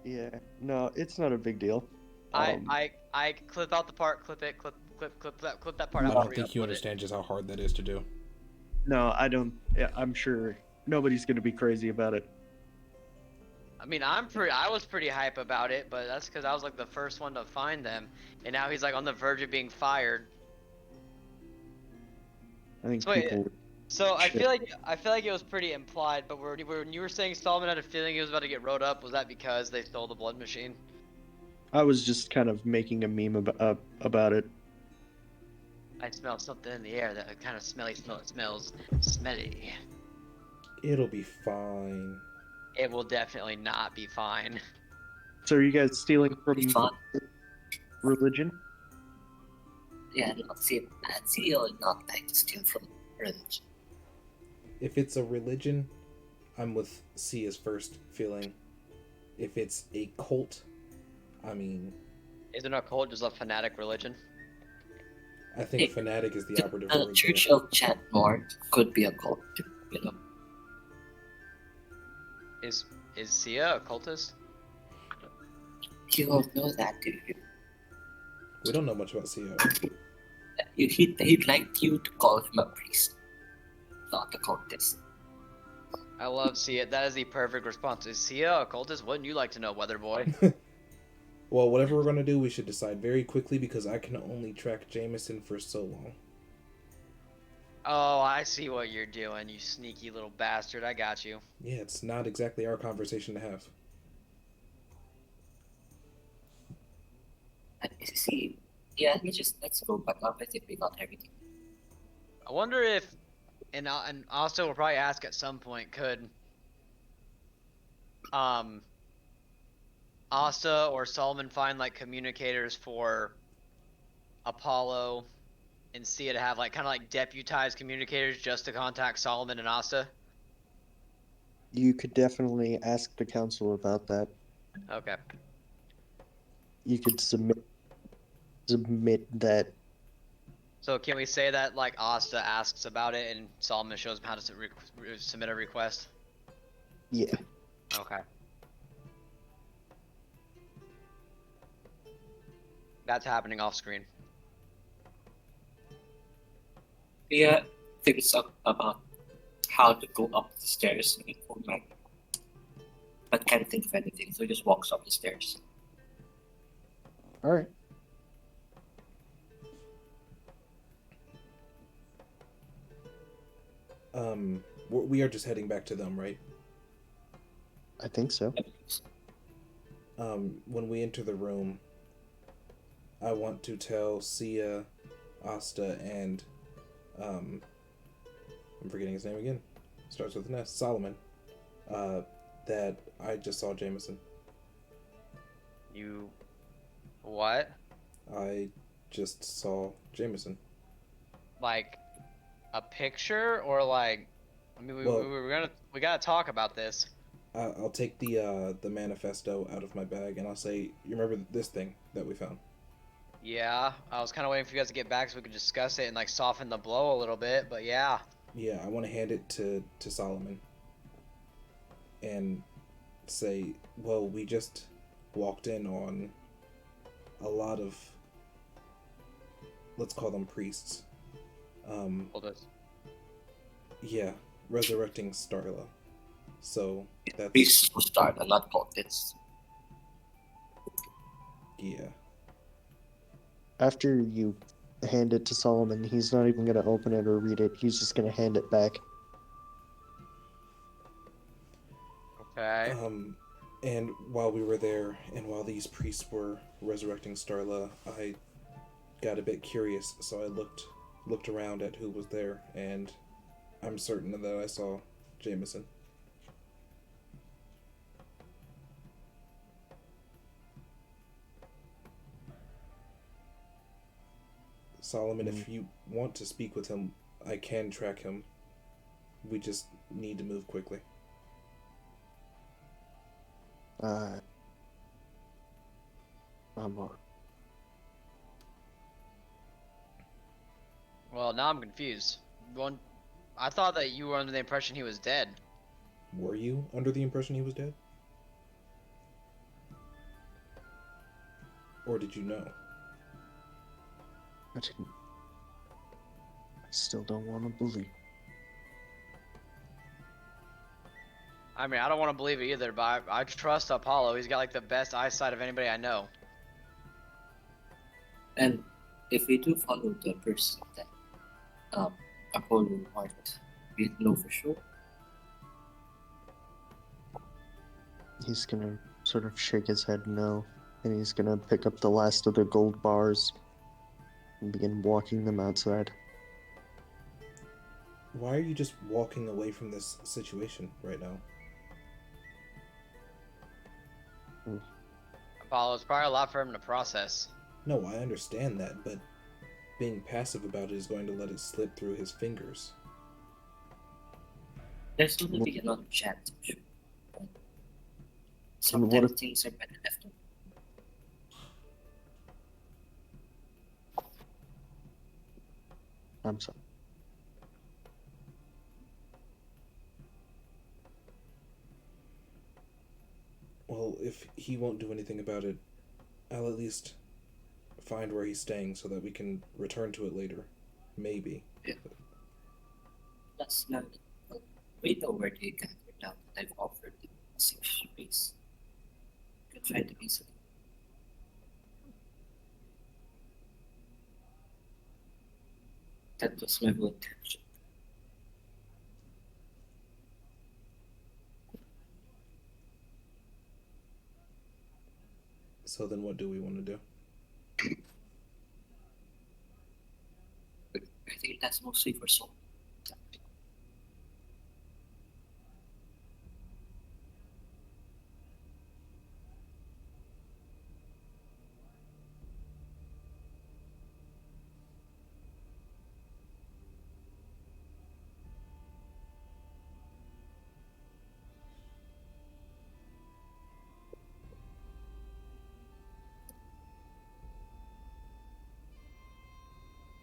Yeah, no, it's not a big deal. I clip out the part. Clip it. Clip that part I out. don't before think you upload understand just how hard that is to do. No, I don't. Yeah, I'm sure nobody's gonna be crazy about it. I mean, I was pretty hype about it, but that's because I was like the first one to find them, and now he's like on the verge of being fired. I think So wait, people. So I feel like it was pretty implied, but when you were saying Solomon had a feeling he was about to get rode up, was that because they stole the blood machine? I was just kind of making a meme about it. I smell something in the air that kind of smelly. It smells smelly. It'll be fine. It will definitely not be fine. So are you guys stealing from It's fun. religion? Yeah, no, see, I would not like to steal from religion. If it's a religion, I'm with Sia's first feeling. If it's a cult, I mean... Isn't a cult just a fanatic religion? I think fanatic is the operative The word. Church of Chatmore could be a cult, you know. Is Sia a cultist? You don't know that, do you? We don't know much about Sia. He'd like you to call him a priest, not a cultist. I love Sia. That is the perfect response. Is Sia a cultist? Wouldn't you like to know, Weather Boy? Well, whatever we're gonna do, we should decide very quickly because I can only track Jameson for so long. Oh, I see what you're doing, you sneaky little bastard. I got you. Yeah, it's not exactly our conversation to have. And you see, Yeah, let's go back up. I think we got everything. I wonder if, and also we'll probably ask at some point, could Asta or Solomon find like communicators for Apollo and see it have like kind of like deputized communicators just to contact Solomon and Asta? You could definitely ask the council about that. Okay. You could submit that. So can we say that like Asta asks about it and Solomon shows him how to submit a request? Yeah. Okay. That's happening off screen. Yeah, things up about how to go up the stairs in format, but can't think of anything, so he just walks up the stairs. All right. We are just heading back to them, right? I think so. When we enter the room, I want to tell Sia, Asta, and I'm forgetting his name again. Starts with an S. Solomon. That I just saw Jameson. You what? I just saw Jameson. Like a picture or like? I mean, we gotta talk about this. I'll take the manifesto out of my bag and I'll say, you remember this thing that we found? Yeah, I was kind of waiting for you guys to get back so we could discuss it and like soften the blow a little bit, but yeah. Yeah, I want to hand it to Solomon and say, well, we just walked in on a lot of, let's call them priests. Hold this. Yeah, resurrecting Starla. So that's Priests will start and not cultists. yeah. After you hand it to Solomon, he's not even gonna open it or read it. He's just gonna hand it back. Okay. And while we were there, and while these priests were resurrecting Starla, I got a bit curious, so I looked around at who was there, and I'm certain that I saw Jameson. Solomon, if you want to speak with him, I can track him. We just need to move quickly. I'm Well, now I'm confused. I thought that you were under the impression he was dead. Were you under the impression he was dead? Or did you know? I didn't. I still don't want to believe. I mean, I don't want to believe it either, but I trust Apollo. He's got like the best eyesight of anybody I know. And if we do follow the person that Apollo marked, we know for sure. He's gonna sort of shake his head no, and he's gonna pick up the last of the gold bars and begin walking them outside. Why are you just walking away from this situation right now? Apollo, it's probably a lot for him to process. No, I understand that, but being passive about it is going to let it slip through his fingers. There's going to be another chance. And Sometimes things are better left alone. I'm sorry. Well, if he won't do anything about it, I'll at least find where he's staying so that we can return to it later. Maybe. Yeah. That's not. We know where they gather now that I've offered them a safe space. You can find them easily. That was my whole intention. So then what do we want to do? that's mostly for soul.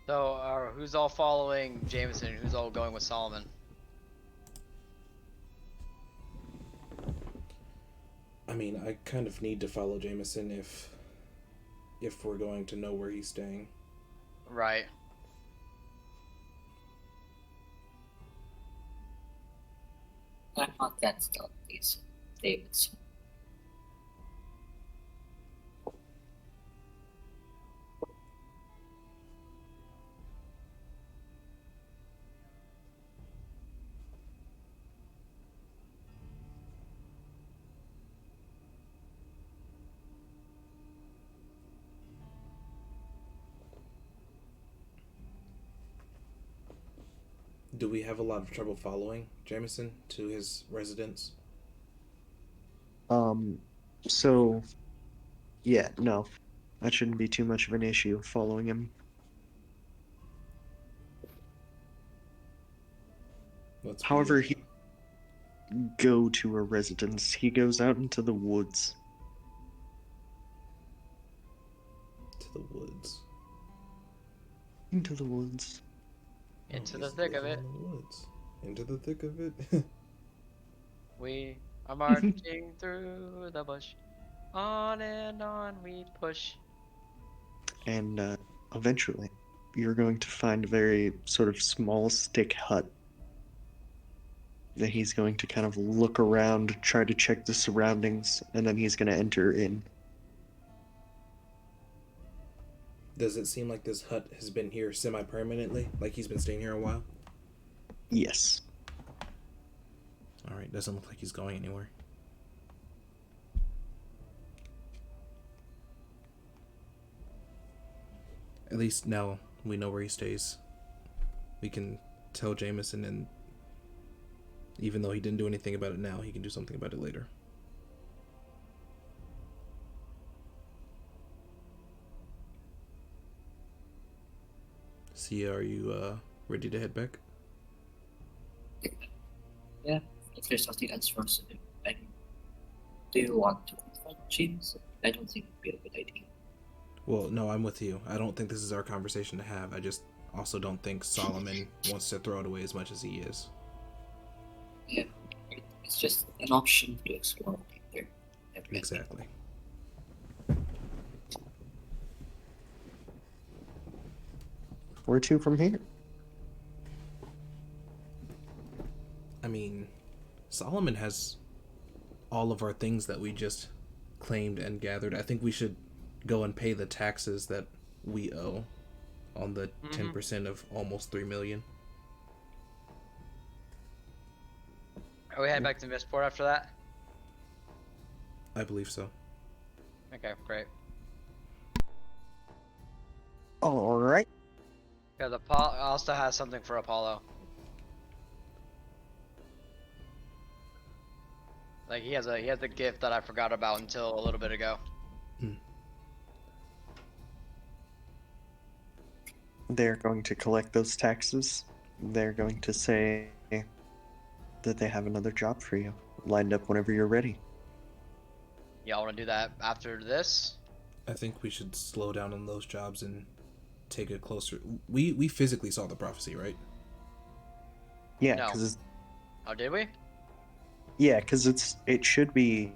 So, who's all following Jameson? Who's all going with Solomon? I mean, I kind of need to follow Jameson if we're going to know where he's staying. Right. I'm not that stealthy, so David's. Do we have a lot of trouble following Jameson to his residence? So, yeah, no. That shouldn't be too much of an issue following him. However, he go to a residence. He goes out into the woods. To the woods. Into the woods. Into the thick of it. In the woods. Into the thick of it. We are marching through the bush. On and on we push. And eventually, you're going to find a very sort of small stick hut that he's going to kind of look around, try to check the surroundings, and then he's going to enter in. Does it seem like this hut has been here semi-permanently? Like he's been staying here a while? Yes. Alright, doesn't look like he's going anywhere. At least now we know where he stays. We can tell Jameson, and even though he didn't do anything about it now, he can do something about it later. Sia, are you ready to head back? Yeah, if there's nothing else for us to do, do you want to confront James? I don't think it would be a good idea. Well, no, I'm with you. I don't think this is our conversation to have. I just also don't think Solomon wants to throw it away as much as he is. Yeah, it's just an option to explore later. Exactly. Where to from here? I mean, Solomon has all of our things that we just claimed and gathered. I think we should go and pay the taxes that we owe on the 10% of almost 3 million. Are we heading back to Mistport after that? I believe so. Okay, great. All right. Because Apollo also has something for Apollo. Like he has a gift that I forgot about until a little bit ago. They're going to collect those taxes. They're going to say that they have another job for you, lined up whenever you're ready. Y'all want to do that after this? I think we should slow down on those jobs and take a closer... We physically saw the prophecy, right? Yeah, No. because Oh, did we? yeah, because it should be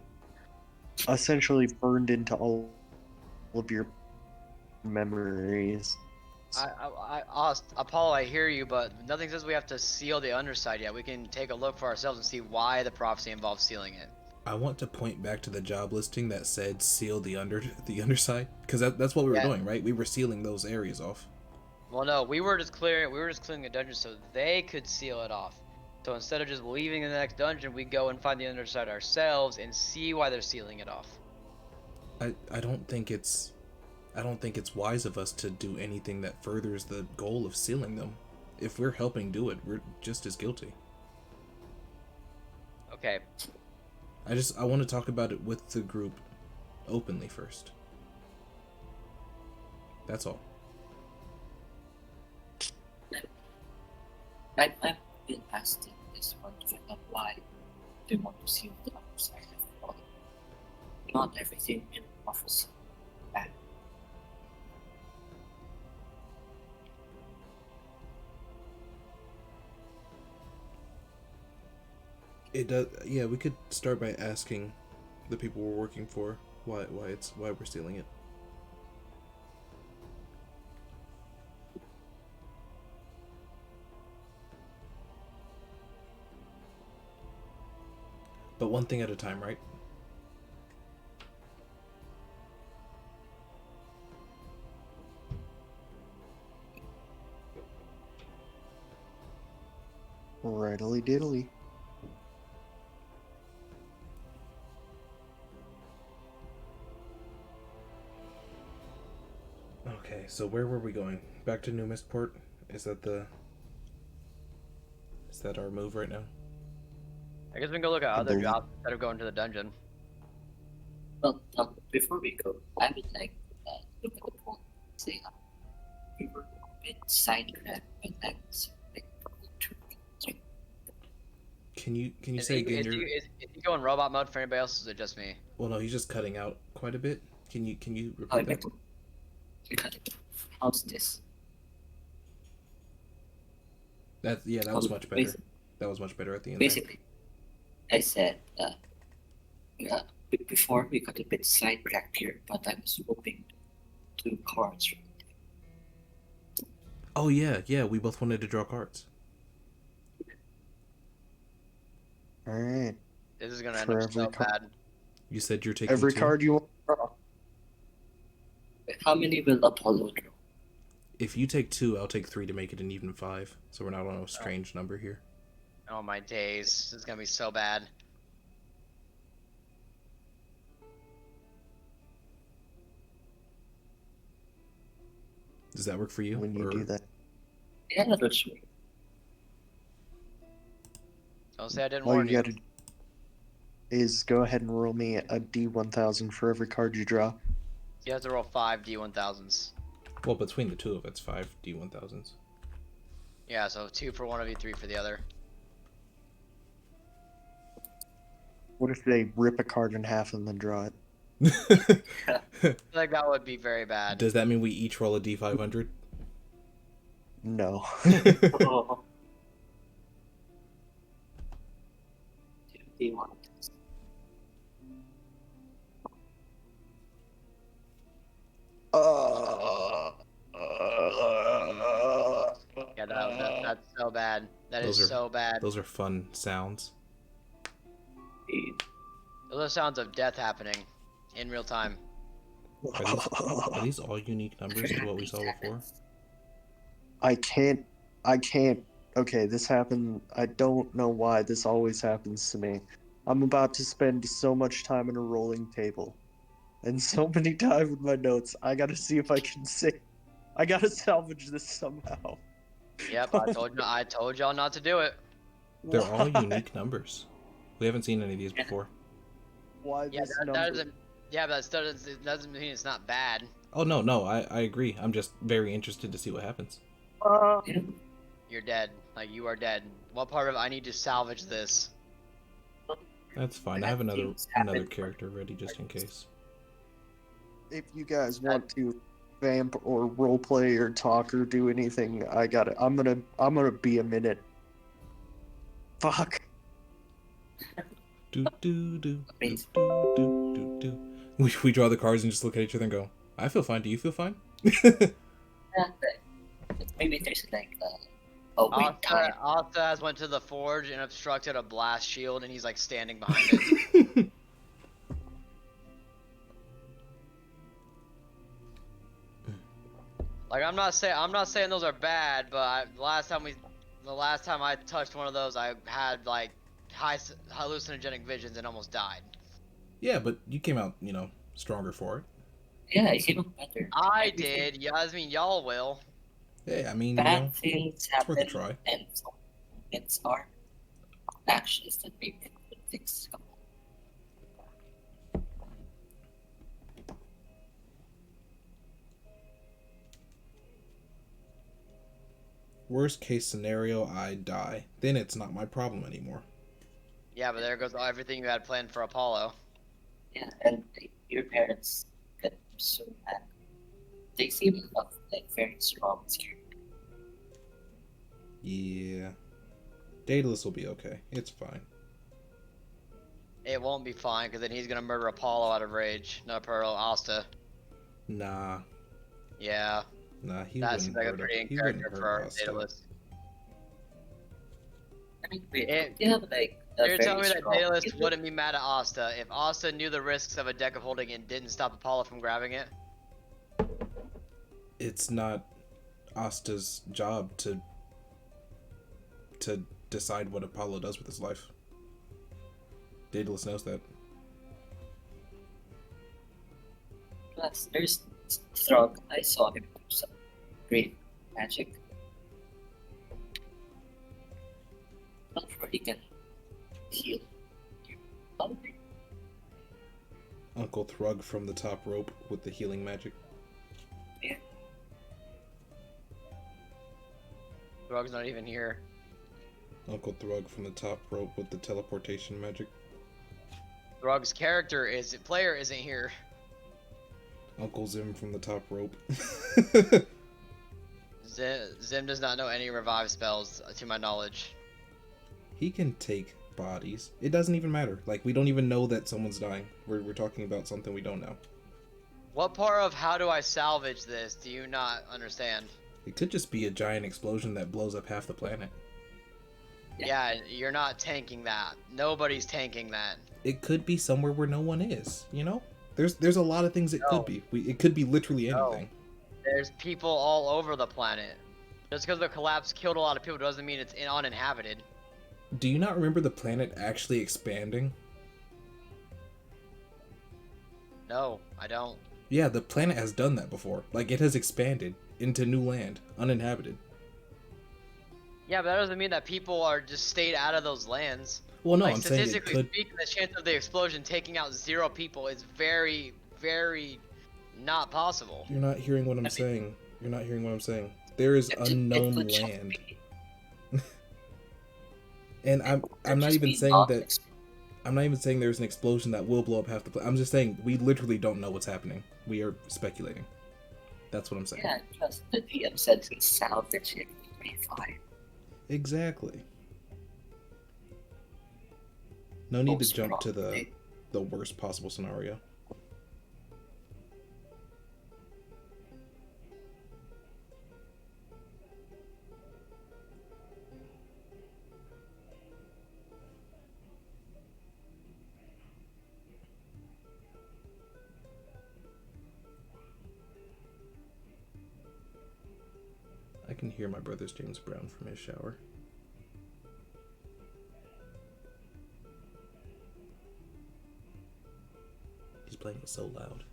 essentially burned into all of your memories. Apollo, I hear you, but nothing says we have to seal the underside yet. We can take a look for ourselves and see why the prophecy involves sealing it. I want to point back to the job listing that said seal the underside, because that's what we were doing, right? We were sealing those areas off. Well, no, we were just clearing the dungeon so they could seal it off. So instead of just leaving in the next dungeon, we go and find the underside ourselves and see why they're sealing it off. I don't think it's wise of us to do anything that furthers the goal of sealing them. if we're helping do it, we're just as guilty. Okay. I want to talk about it with the group openly first. That's all. I've been asking this one to find out why they want to see the other side of the body. Not everything in office bad. It does. Yeah, we could start by asking the people we're working for why we're stealing it. But one thing at a time, right? Riddly diddly. Okay, so where were we going? Back to New Mistport? Is that our move right now? I guess we can go look at other believe- jobs instead of going to the dungeon. Well, before we go, I would like look at the point and say we were a bit sidetracked by that. Can you Is say he, again is, your... he, is he going robot mode for anybody else, or is it just me? Well, no, he's just cutting out quite a bit. Can you Oh, repeat that? How's this? That was much better. That was much better at the end. Basically, I said before we got a bit sidetracked here, but I was hoping to cards. Oh yeah, we both wanted to draw cards. Alright. This is gonna end For up every so bad. You said you're taking Every 2? card you want to draw. How many will Apollo draw? If you take 2, I'll take 3 to make it an even 5. So we're not on a strange number here. Oh my days, this is gonna be so bad. Does that work for you? When you do that. Yeah, that's me. Don't say I didn't All warn you you. gotta do is go ahead and roll me a D1000 for every card you draw. You have to roll 5 D1000s. Well, between the two of it's 5 D1000s. Yeah, so 2 for one of you, 3 for the other. What if they rip a card in half and then draw it? Like that would be very bad. Does that mean we each roll a D500? No. Oh. D1. Yeah, that's so bad. That is Those are- so bad. Those are fun sounds. Those are sounds of death happening in real time. Are these all unique numbers to what we saw before? I can't. Okay, this happened. I don't know why this always happens to me. I'm about to spend so much time in a rolling table. And so many times with my notes, I gotta see if I can say. I gotta salvage this somehow. Yep, I told y'all not to do it. They're all Why? unique numbers. We haven't seen any of these before. Why Yeah, this that number? doesn't. Yeah, but that doesn't mean it's not bad. Oh no, I agree. I'm just very interested to see what happens. You're dead. Like you are dead. What part of I need to salvage this? That's fine. I have another character ready just in case. If you guys want to vamp or roleplay or talk or do anything, I got it. I'm gonna be a minute. Fuck. Do do do do do do do. We draw the cards and just look at each other and go, "I feel fine. Do you feel fine?" Maybe there's like a wait time. Althaz went to the forge and obstructed a blast shield, and he's like standing behind it. Like I'm not saying those are bad, but the last time I touched one of those, I had like high hallucinogenic visions and almost died. Yeah, but you came out, stronger for it. Yeah, it's even better. I did. Yeah, I mean y'all will. Hey, I mean, Bad things it's worth a happen, try. and so it's our actions that make things come. Worst case scenario, I die. Then it's not my problem anymore. Yeah, but there goes everything you had planned for Apollo. Yeah, and your parents get so mad. They seem like very strong here. Yeah. Daedalus will be okay. It's fine. It won't be fine, because then he's gonna murder Apollo out of rage. No, Pearl, Asta. Nah. Yeah, Nah, he that seems wouldn't like a hurt her. pretty in He wouldn't character hurt for our Asta. Daedalus. I mean, wait, It- they have like a You're very telling me that strong Daedalus hidden- wouldn't be mad at Asta if Asta knew the risks of a deck of holding it and didn't stop Apollo from grabbing it? It's not Asta's job to decide what Apollo does with his life. Daedalus knows that. Plus, there's Throg. I saw him do some great magic. Not sure he can heal you. Uncle Thrug from the top rope with the healing magic. Yeah. Rug's not even here. Uncle Thrug from the top rope with the teleportation magic. Rug's player isn't here. Uncle Zim from the top rope. Zim does not know any revive spells, to my knowledge. He can take bodies. It doesn't even matter. Like, we don't even know that someone's dying. We're talking about something we don't know. What part of how do I salvage this do you not understand? It could just be a giant explosion that blows up half the planet. Yeah, you're not tanking that. Nobody's tanking that. It could be somewhere where no one is, you know? There's a lot of things it could be. It could be literally anything. There's people all over the planet. Just because the collapse killed a lot of people doesn't mean it's uninhabited. Do you not remember the planet actually expanding? No, I don't. Yeah, the planet has done that before. Like, it has expanded into new land, uninhabited. Yeah, but that doesn't mean that people are just stayed out of those lands. Well, no, Like, I'm saying it statistically could. speaking, the chance of the explosion taking out 0 people is very, very not possible. You're not hearing what I'm saying. You're not hearing what I'm saying. There is unknown land. And I'm not even saying that. I'm not even saying there's an explosion that will blow up half the planet. I'm just saying we literally don't know what's happening. We are speculating. That's what I'm saying. Yeah, just the DM said to salvage it will be fine. Exactly. No need to jump to the worst possible scenario. I can hear my brother's James Brown from his shower. He's playing it so loud.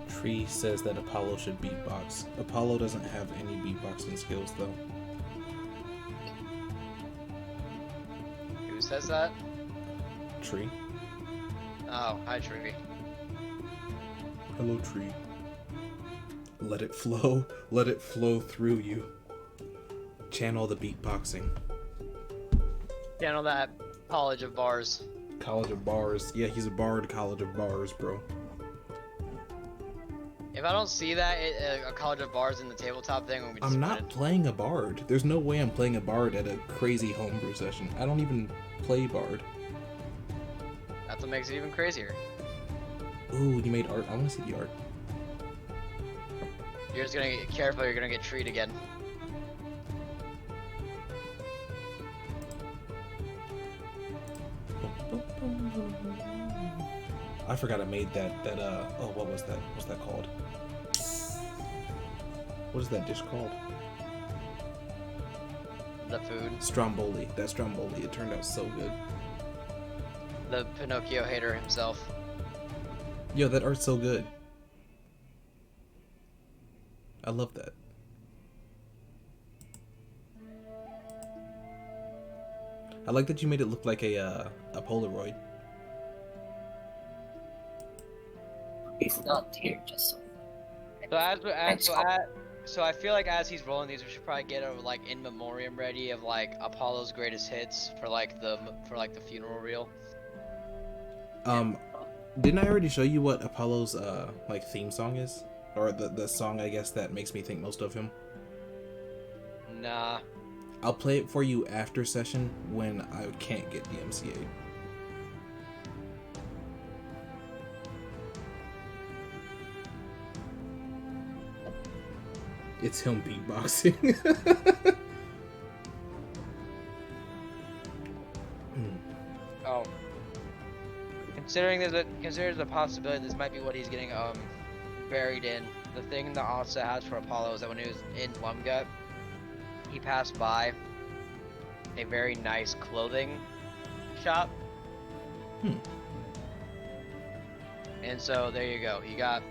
Tree says that Apollo should beatbox. Apollo doesn't have any beatboxing skills, though. Who says that? Tree. Oh, hi, Tree. Hello, Tree. Let it flow. Let it flow through you. Channel the beatboxing. Channel that College of Bars. College of Bars. Yeah, he's a bard. College of Bars, bro. If I don't see that, a College of Bars in the tabletop thing, we I'm not playing a bard. There's no way I'm playing a bard at a crazy homebrew session. I don't even play bard. That's what makes it even crazier. Ooh, you made art. I want to see the art. You're just gonna get careful, you're gonna get treed again. I forgot I made that oh, what was that? What's that called? What is that dish called? The food. Stromboli. That stromboli. It turned out so good. The Pinocchio hater himself. Yo, that art's so good. I love that. I like that you made it look like a Polaroid. It's not here just so. So I feel like as he's rolling these, we should probably get a like in memoriam ready of like Apollo's greatest hits for like the funeral reel. Didn't I already show you what Apollo's like theme song is, or the song I guess that makes me think most of him? Nah. I'll play it for you after session when I can't get DMCA. It's him beatboxing. Oh. Considering there's a possibility this might be what he's getting buried in. The thing that also has for Apollo is that when he was in Lumgut, he passed by a very nice clothing shop. And so there you go. You got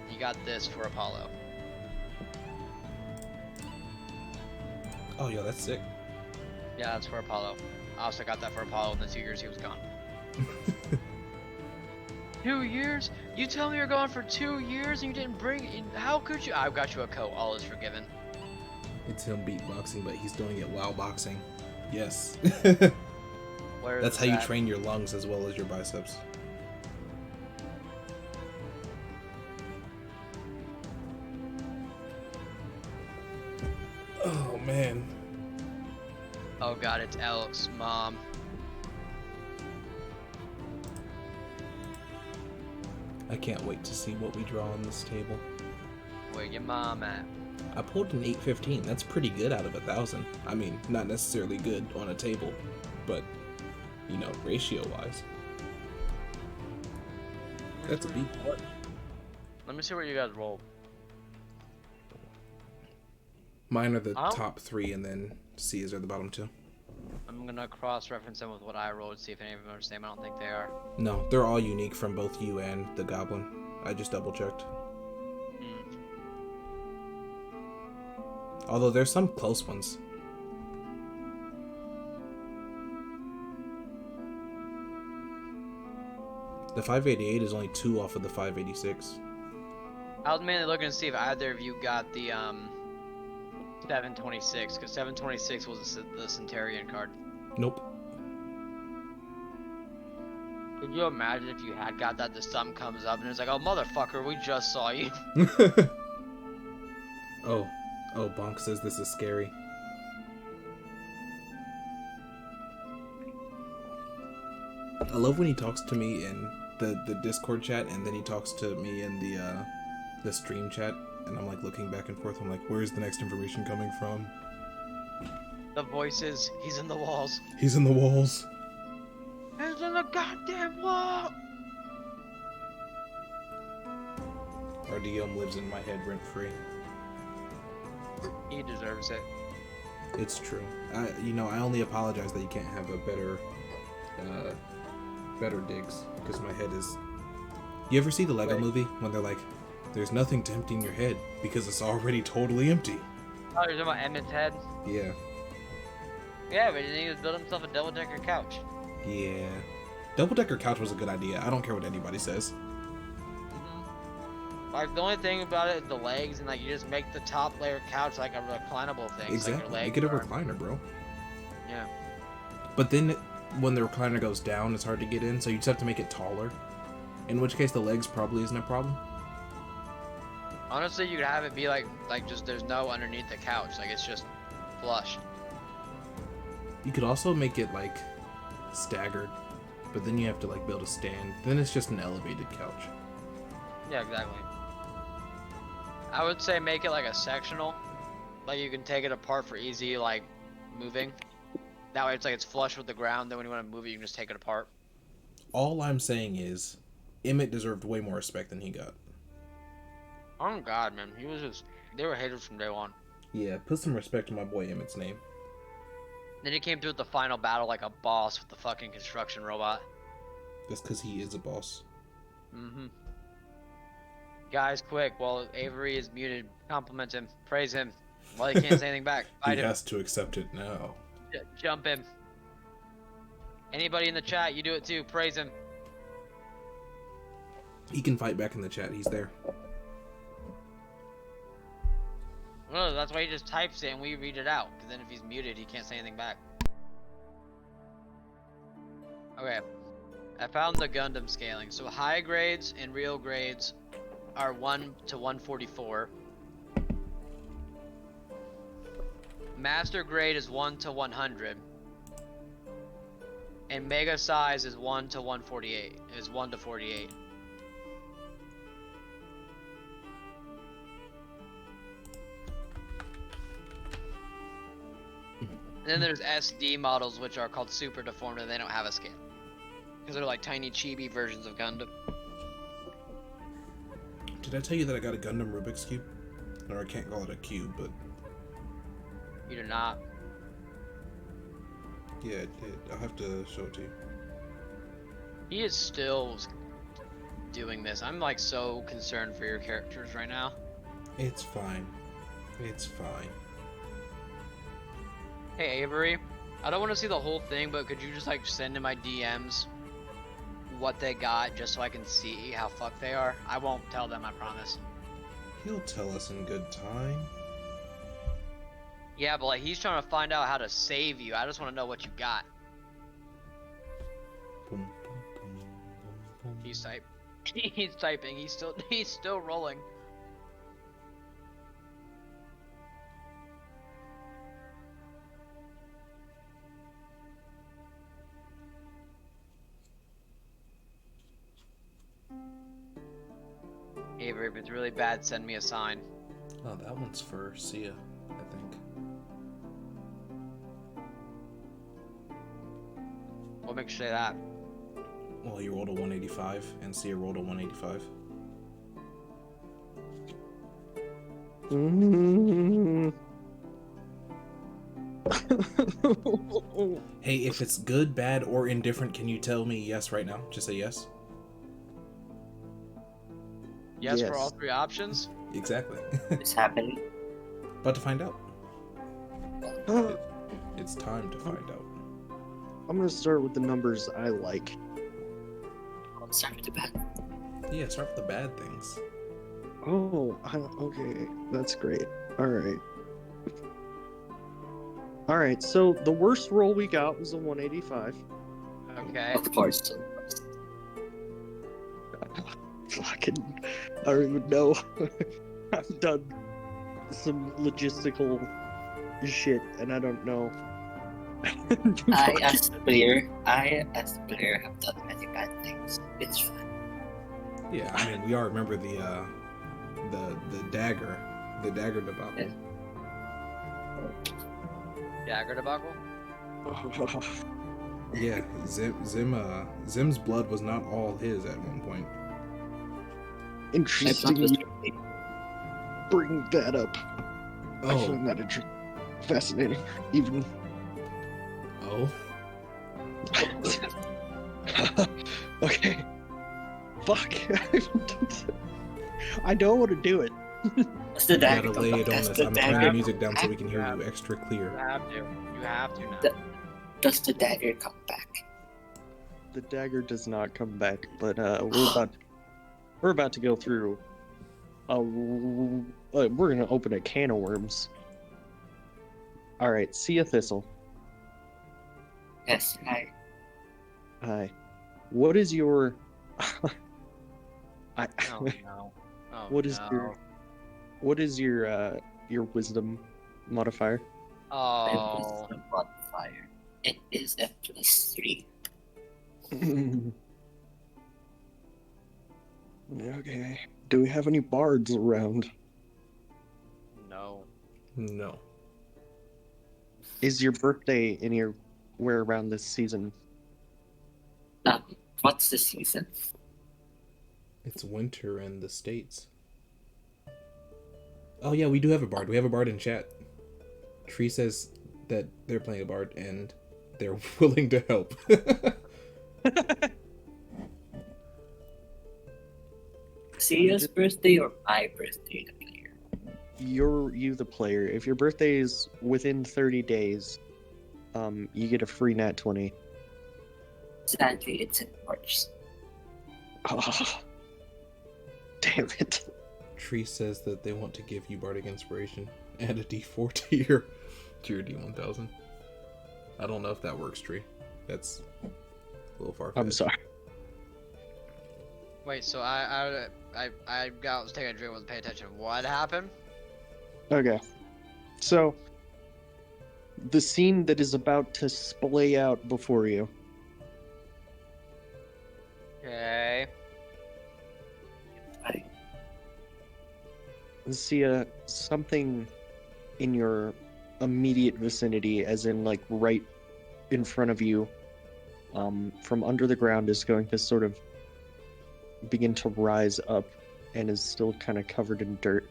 this for Apollo. Oh, yo, that's sick. Yeah, that's for Apollo. I also got that for Apollo in the 2 years he was gone. 2 years? You tell me you're gone for 2 years and you didn't bring it. How could you? I've got you a coat. All is forgiven. It's him beatboxing, but he's doing it while boxing. Yes. Where That's is how you that? train your lungs as well as your biceps. Oh, man. Oh god, it's Elk's mom. I can't wait to see what we draw on this table. Where your mom at? I pulled an 815. That's pretty good out of 1,000. I mean, not necessarily good on a table, but, you know, ratio-wise. That's a beat. Let me see what you guys rolled. Mine are the top 3, and then C's are the bottom 2. I'm gonna cross-reference them with what I rolled, see if any of them are the same. I don't think they are. No, they're all unique from both you and the goblin. I just double-checked. Although there's some close ones. The 588 is only 2 off of the 586. I was mainly looking to see if either of you got the 726, because 726 was the Centurion card. Nope. Could you imagine if you had got that, the sum comes up and it's like, oh motherfucker, we just saw you. Oh, Bonk says this is scary. I love when he talks to me in the Discord chat, and then he talks to me in the stream chat, and I'm like looking back and forth. I'm like, where's the next information coming from? The voices, he's in the walls. He's in the walls. He's in the goddamn wall. Our DM lives in my head rent free. He deserves it. It's true. I only apologize that you can't have a better digs, because my head is... You ever see the Lego movie when they're like, there's nothing to empty in your head because it's already totally empty? Oh, you're talking about Emmett's head? Yeah. Yeah, but he was building himself a double-decker couch. Yeah. Double-decker couch was a good idea. I don't care what anybody says. Like, the only thing about it is the legs, and like, you just make the top layer couch like a reclinable thing. Exactly. So, like, your legs Make it a are... recliner, bro. Yeah. But then, when the recliner goes down, it's hard to get in, so you just have to make it taller. In which case, the legs probably isn't a problem. Honestly, you could have it be like just there's no underneath the couch. Like, it's just flush. You could also make it, like, staggered. But then you have to, like, build a stand. Then it's just an elevated couch. Yeah, exactly. I would say make it like a sectional. Like, you can take it apart for easy, like, moving. That way it's like it's flush with the ground, then when you want to move it, you can just take it apart. All I'm saying is, Emmett deserved way more respect than he got. Oh God, man, they were haters from day one. Yeah, put some respect on my boy Emmett's name. Then he came through with the final battle like a boss with the fucking construction robot. Just because he is a boss. Mm-hmm. Guys, quick, while Avery is muted, compliment him, praise him. While he can't say anything back, fight He him. has to accept it now. Jump him. Anybody in the chat, you do it too, praise him. He can fight back in the chat, he's there. Well, that's why he just types it and we read it out. Because then if he's muted, he can't say anything back. Okay. I found the Gundam scaling. So high grades and real grades are 1 to 144. Master grade is 1 to 100. And mega size is 1 to 148. Is 1 to 48. And then there's SD models, which are called super deformed, and they don't have a scale. Because they're like tiny chibi versions of Gundam. Did I tell you that I got a Gundam Rubik's Cube? Or I can't call it a cube, but... You do not. Yeah, it did. I'll have to show it to you. He is still doing this. I'm like so concerned for your characters right now. It's fine. It's fine. Hey Avery, I don't want to see the whole thing, but could you just like send in my DMs what they got just so I can see how fucked they are? I won't tell them, I promise. He'll tell us in good time. Yeah, but like he's trying to find out how to save you. I just want to know what you got. Boom, boom, boom, boom, boom. He's He's typing. He's still rolling. Avery, if it's really bad, send me a sign. Oh, that one's for Sia, I think. What makes you say that? Well, you rolled a 185, and Sia rolled a 185. Hey, if it's good, bad, or indifferent, can you tell me yes right now? Just say yes. Yes, for all three options? Exactly. It's happening. About to find out. It's time to find out. I'm gonna start with the numbers I like. Let's start with the bad. Yeah, start with the bad things. Oh, okay, that's great. Alright. Alright, so the worst roll we got was a 185. Okay. Of course. Fucking, I don't even know. I've done some logistical shit, and I don't know. I, as the player, have done many bad things. It's fun. Yeah, I mean, we all remember the dagger debacle. Yeah. Dagger debacle? Yeah, Zim's blood was not all his at one point. Interesting you bring that up. I Oh. find that fascinating. Even. Oh. Okay. Fuck. I don't want to do it. What's the You dagger? gotta lay it on That's us. the I'm turning the dagger. music down so we can hear you extra clear. You have to. You have to now. Does the dagger come back? The dagger does not come back, but we're about to go through. We're gonna open a can of worms. All right, see a thistle. Yes, hi. Hi. What is your? Oh no. Oh, What is no. What is your wisdom modifier? Oh. The modifier. It is a +3. Okay. Do we have any bards around? No. No. Is your birthday anywhere around this season? What's the season? It's winter in the States. Oh yeah, we do have a bard. We have a bard in chat. Tree says that they're playing a bard and they're willing to help. Sia's birthday or my birthday, the player? You the player. If your birthday is within 30 days, you get a free nat 20. Sadly, it's in March. Oh, damn it. Tree says that they want to give you bardic inspiration and a D4 to your D1000. I don't know if that works, Tree. That's a little far. I'm sorry. Wait, so I was taking a drink, wasn't paying attention. What happened? Okay. So, the scene that is about to splay out before you. Okay. I See something in your immediate vicinity, as in like right in front of you, from under the ground, is going to sort of begin to rise up and is still kind of covered in dirt.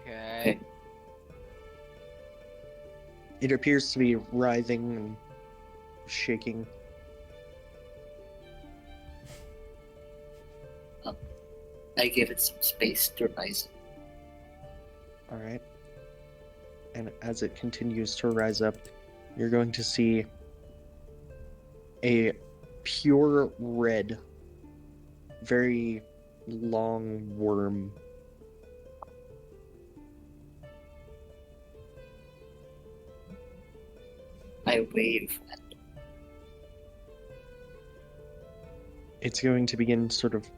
Okay. It appears to be writhing and shaking. I give it some space to rise. All right. And as it continues to rise up, you're going to see a pure red, very long worm. I wave at It's going to begin sort of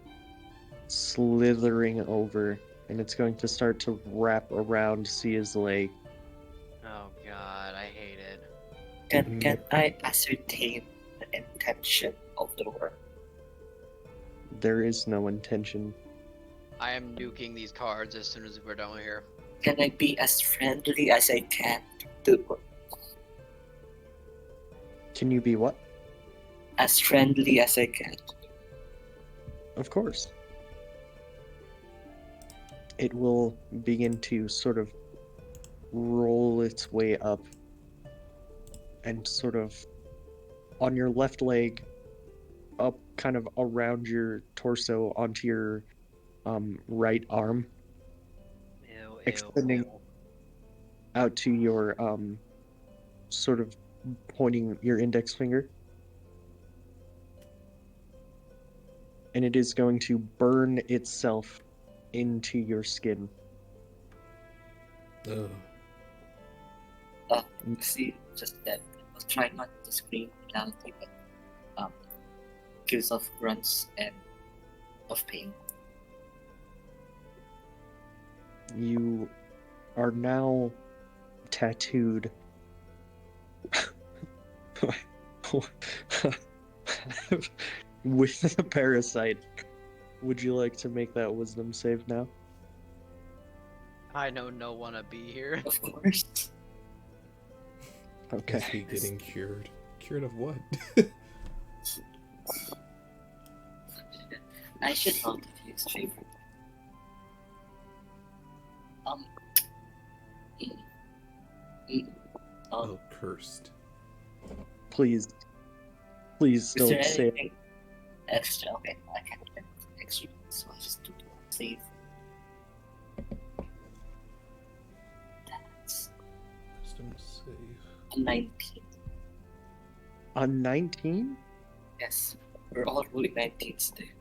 slithering over, and it's going to start to wrap around Sia's leg. Oh god, I hate it. Can I ascertain the intention of the worm? There is no intention. I am nuking these cards as soon as we're done here. Can I be as friendly as I can to the worm? Can you be what? As friendly as I can. Of course. It will begin to sort of roll its way up and sort of on your left leg, up kind of around your torso onto your right arm, Ew, extending out to your sort of pointing your index finger. And it is going to burn itself into your skin. Ugh. See, just that. I'll try not to scream loudly, but gives off grunts and of pain. You are now tattooed with a parasite. Would you like to make that wisdom save now? I know no one to be here. Of course. Okay. Is he getting cured? Cured of what? I should not have used favorite. Mm, mm, Oh, cursed. Please is there don't say anything extra? Okay, I can't get extra, so I'll just do the save. That's Wisdom save. a 19. a 19? Yes, we're all rolling 19s today.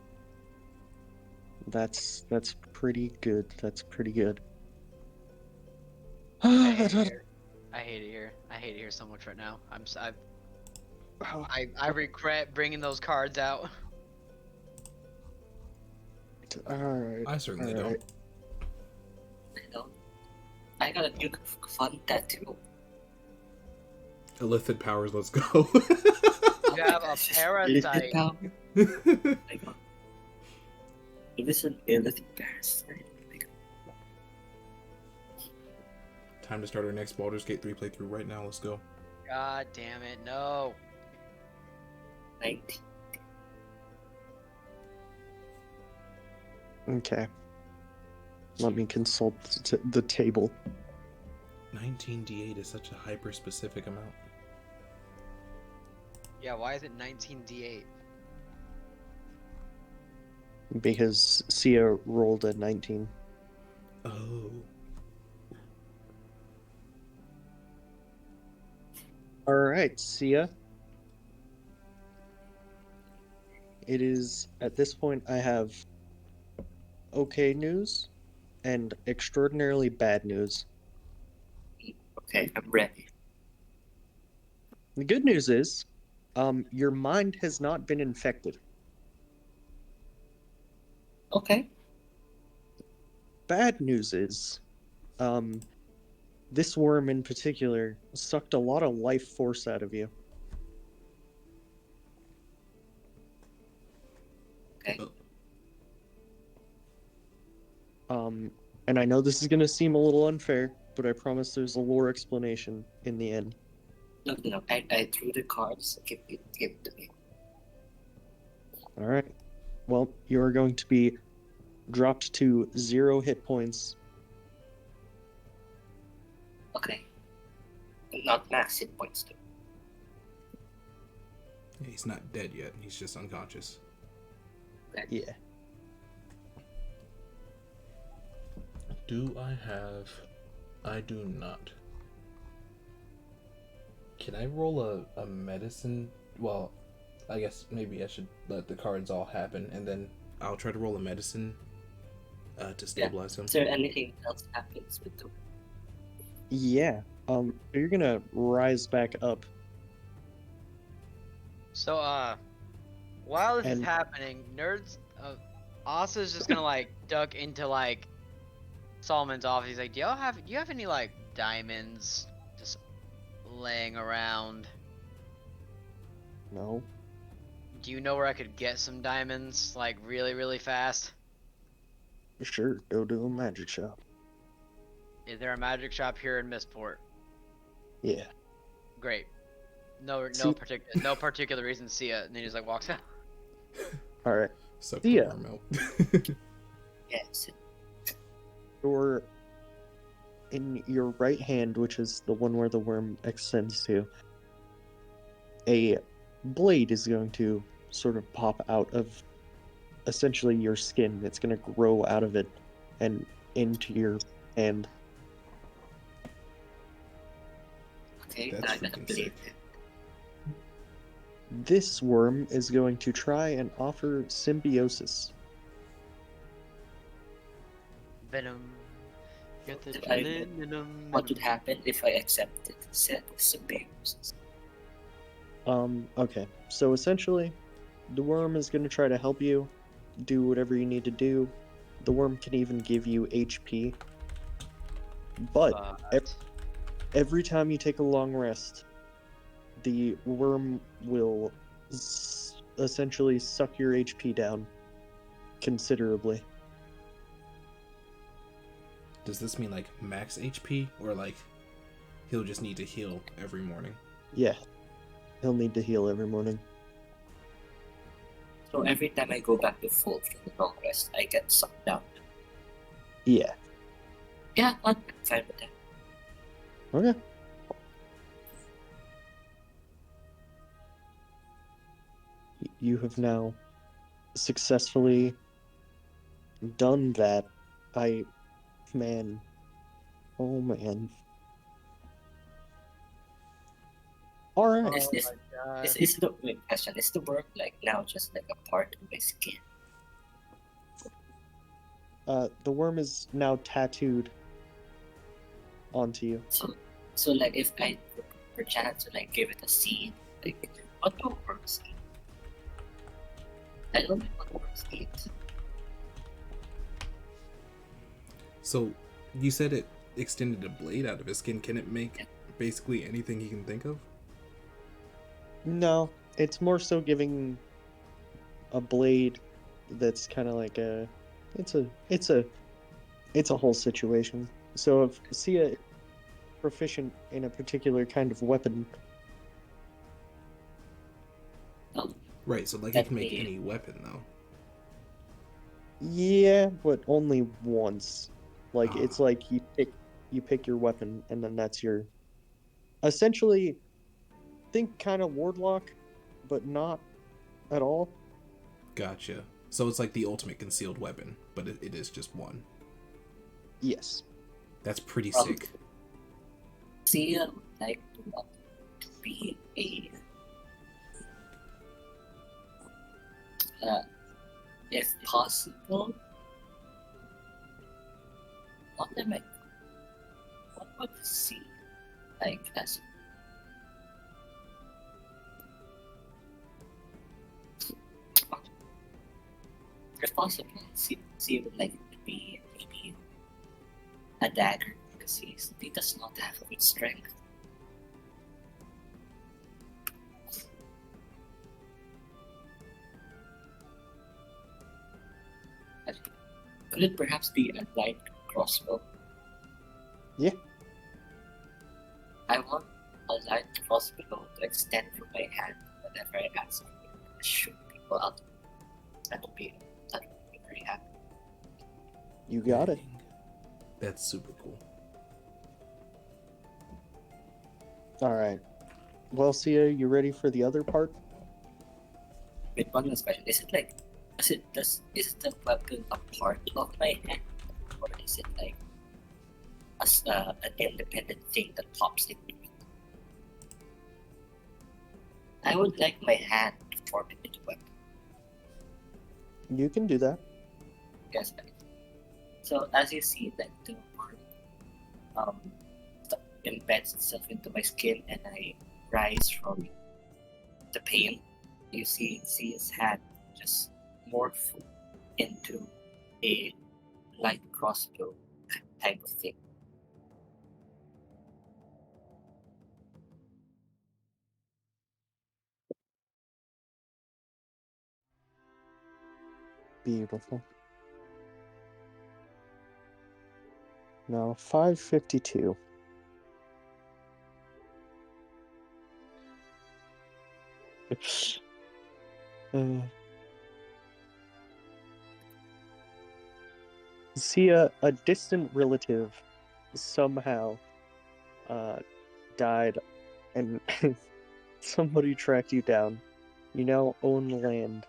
That's pretty good. That's pretty good. I hate it here. I hate it here. I hate it here so much right now. I regret bringing those cards out. Alright. I certainly alright. I know. I got a new fun tattoo. Illithid powers, let's go. You have a parasite. I got. It is an illithid parasite. Time to start our next Baldur's Gate 3 playthrough right now. Let's go. God damn it, no. 19. Okay. Let me consult the table. 19d8 is such a hyper-specific amount. Yeah, why is it 19d8? Because Sia rolled a 19. Oh. Alright, Sia. It is, at this point, I have okay news and extraordinarily bad news. Okay, I'm ready. The good news is, your mind has not been infected. Okay. Bad news is, this worm in particular sucked a lot of life force out of you. Okay. And I know this is gonna seem a little unfair, but I promise there's a lore explanation in the end. No. I threw the cards. Give it to me. Alright. Well, you are going to be dropped to 0 hit points. Okay. Not max hit points though. He's not dead yet. He's just unconscious. Okay. Yeah. Do I have... I do not. Can I roll a medicine? Well, I guess maybe I should let the cards all happen, and then I'll try to roll a medicine to stabilize him. Is there anything else happens with the... Yeah. You're gonna rise back up. So, while this is And- happening, Asa's just gonna like duck into like Solomon's office. He's like, do you have any like diamonds just laying around? No. Do you know where I could get some diamonds like really, really fast? Sure, go to a magic shop. Is there a magic shop here in Mistport? Yeah. Great. No See- particular reason. See ya. And then he just like walks out. Alright. Suck See the ya. worm out. Yes. Your in your right hand, which is the one where the worm extends to, a blade is going to sort of pop out of essentially your skin. It's going to grow out of it and into your hand. Okay, That's I got a freaking blade. sick. This worm is going to try and offer symbiosis. Venom. Get the Did I- venom. What would happen if I accepted said symbiosis? Okay. So essentially, the worm is going to try to help you do whatever you need to do. The worm can even give you HP. But every time you take a long rest, the worm will essentially suck your HP down considerably. Does this mean like max HP, or like he'll just need to heal every morning? Yeah. He'll need to heal every morning. So every time I go back to full from the long rest, I get sucked down. Yeah. Yeah, I'm fine with that. Okay. You have now successfully done that. Man. Oh man. Alright. Is the wait, question? Is the worm like now just like a part of my skin? The worm is now tattooed onto you. So like if I perchance to like give it a seed, like what do worms eat? I don't know what worms eat. So, you said it extended a blade out of his skin. Can it make basically anything he can think of? No, it's more so giving a blade that's kind of like it's a whole situation. So if Sia is proficient in a particular kind of weapon, Right, so like it Let can make me. any weapon though. Yeah, but only once. Like it's Ah, like you pick your weapon and then that's your essentially think kind of wardlock, but not at all. gotcha. So it's like the ultimate concealed weapon, but it is just one. Yes. That's pretty Um, sick. see, like to be a if possible, what am I? What would you see like as if possible? See would like to be maybe a dagger because he does not have a good strength. Could it perhaps be a light crossbow? Yeah. I want a light crossbow to extend from my hand whenever I ask to shoot people out. That would be very happy. You got it. Dang. That's super cool. All right. Well, Sia, you ready for the other part? Wait, one last question. Is it like is the weapon a part of my hand? Or is it like an independent thing that pops into it? I would like my hand to form it into a weapon. You can do that. Yes, right. So as you see, like the arm embeds itself into my skin, and I rise from the pain. You see his hand just morph into a light crossbow type of thing. Beautiful. Now 552. Sia, a distant relative somehow died and somebody tracked you down. You now own land.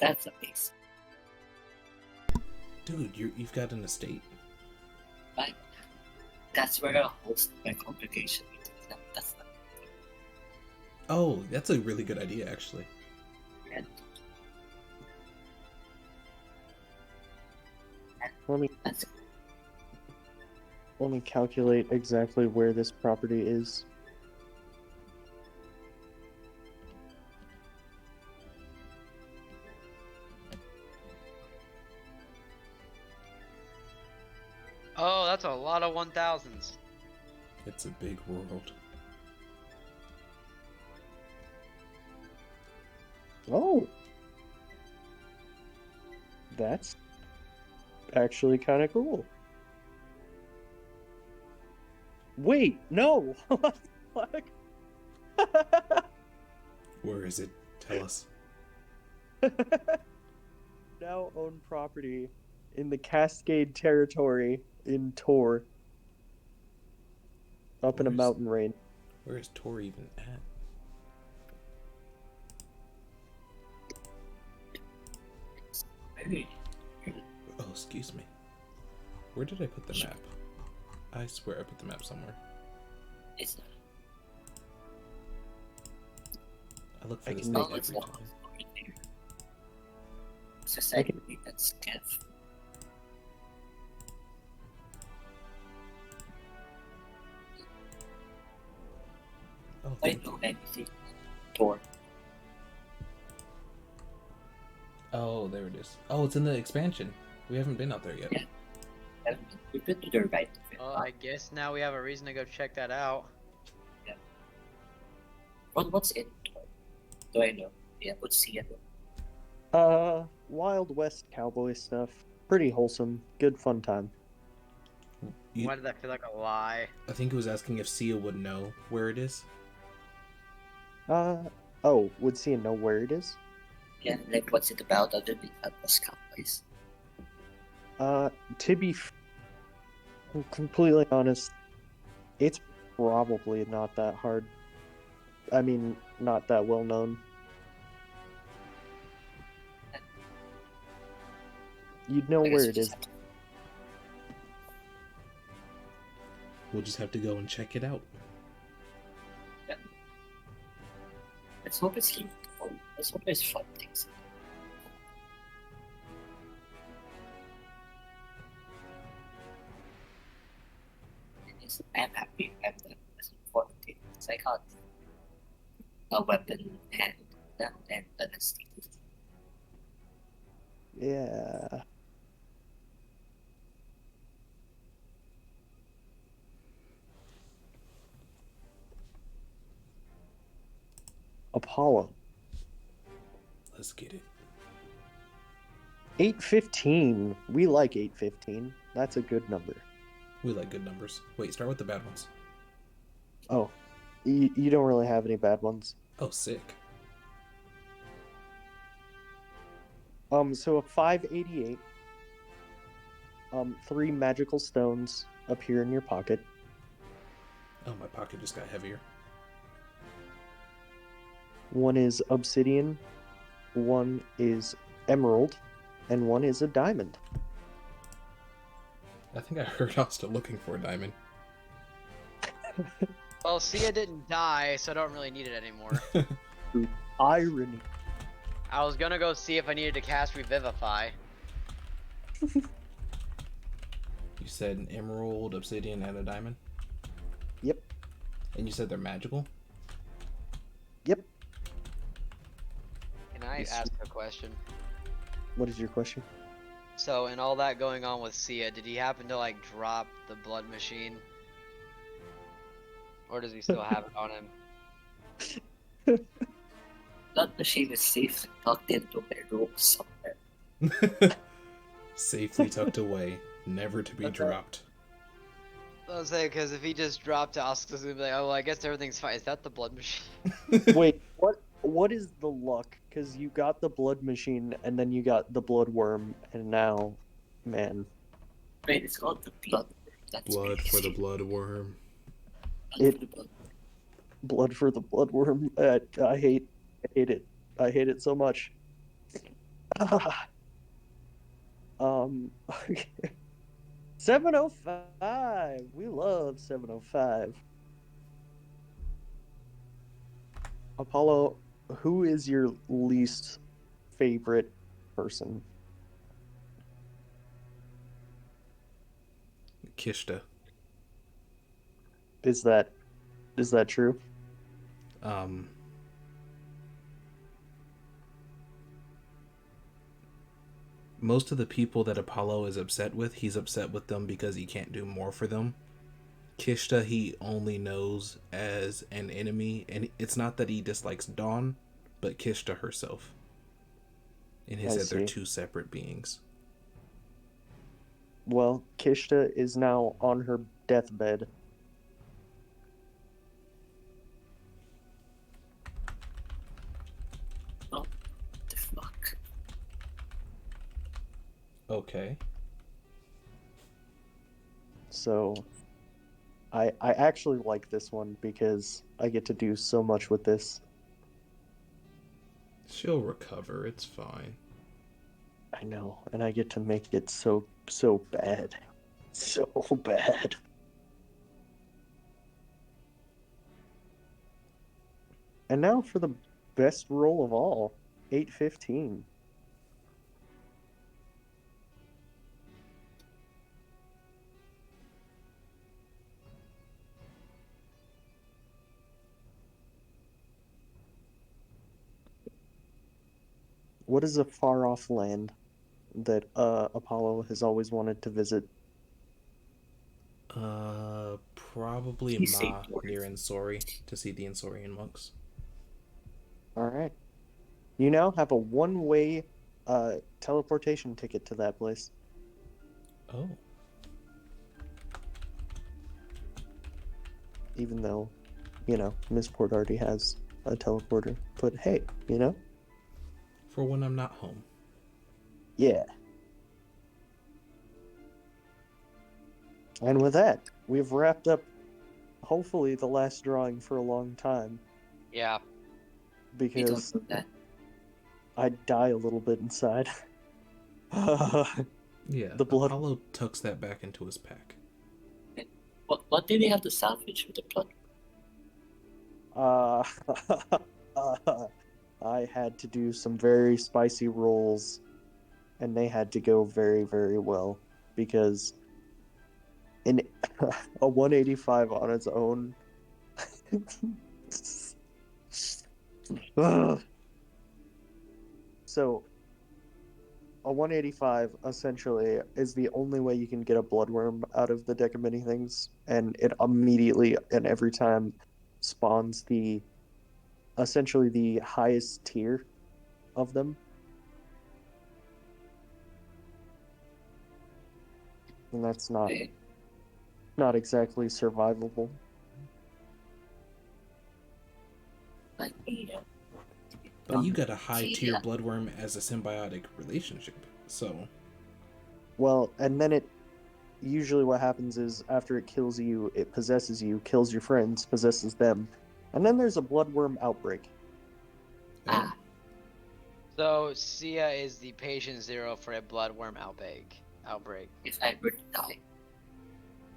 That's amazing. Dude, you've got an estate. But that's where I host my congregation meetings. That's not Oh, that's a really good idea, actually. and Let me that's calculate exactly where this property is. Oh, that's a lot of 1000s. It's a big world. Oh. That's actually kind of cool. Wait, no. What the fuck? Where is it? Tell us. Now own property in the Cascade territory in Tor, up in a Where's- mountain range. Where is Tor even at? very Oh, excuse me. Where did I put the map? I swear I put the map somewhere. it's I look I for this can thing make- every it's time. not there. Society that's Kev. Oh, I thank know you. anything. Tor. Oh, there it is. Oh, it's in the expansion. We haven't been out there yet. Yeah. We've been to the right of it. Well, I guess now we have a reason to go check that out. What's in Tor? Do I know? Yeah, what's Sia know? Wild West cowboy stuff. Pretty wholesome. Good fun time. Why did that feel like a lie? I think it was asking if Sia would know where it is. Oh, would Sia know where it is? Yeah, like what's it about other than Atlas Cowboys? To be completely honest, it's probably not that hard. I mean, not that well known. You'd know I guess where we it just is. have to- We'll just have to go and check it out. Let's hope it's cute. Let's hope there's fun things. Yes, I'm happy. I'm the most important thing. Because I got a weapon and an instinct. Yeah. Apollo. Let's get it. 815. We like 815. That's a good number. We like good numbers. Wait, start with the bad ones. Oh, you don't really have any bad ones. Oh, sick. So a 588. 3 magical stones appear in your pocket. Oh, my pocket just got heavier. One is obsidian, one is emerald, and one is a diamond. I think I heard I was still looking for a diamond. Well, Sia didn't die, so I don't really need it anymore. Irony. I was gonna go see if I needed to cast Revivify. You said an emerald, obsidian, and a diamond? Yep. And you said they're magical? Yep. Can I ask a question? What is your question? So, in all that going on with Sia, did he happen to like drop the blood machine? Or does he still have it on him? That machine is safely tucked into my room somewhere. Safely tucked away, never to be dropped. I was saying, because if he just dropped it, I was gonna be like, oh, well, I guess everything's fine. Is that the blood machine? Wait, what is the luck? Because you got the blood machine, and then you got the blood worm, and now, man. Wait, it's called the blood. That's Blood for the crazy. blood worm. Blood for the blood. Blood for the blood worm. I hate it. I hate it so much. Okay. 705. We love 705. Apollo, who is your least favorite person? Kishta. Is that true? Most of the people that Apollo is upset with, he's upset with them because he can't do more for them. Kishta, he only knows as an enemy, and it's not that he dislikes Dawn, but Kishta herself. In his I head, they're see. two separate beings. Well, Kishta is now on her deathbed. Oh, what the fuck? Okay. So I actually like this one because I get to do so much with this. She'll recover, it's fine. I know, and I get to make it so bad. So bad. And now for the best roll of all, 815. What is a far off land that Apollo has always wanted to visit? Probably He said Ma dwarf. near Ensori to see the Ensorian monks. Alright. You now have a one-way teleportation ticket to that place. Oh. even though, Missport already has a teleporter. But hey, For when I'm not home. yeah. And with that, we've wrapped up, hopefully, the last drawing for a long time. Yeah. We don't Because know that. I die a little bit inside. Yeah, The blood. Apollo tucks that back into his pack. What did they have to salvage with the blood? I had to do some very spicy rolls, and they had to go very, very well, because in a 185 on its own. So, a 185 essentially is the only way you can get a bloodworm out of the deck of many things, and it immediately and every time spawns essentially the highest tier of them. And that's not exactly survivable. Like me. But you got a high See, tier bloodworm as a symbiotic relationship, so. Well, and then usually what happens is after it kills you, it possesses you, kills your friends, possesses them, and then there's a bloodworm outbreak. Ah, So Sia is the patient zero for a bloodworm outbreak. if I were to die,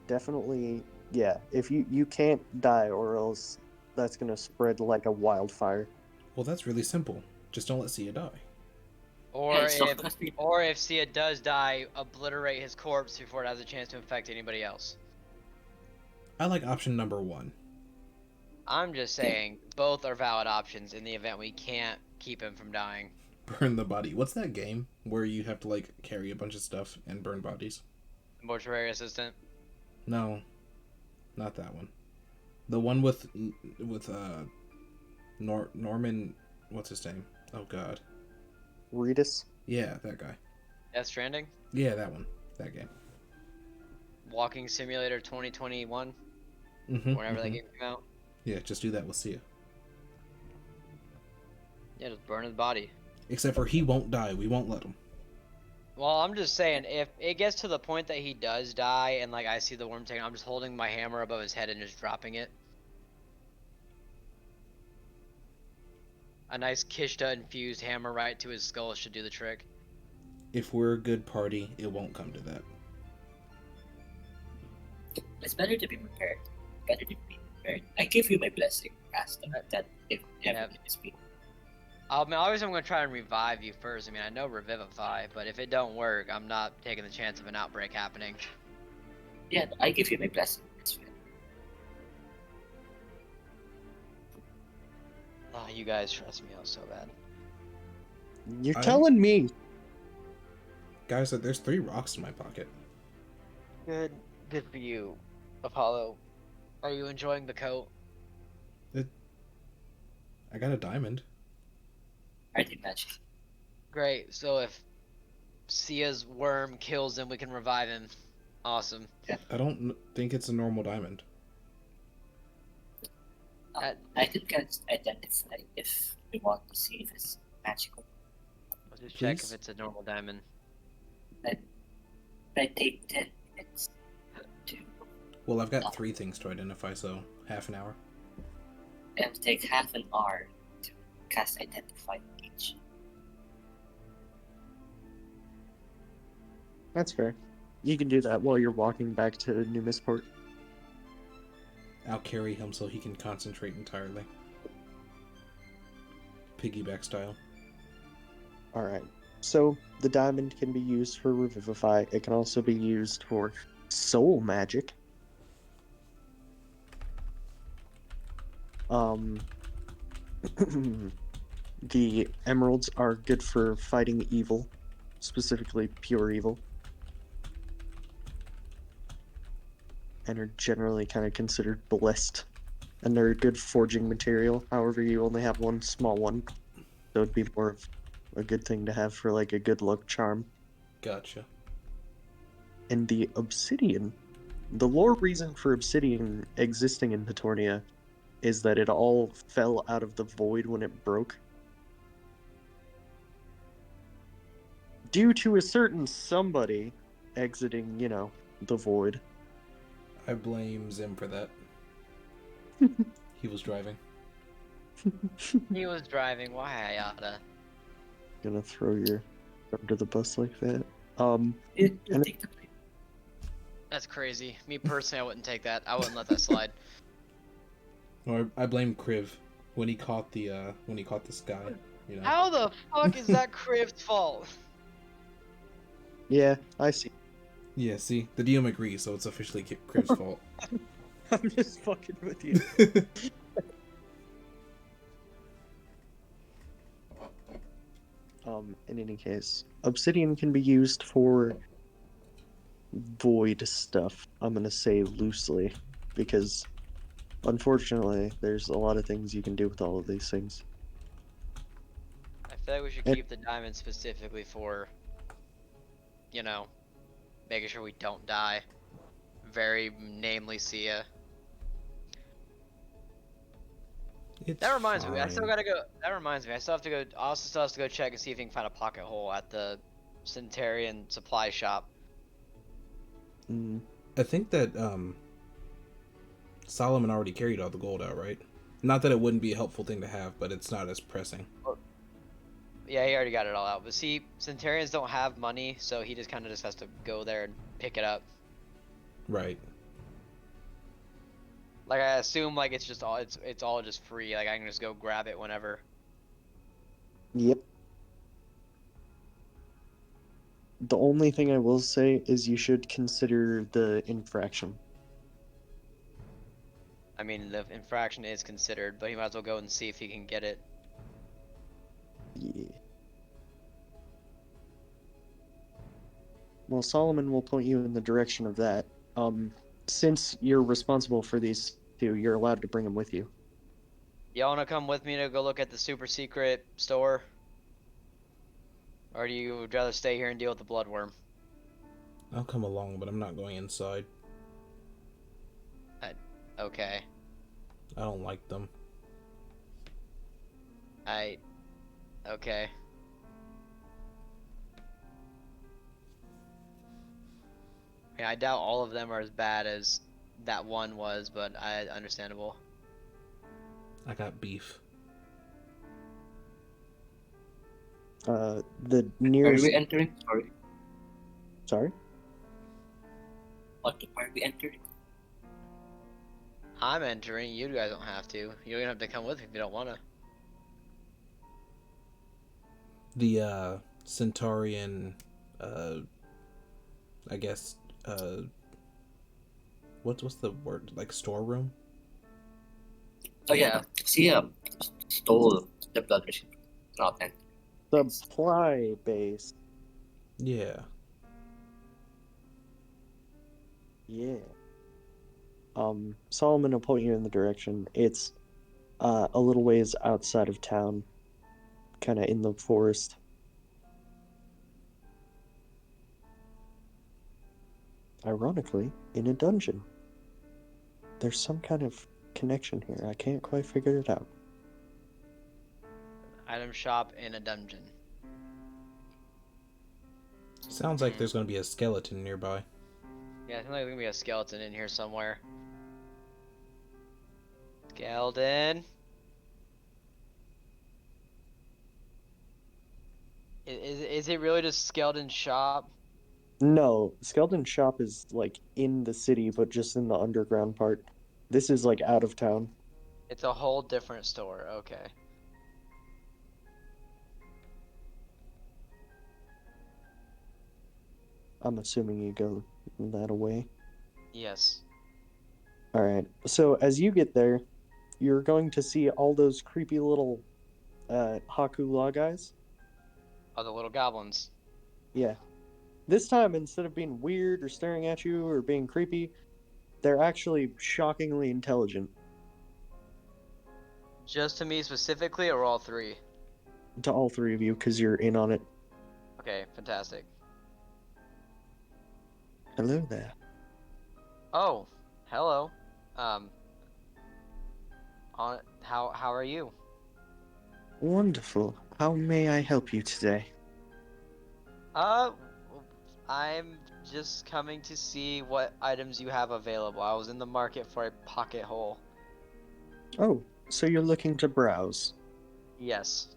Definitely, yeah. If you can't die, or else that's gonna spread like a wildfire. Well, that's really simple. Just don't let Sia die. Or it's not gonna be. if Sia does die, obliterate his corpse before it has a chance to infect anybody else. I like option number 1. I'm just saying both are valid options in the event we can't keep him from dying. Burn the body. What's that game where you have to like carry a bunch of stuff and burn bodies? Mortuary assistant. No, not that one. The one with Norman. What's his name? Oh God. Reedus. Yeah, that guy. Death Stranding. Yeah, that one. That game. Walking Simulator 2021. Whenever that game came out. Yeah, just do that with Sia. Yeah, just burn his body. Except for he won't die. We won't let him. Well, I'm just saying, if it gets to the point that he does die and like I see the worm taking, I'm just holding my hammer above his head and just dropping it. A nice Kishta infused hammer right to his skull should do the trick. If we're a good party, it won't come to that. It's better to be prepared. Better to be prepared. I give you my blessing, Asta, that if everything is being. Obviously I'm gonna try and revive you first. I mean, I know Revivify, but if it don't work, I'm not taking the chance of an outbreak happening. Yeah, I give you my blessing. It's fine. Oh, you guys stress me out so bad. You're telling me. Guys, there's 3 rocks in my pocket. Good for you, Apollo. Are you enjoying the coat? I got a diamond. I did magic. Great. So if Sia's worm kills him, we can revive him. Awesome. Yeah. I don't think it's a normal diamond. I think I identify if we want to see if it's magical. Let's just check Please? if it's a normal diamond. I take 10 minutes to. Well, I've got 3 things to identify, so half an hour. It will take half an hour to cast identify each. That's fair. You can do that while you're walking back to New Missport. I'll carry him so he can concentrate entirely. Piggyback style. Alright. So, the diamond can be used for Revivify. It can also be used for Soul Magic. The emeralds are good for fighting evil, specifically pure evil, and are generally kind of considered blessed. And they're a good forging material. However, you only have one small one, so it'd be more of a good thing to have for like a good luck charm. Gotcha. And the obsidian the lore reason for obsidian existing in Petornia is that it all fell out of the void when it broke. Due to a certain somebody exiting, the void. I blame Zim for that. He was driving. He was driving. Why I oughta? Gonna throw your under the bus like that. You And- take the blame. That's crazy. Me personally, I wouldn't take that. I wouldn't let that slide. Or I blame Kriv when he caught the sky. How the fuck is that Criv's fault? Yeah, I see. Yeah, see, the DM agrees, so it's officially Kriv's fault. I'm just fucking with you. In any case, obsidian can be used for void stuff. I'm gonna say loosely, because unfortunately, there's a lot of things you can do with all of these things. I feel like we should And- keep the diamond specifically for, making sure we don't die. Very namely Sia. That reminds me, I still gotta go. That reminds me, I still have to go. Also, still have to go check and see if we can find a pocket hole at the Centurion supply shop. Mm, I think that Solomon already carried all the gold out, right? Not that it wouldn't be a helpful thing to have, but it's not as pressing. Yeah, he already got it all out. But see, Centurions don't have money, so he just kind of just has to go there and pick it up. Right. Like I assume, like it's all just free. Like I can just go grab it whenever. yep. The only thing I will say is you should consider the infraction. I mean, the infraction is considered, but he might as well go and see if he can get it. Yeah. Well, Solomon will point you in the direction of that. Since you're responsible for these two, you're allowed to bring them with you. Y'all wanna come with me to go look at the super secret store? Or do you would rather stay here and deal with the bloodworm? I'll come along, but I'm not going inside. Okay. I don't like them. Okay. Yeah, I doubt all of them are as bad as that one was, but understandable. I got beef. The Are nearest. we entering? Sorry. Sorry? What are we entering? I'm entering. You guys don't have to. You don't have to come with me if you don't wanna. The Centaurian, I guess, what's the word? Like storeroom? Oh yeah, see, stole the blood machine. Not and Supply base. Yeah. Yeah. Solomon will point you in the direction. It's a little ways outside of town, kind of in the forest. Ironically, in a dungeon. There's some kind of connection here. I can't quite figure it out. Item shop in a dungeon. Sounds like there's gonna be a skeleton nearby. Yeah, I think there's gonna be a skeleton in here somewhere. Skeleton. Is it really just skeleton shop? No, Skeleton Shop is like in the city, but just in the underground part. This is like out of town. It's a whole different store. Okay. I'm assuming you go that away. Yes. Alright, so as you get there, you're going to see all those creepy little Haku Law guys. Oh, the little goblins. Yeah. This time, instead of being weird or staring at you or being creepy, they're actually shockingly intelligent. Just to me specifically, or all three? To all three of you, because you're in on it. Okay, fantastic. Hello there. Oh, hello. Um, how are you? Wonderful. How may I help you today? Uh, I'm just coming to see what items you have available. I was in the market for a pocket hole. Oh, so you're looking to browse. Yes.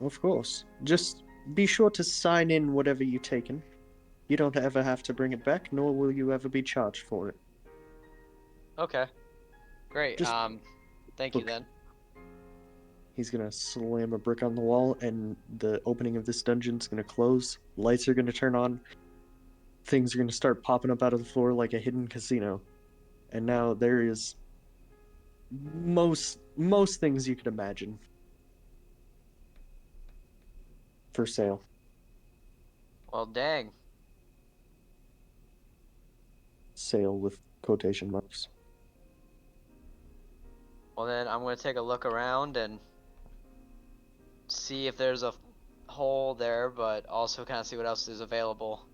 Of course. Just be sure to sign in whatever you've taken. You don't ever have to bring it back, nor will you ever be charged for it. Okay. Great. Just Thank you look. then. He's gonna slam a brick on the wall, and the opening of this dungeon's gonna close. Lights are gonna turn on. Things are gonna start popping up out of the floor like a hidden casino. And now there is most things you could imagine for sale. Well, dang. Sale with quotation marks. Well then, I'm gonna take a look around and see if there's a hole there, but also kind of see what else is available.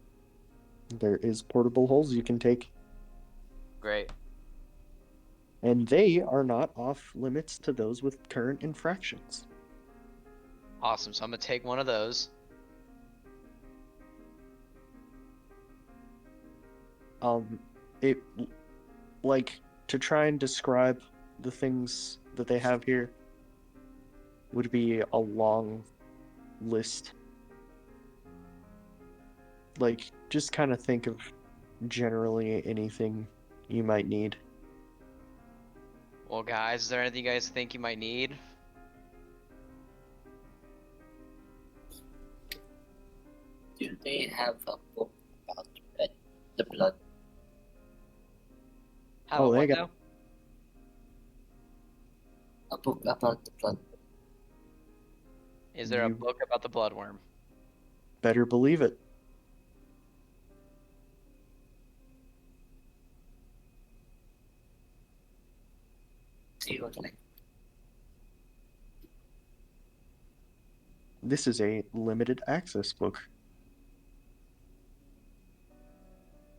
There is portable holes you can take, Great. and they are not off limits to those with current infractions. Awesome. So I'm gonna take one of those. It like to try and describe the things that they have here would be a long list. Like, just kind of think of generally anything you might need. Well, guys, is there anything you guys think you might need? Do they have a book about the blood? Have Oh, a they what got- now? A book about the blood. Is there a You book about the bloodworm? better believe it. See what like This is a limited access book.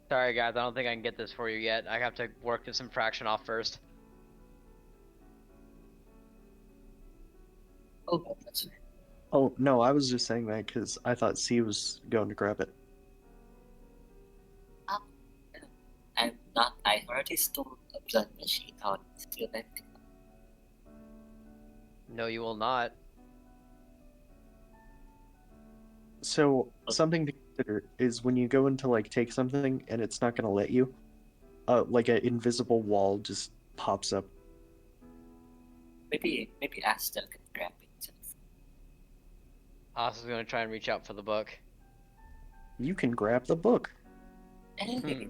Sorry, guys, I don't think I can get this for you yet. I have to work this infraction off first. oh that's right. Oh, no, I was just saying that because I thought C was going to grab it. I'm not. I already stole a blood machine on Steel Bank. No, you will not. So, something to consider is when you go into, like, take something and it's not going to let you, like an invisible wall just pops up. Maybe Asta can grab it. Asu's gonna try and reach out for the book. You can grab the book. Hmm.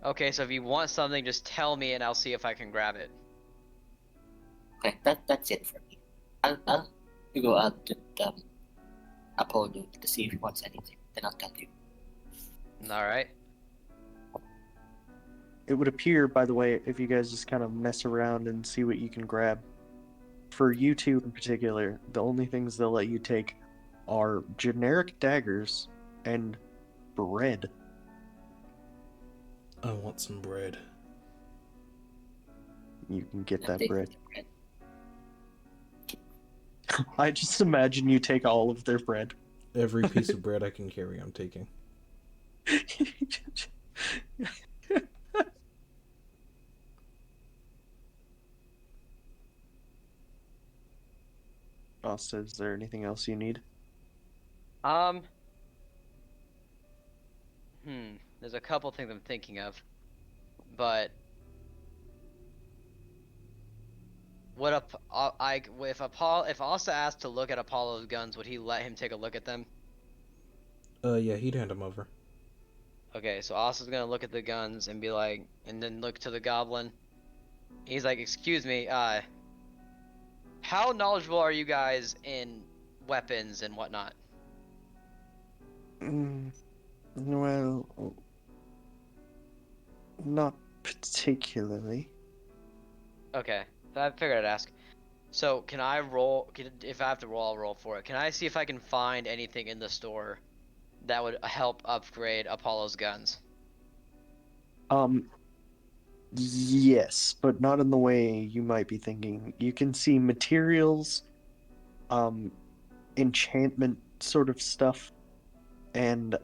Okay, so if you want something, just tell me and I'll see if I can grab it. Okay, that's it for me. I'll go out to Apollo to see if he wants anything. Then I'll tell you. Alright. It would appear, by the way, if you guys just kind of mess around and see what you can grab. For you two in particular, the only things they'll let you take are generic daggers and bread. I want some bread. You can get I'll that take bread. the bread. I just imagine you take all of their bread. Every piece of bread I can carry, I'm taking. Asta, is there anything else you need? There's a couple things I'm thinking of. But what if Asa asked to look at Apollo's guns, would he let him take a look at them? Yeah, he'd hand him over. Okay, so Asa's gonna look at the guns and be like, and then look to the goblin. He's like, excuse me, how knowledgeable are you guys in weapons and whatnot? Well, not particularly. Okay, I figured I'd ask. So can I roll? If I have to roll, I'll roll for it. Can I see if I can find anything in the store that would help upgrade Apollo's guns? Yes, but not in the way you might be thinking. You can see materials, um, enchantment sort of stuff, and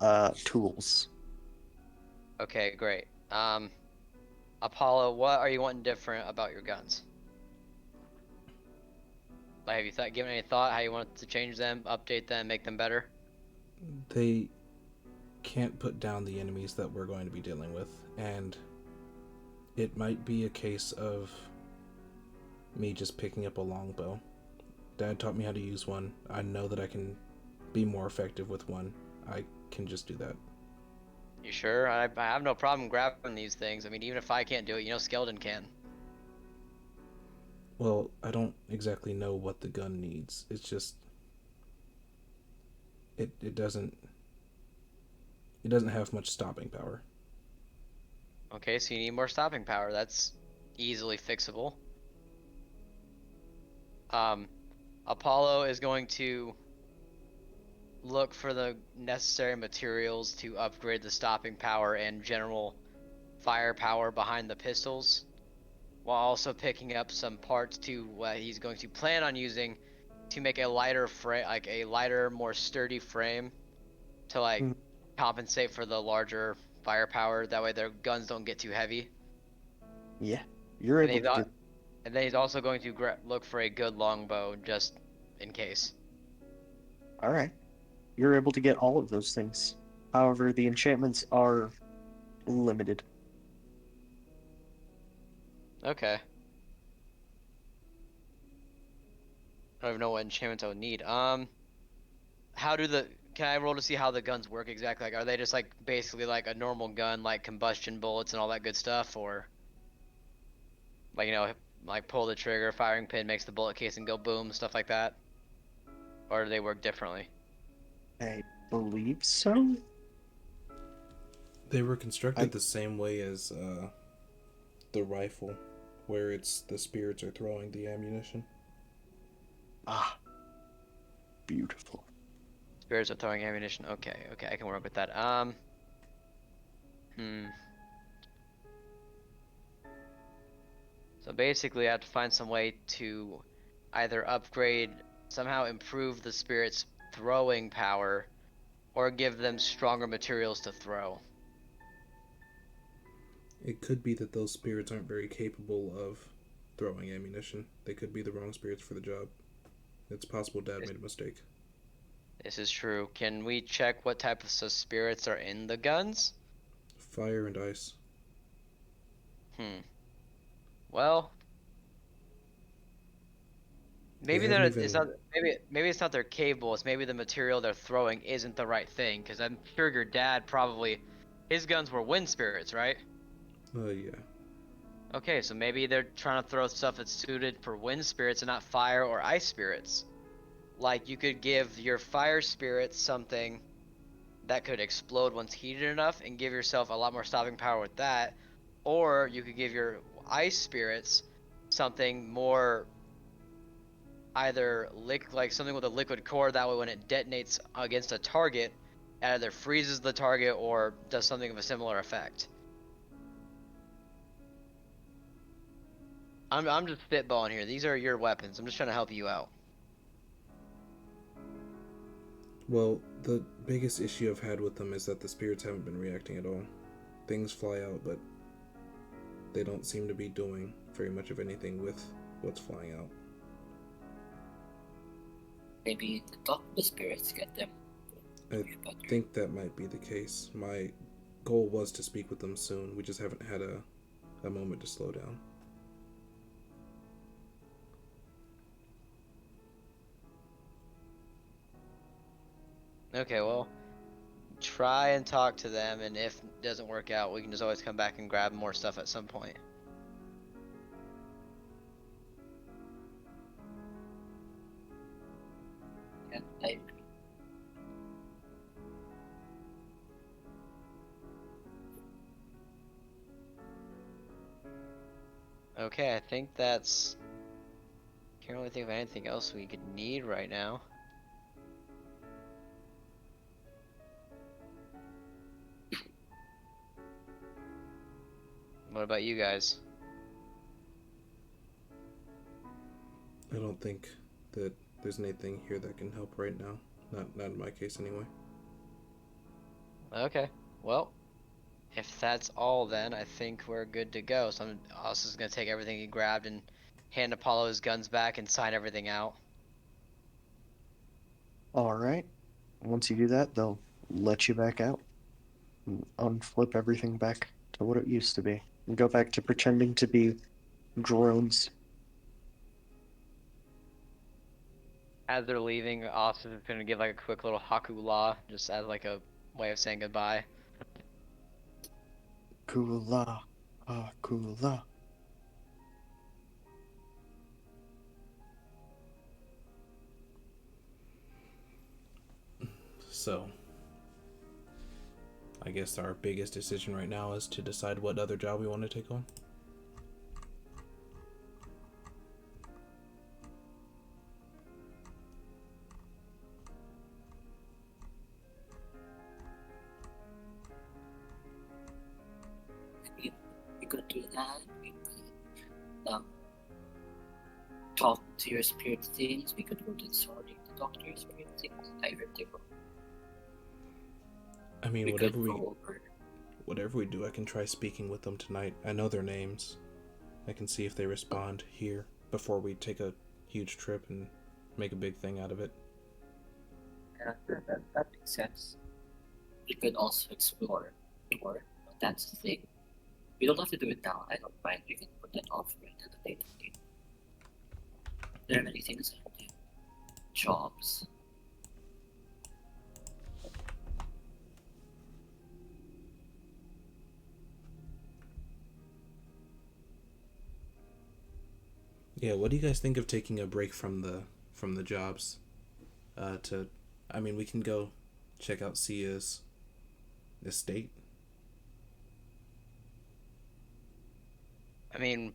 tools. Okay, great. Apollo, what are you wanting different about your guns? Like, have you given any thought how you want to change them, update them, make them better? They can't put down the enemies that we're going to be dealing with, and it might be a case of me just picking up a longbow. Dad taught me how to use one. I know that I can be more effective with one. I can just do that. You sure? I have no problem grabbing these things. I mean, even if I can't do it, Skeldon can. Well, I don't exactly know what the gun needs. It's just it doesn't have much stopping power. Okay, so you need more stopping power. That's easily fixable. Um, Apollo is going to look for the necessary materials to upgrade the stopping power and general firepower behind the pistols, while also picking up some parts to what he's going to plan on using to make a lighter frame, like a lighter, more sturdy frame to like Mm, compensate for the larger firepower. That way their guns don't get too heavy. yeah, you're And able he's to do. and then he's also going to look for a good longbow just in case. All right, you're able to get all of those things. However, the enchantments are limited. Okay. I don't even know what enchantments I would need. How do the can I roll to see how the guns work exactly? Like, are they just like basically like a normal gun, like combustion bullets and all that good stuff, or like like pull the trigger, firing pin makes the bullet casing go boom, stuff like that, or do they work differently? I believe so. They were constructed I the same way as the rifle, where it's the spirits are throwing the ammunition. ah beautiful. Spirits are throwing ammunition. Okay, okay, I can work with that. Hmm. So basically, I have to find some way to either upgrade, somehow improve the spirits' throwing power, or give them stronger materials to throw. It could be that those spirits aren't very capable of throwing ammunition. They could be the wrong spirits for the job. It's possible Dad This, made a mistake. this is true. Can we check what type of spirits are in the guns? Fire and ice. Hmm. Well, We maybe haven't it's even. not maybe it's not they're capable. It's maybe the material they're throwing isn't the right thing. Because I'm sure your dad probably his guns were wind spirits, right? Yeah. Okay, so maybe they're trying to throw stuff that's suited for wind spirits and not fire or ice spirits. Like you could give your fire spirits something that could explode once heated enough and give yourself a lot more stopping power with that. Or you could give your ice spirits something more either like something with a liquid core that way when it detonates against a target, it either freezes the target or does something of a similar effect. I'm just spitballing here. These are your weapons. I'm just trying to help you out. Well, the biggest issue I've had with them is that the spirits haven't been reacting at all. Things fly out, but they don't seem to be doing very much of anything with what's flying out. Maybe the talk to the spirits get them. I think that might be the case. My goal was to speak with them soon. We just haven't had a moment to slow down. Okay, well, try and talk to them, and if it doesn't work out, we can just always come back and grab more stuff at some point. Yeah, I agree. Okay, I think that's... Can't really think of anything else we could need right now. What about you guys? I don't think that there's anything here that can help right now. Not in my case anyway. Okay. Well, if that's all, then I think we're good to go. So I'm also just gonna take everything he grabbed and hand Apollo his guns back and sign everything out. All right. Once you do that, they'll let you back out. Unflip everything back to what it used to be. And go back to pretending to be drones. As they're leaving, Austin is gonna give like a quick little haku la, just as like a way of saying goodbye. Kula. Kula. So, I guess our biggest decision right now is to decide what other job we want to take on. We could do that. We could talk to your spirit things. We could go to the sorting to talk to your spirit things. Either they go. I mean, We could go over. whatever we do, I can try speaking with them tonight. I know their names. I can see if they respond here before we take a huge trip and make a big thing out of it. Yeah, that makes sense. We could also explore more. But that's the thing. We don't have to do it now. I don't mind. We can put that off for another later date. There are many things I can do. Jobs. Yeah, what do you guys think of taking a break from the jobs? I mean, we can go check out Sia's estate. I mean,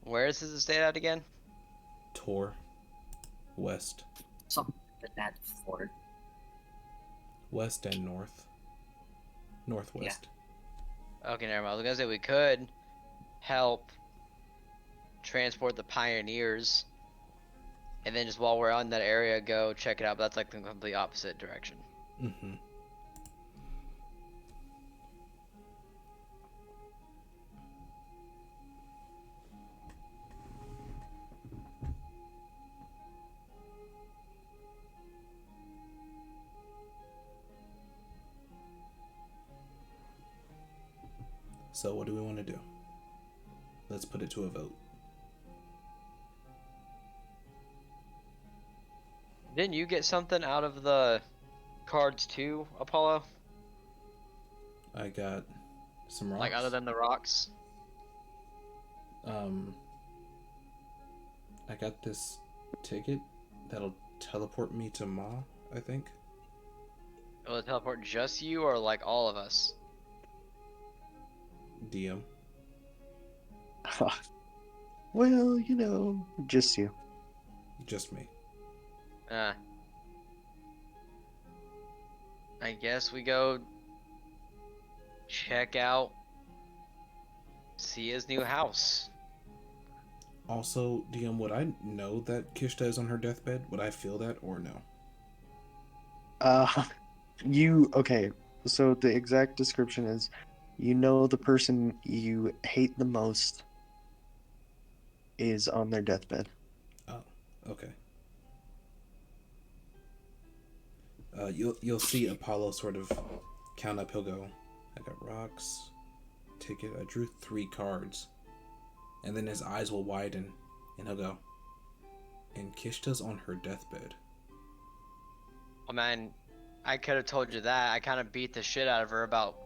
where is his estate at again? Tor, west, Something like that for. west and north, northwest. Okay, never mind. I was gonna say we could help transport the pioneers, and then just while we're on that area, go check it out. But that's like the complete opposite direction. Mm-hmm. So what do we want to do? Let's put it to a vote. Didn't you get something out of the cards too, Apollo? I got some rocks. Like other than the rocks? I got this ticket that'll teleport me to Ma, I think. Will it teleport just you or like all of us? DM. Well, just you. Just me. I guess we go check out Sia's new house. Also, DM, would I know that Kishta is on her deathbed? Would I feel that or no? Okay, so the exact description is, the person you hate the most is on their deathbed. Oh, okay. You'll see Apollo sort of count up. He'll go, I got rocks, ticket. I drew 3 cards, and then his eyes will widen, and he'll go, and Kishta's on her deathbed. Oh man, I could have told you that. I kind of beat the shit out of her about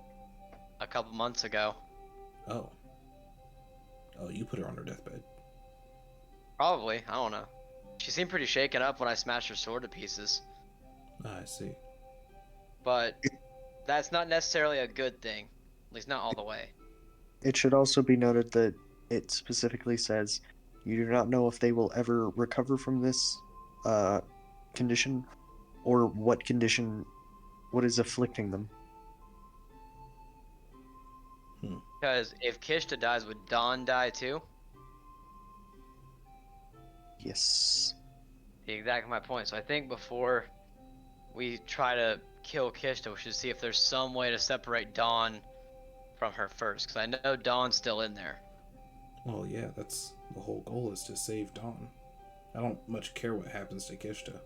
a couple months ago. Oh, you put her on her deathbed. Probably, I don't know. She seemed pretty shaken up when I smashed her sword to pieces. I see. But that's not necessarily a good thing. At least not all the way. It should also be noted that it specifically says you do not know if they will ever recover from this condition, or what is afflicting them. Because if Kishta dies, would Dawn die too? Yes. Exactly my point. So I think before we try to kill Kishta, we should see if there's some way to separate Dawn from her first. Because I know Dawn's still in there. Well, yeah, that's the whole goal is to save Dawn. I don't much care what happens to Kishta.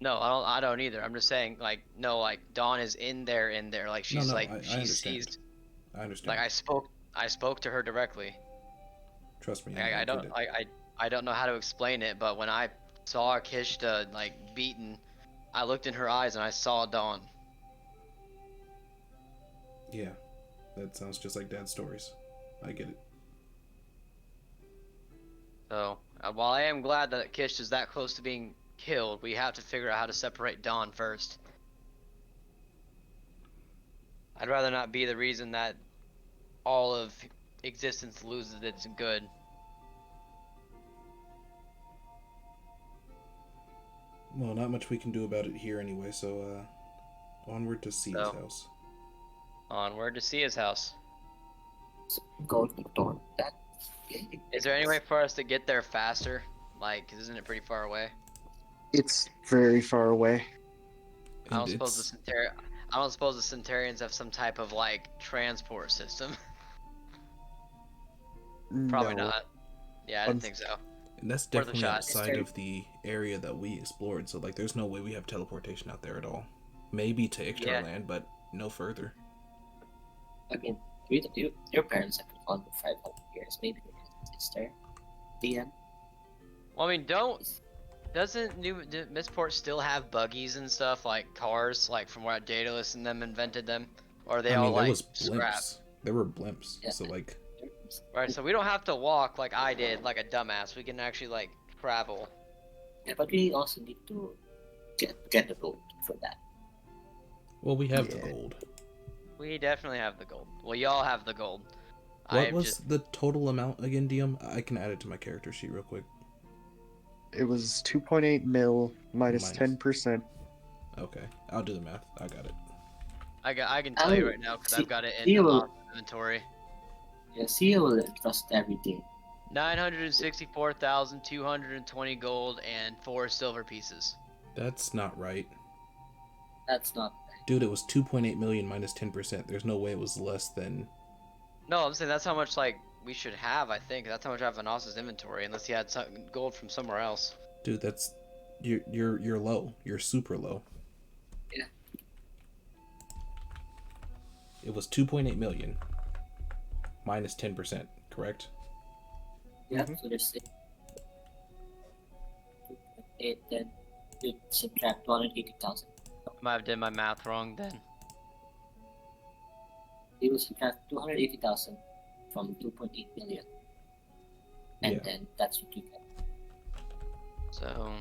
No, I don't either. I'm just saying, like, no, like Dawn is in there. Like No, she's no, like I she sees. understand. I Like understand. I spoke to her directly. Trust me, Like, I get it. I don't know how to explain it, but when I saw Kishta like beaten, I looked in her eyes and I saw Dawn. Yeah, that sounds just like Dad's stories. I get it. So while I am glad that Kishta's that close to being killed, we have to figure out how to separate Dawn first. I'd rather not be the reason that all of existence loses its good. Well, not much we can do about it here anyway, so onward to Sia's So house. onward to Sia's house. Go to the door. That. Is there any way for us to get there faster? Like, 'cause isn't it pretty far away? It's very far away. I don't And suppose it's I don't suppose the Centurions have some type of like transport system. Probably No. not. Yeah, I didn't think so. and that's Worth a definitely shot. outside of the area that we explored. So like, there's no way we have teleportation out there at all. Maybe to Yeah. Ictar but no further. I mean, your parents have been on for 500 years. Maybe it's there. The end. Well, I mean, doesn't Missport still have buggies and stuff like cars, like from where Daedalus and them invented them, or are they I all mean, there like was scrap? blimps. There were blimps. Yeah. So like, Right, so we don't have to walk like I did, like a dumbass. We can actually like travel. Yeah, but we also need to get the gold for that. well, we have the Yeah. gold. We definitely have the gold. Well, y'all have the gold. What was the total amount again, DM? I can add it to my character sheet real quick. It was 2.8 mil minus Minus. 10%. Okay, I'll do the math. I got it. I can tell you right now because I've got it in you will- the inventory. Yeah, Sia will trust everything. 964,220 gold and 4 silver pieces. That's not right. That's not. Dude, it was 2.8 million minus 10%. There's no way it was less than. No, I'm saying that's how much like we should have. I think that's how much I have in Austin's inventory, unless he had some gold from somewhere else. Dude, that's you're low. You're super low. Yeah. It was 2.8 million minus 10%, correct? Yeah, Mhm. so there's 8, then you subtract 280,000. I might have did my math wrong then. You will subtract 280,000 from 2.8 million. And Yeah. then that's what you get. So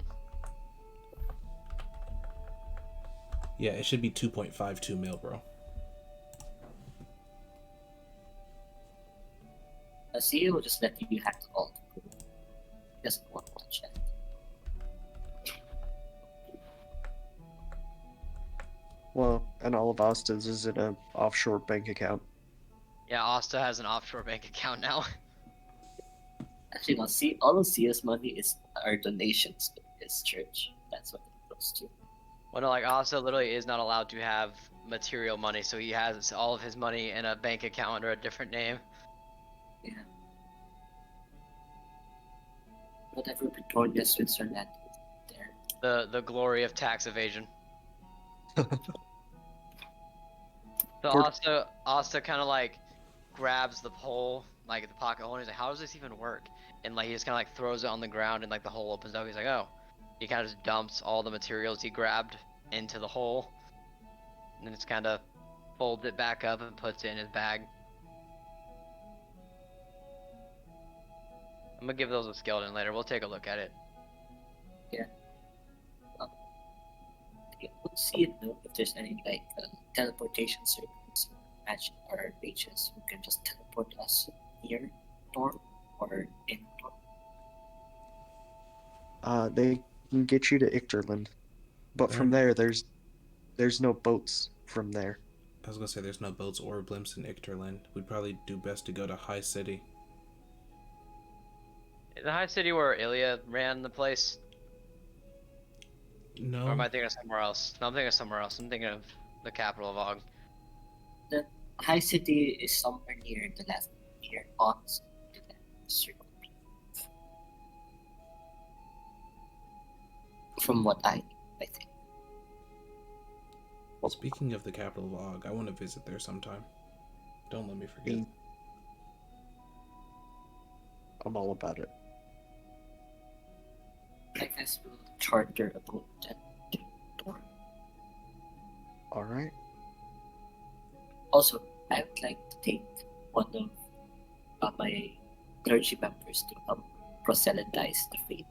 Yeah, it should be 2.52 mil, bro. Sia will just let you hack all the gold. He doesn't want to check. Well, and all of Austin's is in an offshore bank account. yeah, Asta has an offshore bank account now. Actually, no, see, all of Sia's money are donations to his church. That's what it goes to. Well, no, like Asta literally is not allowed to have material money, so he has all of his money in a bank account under a different name. Yeah. Whatever Petornia, Switzerland is there. The glory of tax evasion. So Or- Asta kind of like grabs the pole, like the pocket hole, and he's like, "How does this even work?" And like he just kind of like throws it on the ground, and like the hole opens up. He's like, "Oh." He kind of just dumps all the materials he grabbed into the hole, and then just kind of folds it back up and puts it in his bag. I'm gonna give those a skeleton later. We'll take a look at it. Yeah, we'll see it though if there's any like teleportation circuits, magic or mages who can just teleport us near door or in door. They can get you to Ichterland, but from there, there's no boats from there. was gonna say there's no boats or blimps in Icterland. We'd probably do best to go to High City. The High City where Ilya ran the place? No. Or am I thinking of somewhere else? No, I'm thinking of somewhere else. I'm thinking of the capital of Og. The High City is somewhere near the left, near Ox, to the circle. From what I think. Speaking of the capital of Og, I want to visit there sometime. Don't let me forget. I'm all about it. I guess we'll charter a boat and tour. Alright. Also, I would like to take one of my clergy members to help proselytize the faith.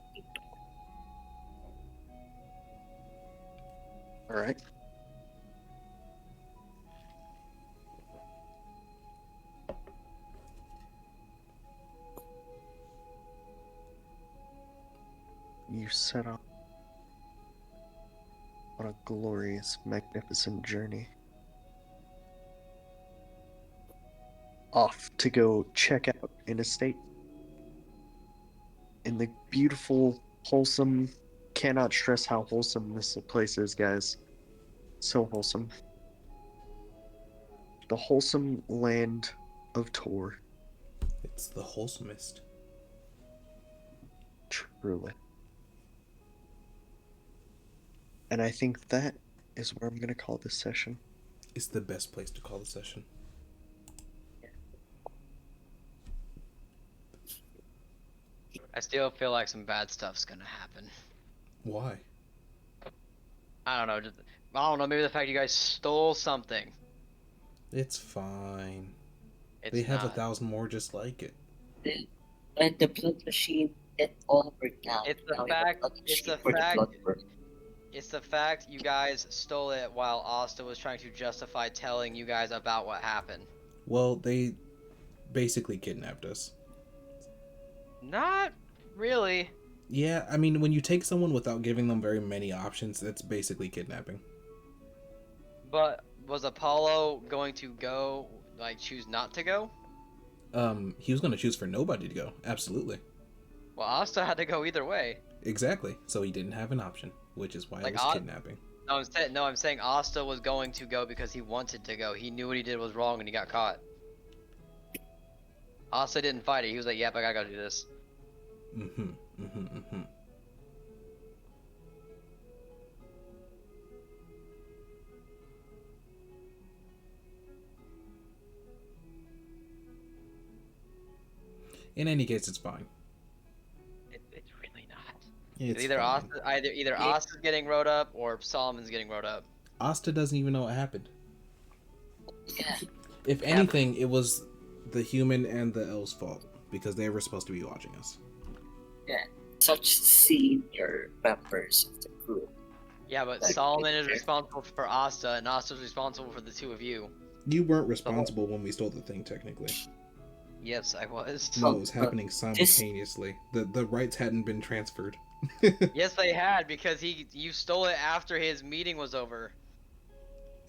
Alright. You set off on a glorious, magnificent journey. Off to go check out an estate in the beautiful, wholesome, cannot stress how wholesome this place is, guys. So wholesome. The wholesome land of Tor. It's the wholesomest. Truly. And I think that is where I'm going to call this session. It's the best place to call the session. I still feel like some bad stuff's gonna happen. Why? I don't know. I don't know. Maybe the fact you guys stole something. It's fine. It's They have not. 1,000 more just like it. When the blood machine, it all worked out. It's the Now we have a fact. blood It's the machine for fact. blood work. It's the fact you guys stole it while Asta was trying to justify telling you guys about what happened. Well, they basically kidnapped us. Not really. Yeah, I mean, when you take someone without giving them very many options, that's basically kidnapping. But was Apollo going to go, like, choose not to go? He was going to choose for nobody to go. Absolutely. Well, Asta had to go either way. Exactly. So he didn't have an option, which is why Like, it was kidnapping. No, I'm saying Asta was going to go because he wanted to go. He knew what he did was wrong and he got caught. Asta didn't fight it. He was like, yep, I gotta go do this. In any case, it's fine. It's really not. It's either fine. either Asta's getting wrote up or Solomon's getting wrote up. Asta doesn't even know what happened. Yeah. If anything, it was the human and the elves' fault because they were supposed to be watching us. Yeah. Such senior members of the group. Yeah, but Like, Solomon is responsible for Asta, and Asta's responsible for the two of you. You weren't responsible when we stole the thing, technically. Yes, I was. No, it was happening simultaneously. The rights hadn't been transferred. Yes, they had, because you stole it after his meeting was over.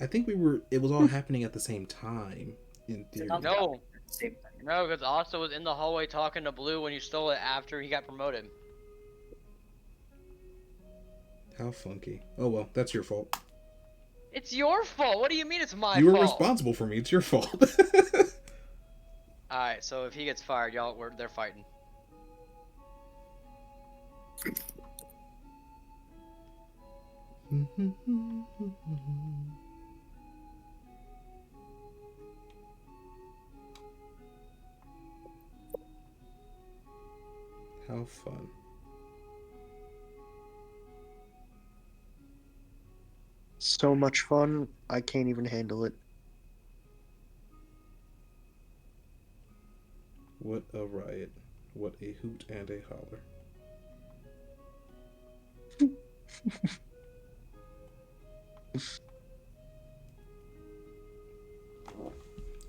I think it was all happening at the same time, in theory. No. At the same time. No, because Asta was in the hallway talking to Blue when you stole it after he got promoted. How funky. Oh well, that's your fault. It's your fault. What do you mean it's my You were fault? responsible for me. It's your fault. Alright, so if he gets fired, they're fighting. How fun. So much fun, I can't even handle it. What a riot. What a hoot and a holler.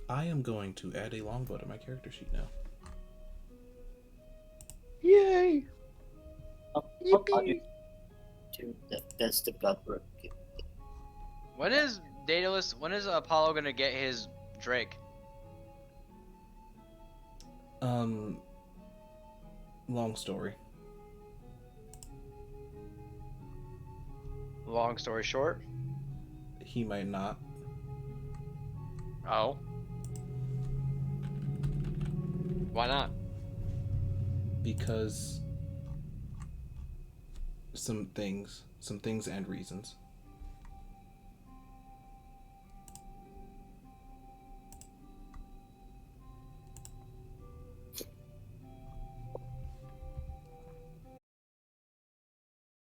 I am going to add a longbow to my character sheet now. Yay! What other to the best of blood work? When is Daedalus, when is Apollo gonna get his Drake? Long story. Long story short. He might not. Oh. Why not? Because some things and reasons.